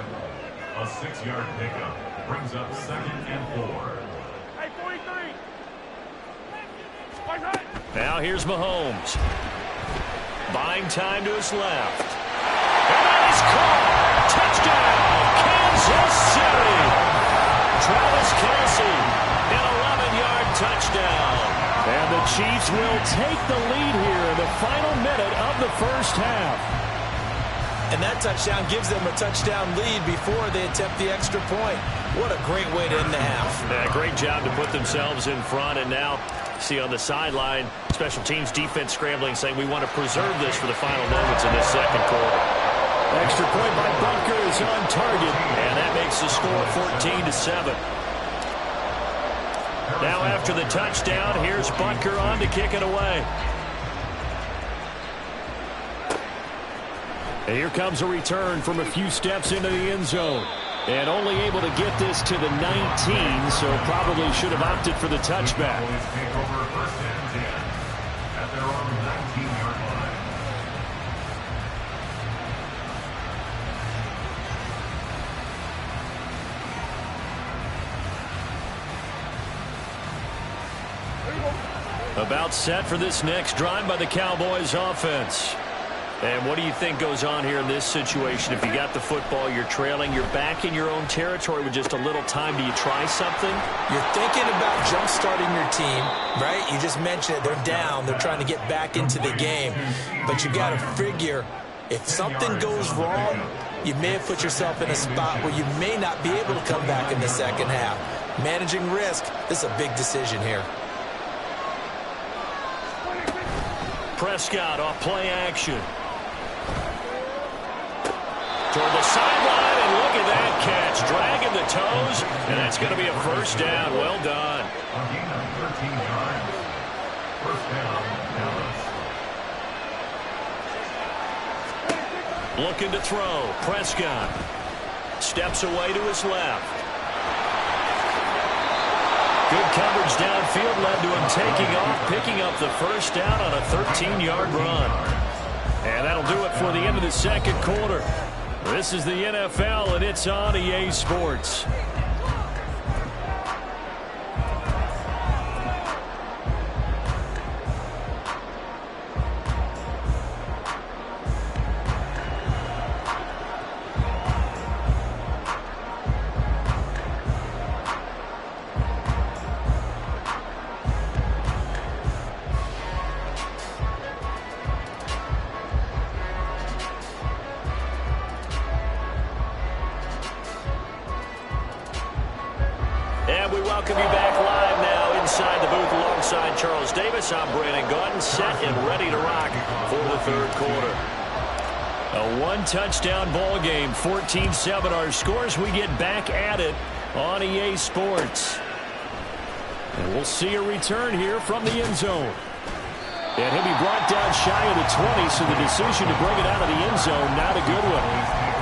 a 6-yard pickup brings up 2nd and 4. Hey, 43. Now here's Mahomes. Buying time to his left. And that is caught. Touchdown, Kansas City. Travis Kelce, an 11-yard touchdown. And the Chiefs will take the lead here in the final minute of the first half. And that touchdown gives them a touchdown lead before they attempt the extra point. What a great way to end the half. Yeah, great job to put themselves in front. And now, see on the sideline, special teams defense scrambling, saying we want to preserve this for the final moments in this second quarter. Extra point by Bunker is on target. And that makes the score 14-7. Now after the touchdown, here's Bunker on to kick it away. And here comes a return from a few steps into the end zone. And only able to get this to the 19, so probably should have opted for the touchback. Take over first and 10 at their own 19-yard line. About set for this next drive by the Cowboys offense. And what do you think goes on here in this situation? If you got the football, you're trailing, you're back in your own territory with just a little time. Do you try something? You're thinking about jump-starting your team, right? You just mentioned it. They're down. They're trying to get back into the game. But you got to figure, if something goes wrong, you may have put yourself in a spot where you may not be able to come back in the second half. Managing risk, this is a big decision here. Prescott off play action. Toward the sideline, and look at that catch. Dragging the toes, and that's going to be a first down. Well done. A gain of 13 yards. First down, Dallas. Looking to throw. Prescott steps away to his left. Good coverage downfield led to him taking off, picking up the first down on a 13-yard run. And that'll do it for the end of the second quarter. This is the NFL, and it's on EA Sports. Welcome you back live now inside the booth alongside Charles Davis. I'm Brandon Gaudin, set and ready to rock for the third quarter. A one-touchdown ball game, 14-7 our scores. We get back at it on EA Sports. And we'll see a return here from the end zone. And he'll be brought down shy of the 20, so the decision to bring it out of the end zone, not a good one.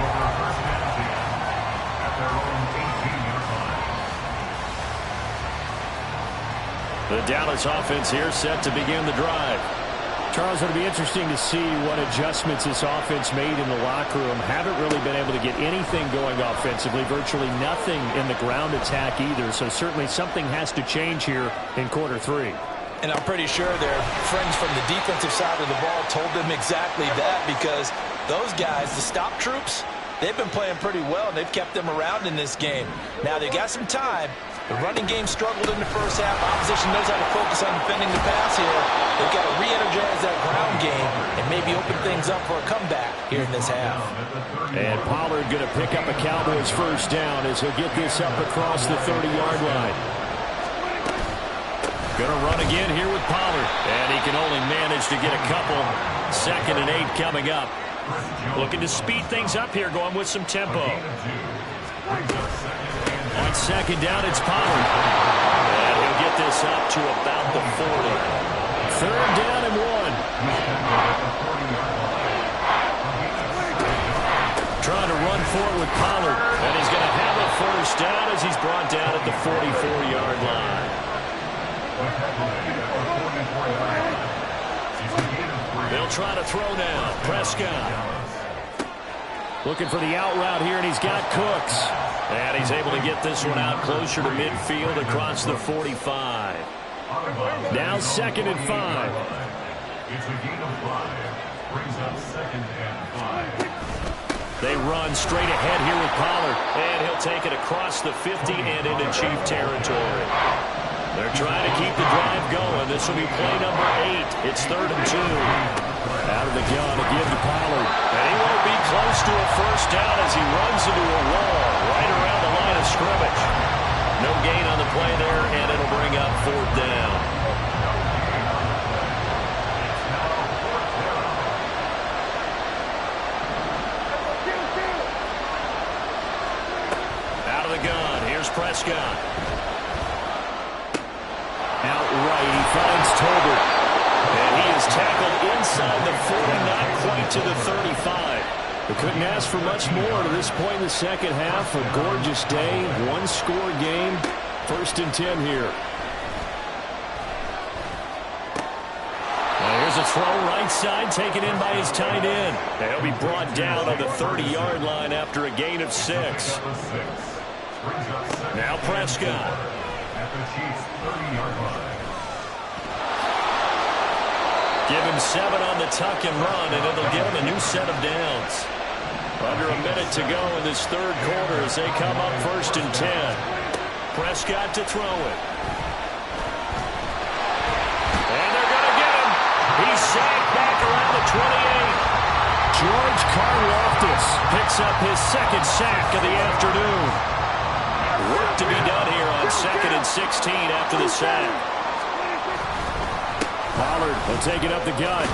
The Dallas offense here set to begin the drive. Charles, it'll be interesting to see what adjustments this offense made in the locker room. Haven't really been able to get anything going offensively, virtually nothing in the ground attack either. So certainly something has to change here in quarter three. And I'm pretty sure their friends from the defensive side of the ball told them exactly that, because those guys, the stop troops, they've been playing pretty well, and they've kept them around in this game. Now, they got some time. The running game struggled in the first half. Opposition knows how to focus on defending the pass here. They've got to re-energize that ground game and maybe open things up for a comeback here in this half. And Pollard going to pick up a Cowboys first down as he'll get this up across the 30-yard line. Going to run again here with Pollard. And he can only manage to get a couple. 2nd and 8 coming up. Looking to speed things up here, going with some tempo. On second down, it's Pollard. And he'll get this up to about the 40. 3rd down and 1. Trying to run forward with Pollard. And he's going to have a first down as he's brought down at the 44-yard line. They'll try to throw now. Prescott. Looking for the out route here, and he's got Cooks. And he's able to get this one out closer to midfield across the 45. Now 2nd and 5. It's a gain of 5. Brings up 2nd and 5. They run straight ahead here with Pollard. And he'll take it across the 50 and into Chief territory. They're trying to keep the drive going. This will be play number 8. It's 3rd and 2. Out of the gun again to Pollard. And he won't be close to a first down as he runs into a wall right around the line of scrimmage. No gain on the play there, and it'll bring up fourth down. Out of the gun, here's Prescott. Outright, he finds Tolbert. And he is tackled inside the 40, not quite to the 35. They couldn't ask for much more to this point in the second half. A gorgeous day, one-score game. 1st and 10 here. Now here's a throw right side, taken in by his tight end. And he'll be brought down on the 30-yard line after a gain of 6. Now Prescott. At the Chiefs' 30-yard line. Give him 7 on the tuck and run, and it'll give him a new set of downs. Under a minute to go in this third quarter as they come up 1st and 10. Prescott to throw it. And they're going to get him. He's sacked back around the 28. George Karlaftis Picks up his second sack of the afternoon. Work to be done here on 2nd and 16 after the sack. Pollard will take it up the gut.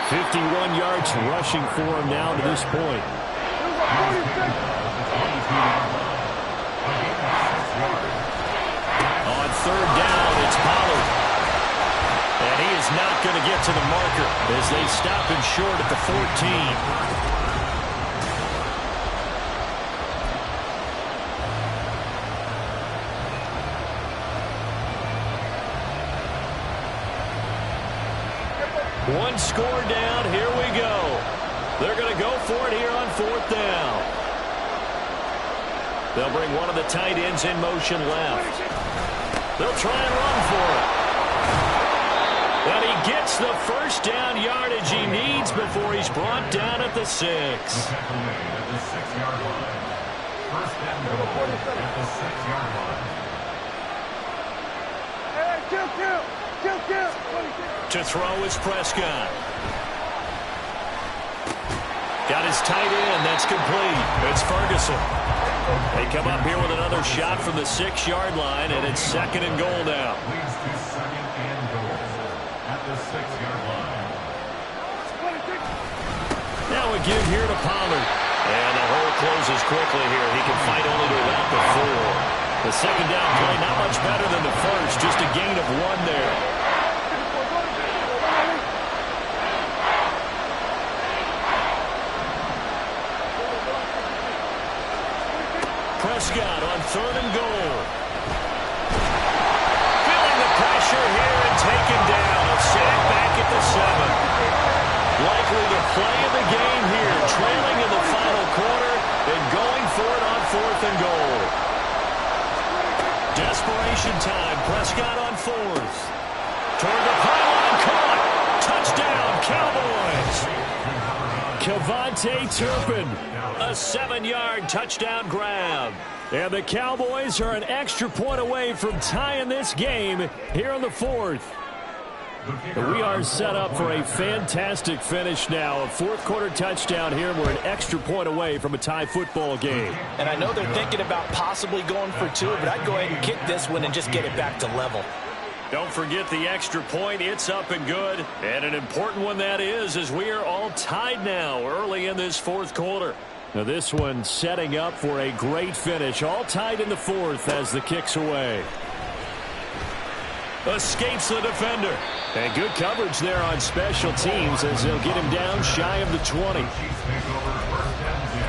51 yards rushing for him now to this point. On 3rd down, it's Pollard. And he is not going to get to the marker as they stop him short at the 14. One score down. Here we go. They're going to go for it here on 4th down. They'll bring one of the tight ends in motion left. They'll try and run for it. And he gets the first down yardage he needs before he's brought down at the 6. At the 6-yard line. First down goal at the 6-yard line. Hey, kill. To throw is Prescott. Got his tight end. That's complete. It's Ferguson. They come up here with another shot from the 6-yard line, and it's 2nd and goal now. Leads to 2nd and goal at the 6-yard line. Now a give here to Pollard. And the hole closes quickly here. He can fight only to about the 4. The second down play not much better than the first. Just a gain of 1 there. Prescott on 3rd and goal. Feeling the pressure here and taken down. A sack back at the 7. Likely to play in the game here, trailing in the final quarter and going for it on 4th and goal. Desperation time. Prescott on 4th. Toward the pylon, caught. Touchdown, Cowboys. Kevontae Turpin. A 7-yard touchdown grab. And the Cowboys are an extra point away from tying this game here in the 4th. We are set up for a fantastic finish now. A 4th quarter touchdown here. We're an extra point away from a tie football game. And I know they're thinking about possibly going for 2, but I'd go ahead and kick this one and just get it back to level. Don't forget the extra point. It's up and good. And an important one that is, as we are all tied now early in this 4th quarter. Now this one setting up for a great finish. All tied in the 4th as the kick's away. Escapes the defender. And good coverage there on special teams as they'll get him down shy of the 20. Chiefs take over 1st and 10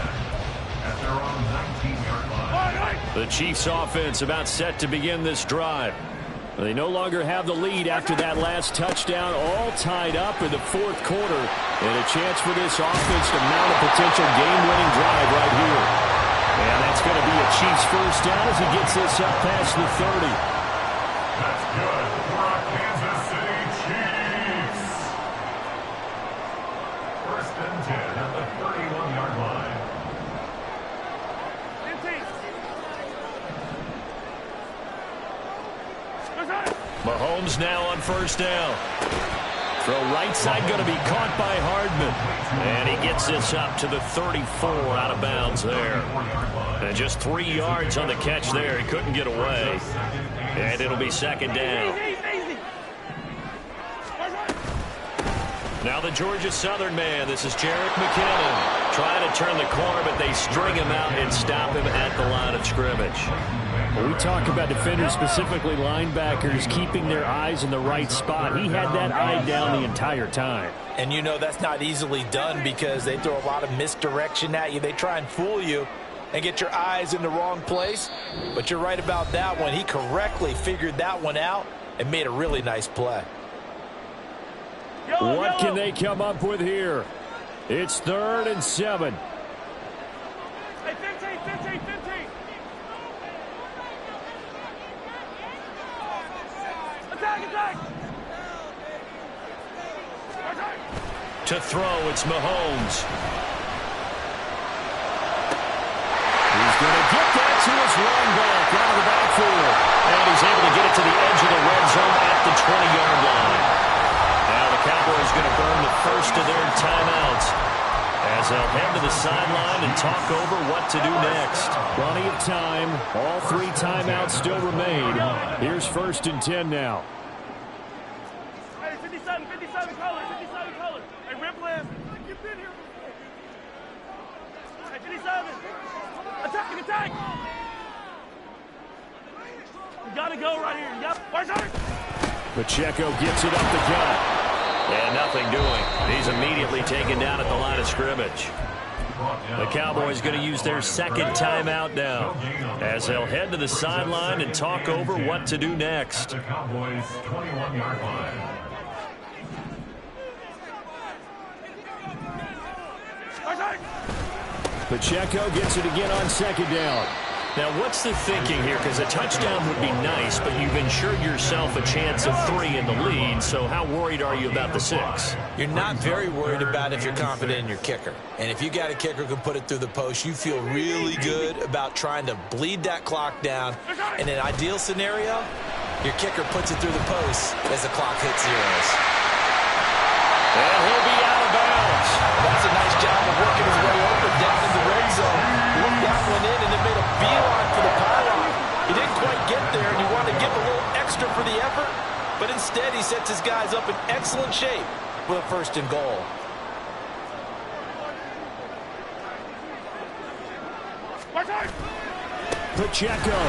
at their own 19-yard line. The Chiefs offense about set to begin this drive. They no longer have the lead after that last touchdown, all tied up in the 4th quarter. And a chance for this offense to mount a potential game-winning drive right here. And that's going to be a Chiefs first down as he gets this up past the 30. That's good for our Kansas City Chiefs. 1st and 10 at the 31-yard line. Mahomes now on 1st down. Throw right side going to be caught by Hardman. And he gets this up to the 34 out of bounds there. And just 3 yards on the catch there. He couldn't get away. And it'll be second down. Now the Georgia Southern man. This is Jarek McKinnon. Trying to turn the corner, but they string him out and stop him at the line of scrimmage. Well, we talk about defenders, specifically linebackers, keeping their eyes in the right spot. He had that eye down the entire time. And you know that's not easily done because they throw a lot of misdirection at you. They try and fool you and get your eyes in the wrong place. But you're right about that one. He correctly figured that one out and made a really nice play. What can they come up with here? It's 3rd and 7. Hey, 15, 15, 15. Attack, attack. To throw, it's Mahomes. He's going to get that to his run back out of the backfield. And he's able to get it to the edge of the red zone at the 20-yard line. Now the Cowboys going to burn the first of their timeouts as they'll head to the sideline and talk over what to do next. Plenty of time. All 3 timeouts still remain. Here's 1st and 10 now. Hey, 57, 57 color, 57 color. Hey, Ripland, you've been here. Hey, 57. Attack, attack. You got to go right here. You got Pacheco gets it up the gut. And nothing doing. He's immediately taken down at the line of scrimmage. The Cowboys going to use their 2nd timeout now as they'll head to the sideline and talk over what to do next. The Cowboys 21-yard line. Pacheco gets it again on 2nd down. Now, what's the thinking here? Because a touchdown would be nice, but you've ensured yourself a chance of 3 in the lead, so how worried are you about the 6? You're not very worried about if you're confident in your kicker. And if you got a kicker who can put it through the post, you feel really good about trying to bleed that clock down. In an ideal scenario, your kicker puts it through the post as the clock hits zeros. And he'll be out of bounds. That's a nice job of working his way open down in the red zone. Looked that one in and then made a beeline for the pylon. He didn't quite get there, and you wanted to give a little extra for the effort, but instead he sets his guys up in excellent shape with a 1st and goal. Pacheco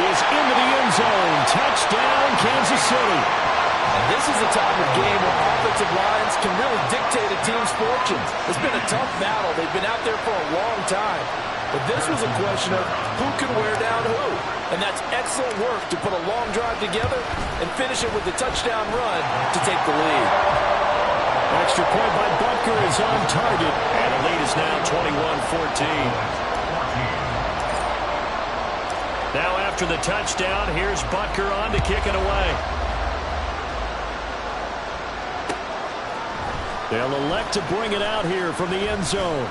is into the end zone. Touchdown, Kansas City. And this is the type of game where offensive lines can really dictate a team's fortunes. It's been a tough battle. They've been out there for a long time. But this was a question of who can wear down who. And that's excellent work to put a long drive together and finish it with the touchdown run to take the lead. Extra point by Butker is on target. And the lead is now 21-14. Now after the touchdown, here's Butker on to kick it away. They'll elect to bring it out here from the end zone.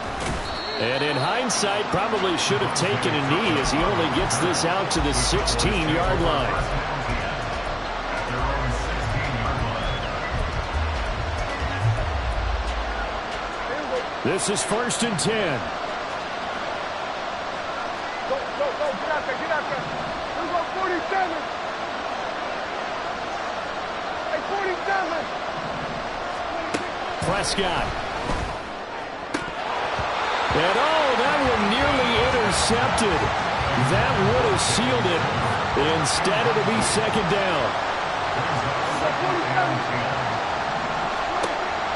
And in hindsight, probably should have taken a knee as he only gets this out to the 16-yard line. This is 1st and 10. Go, get out there, get out there. We go 47. Hey, 47. Prescott. And that one nearly intercepted. That would have sealed it. Instead, it'll be 2nd down.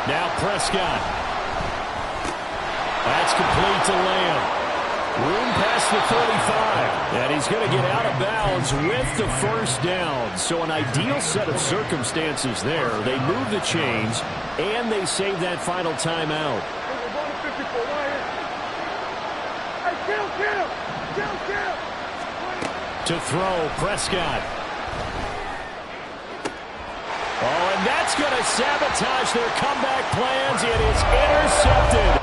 Now Prescott. That's complete to Lamb. Room past the 35. And he's going to get out of bounds with the 1st down. So an ideal set of circumstances there. They move the chains, and they save that final timeout. To throw, Prescott. Oh, and that's going to sabotage their comeback plans. It is intercepted.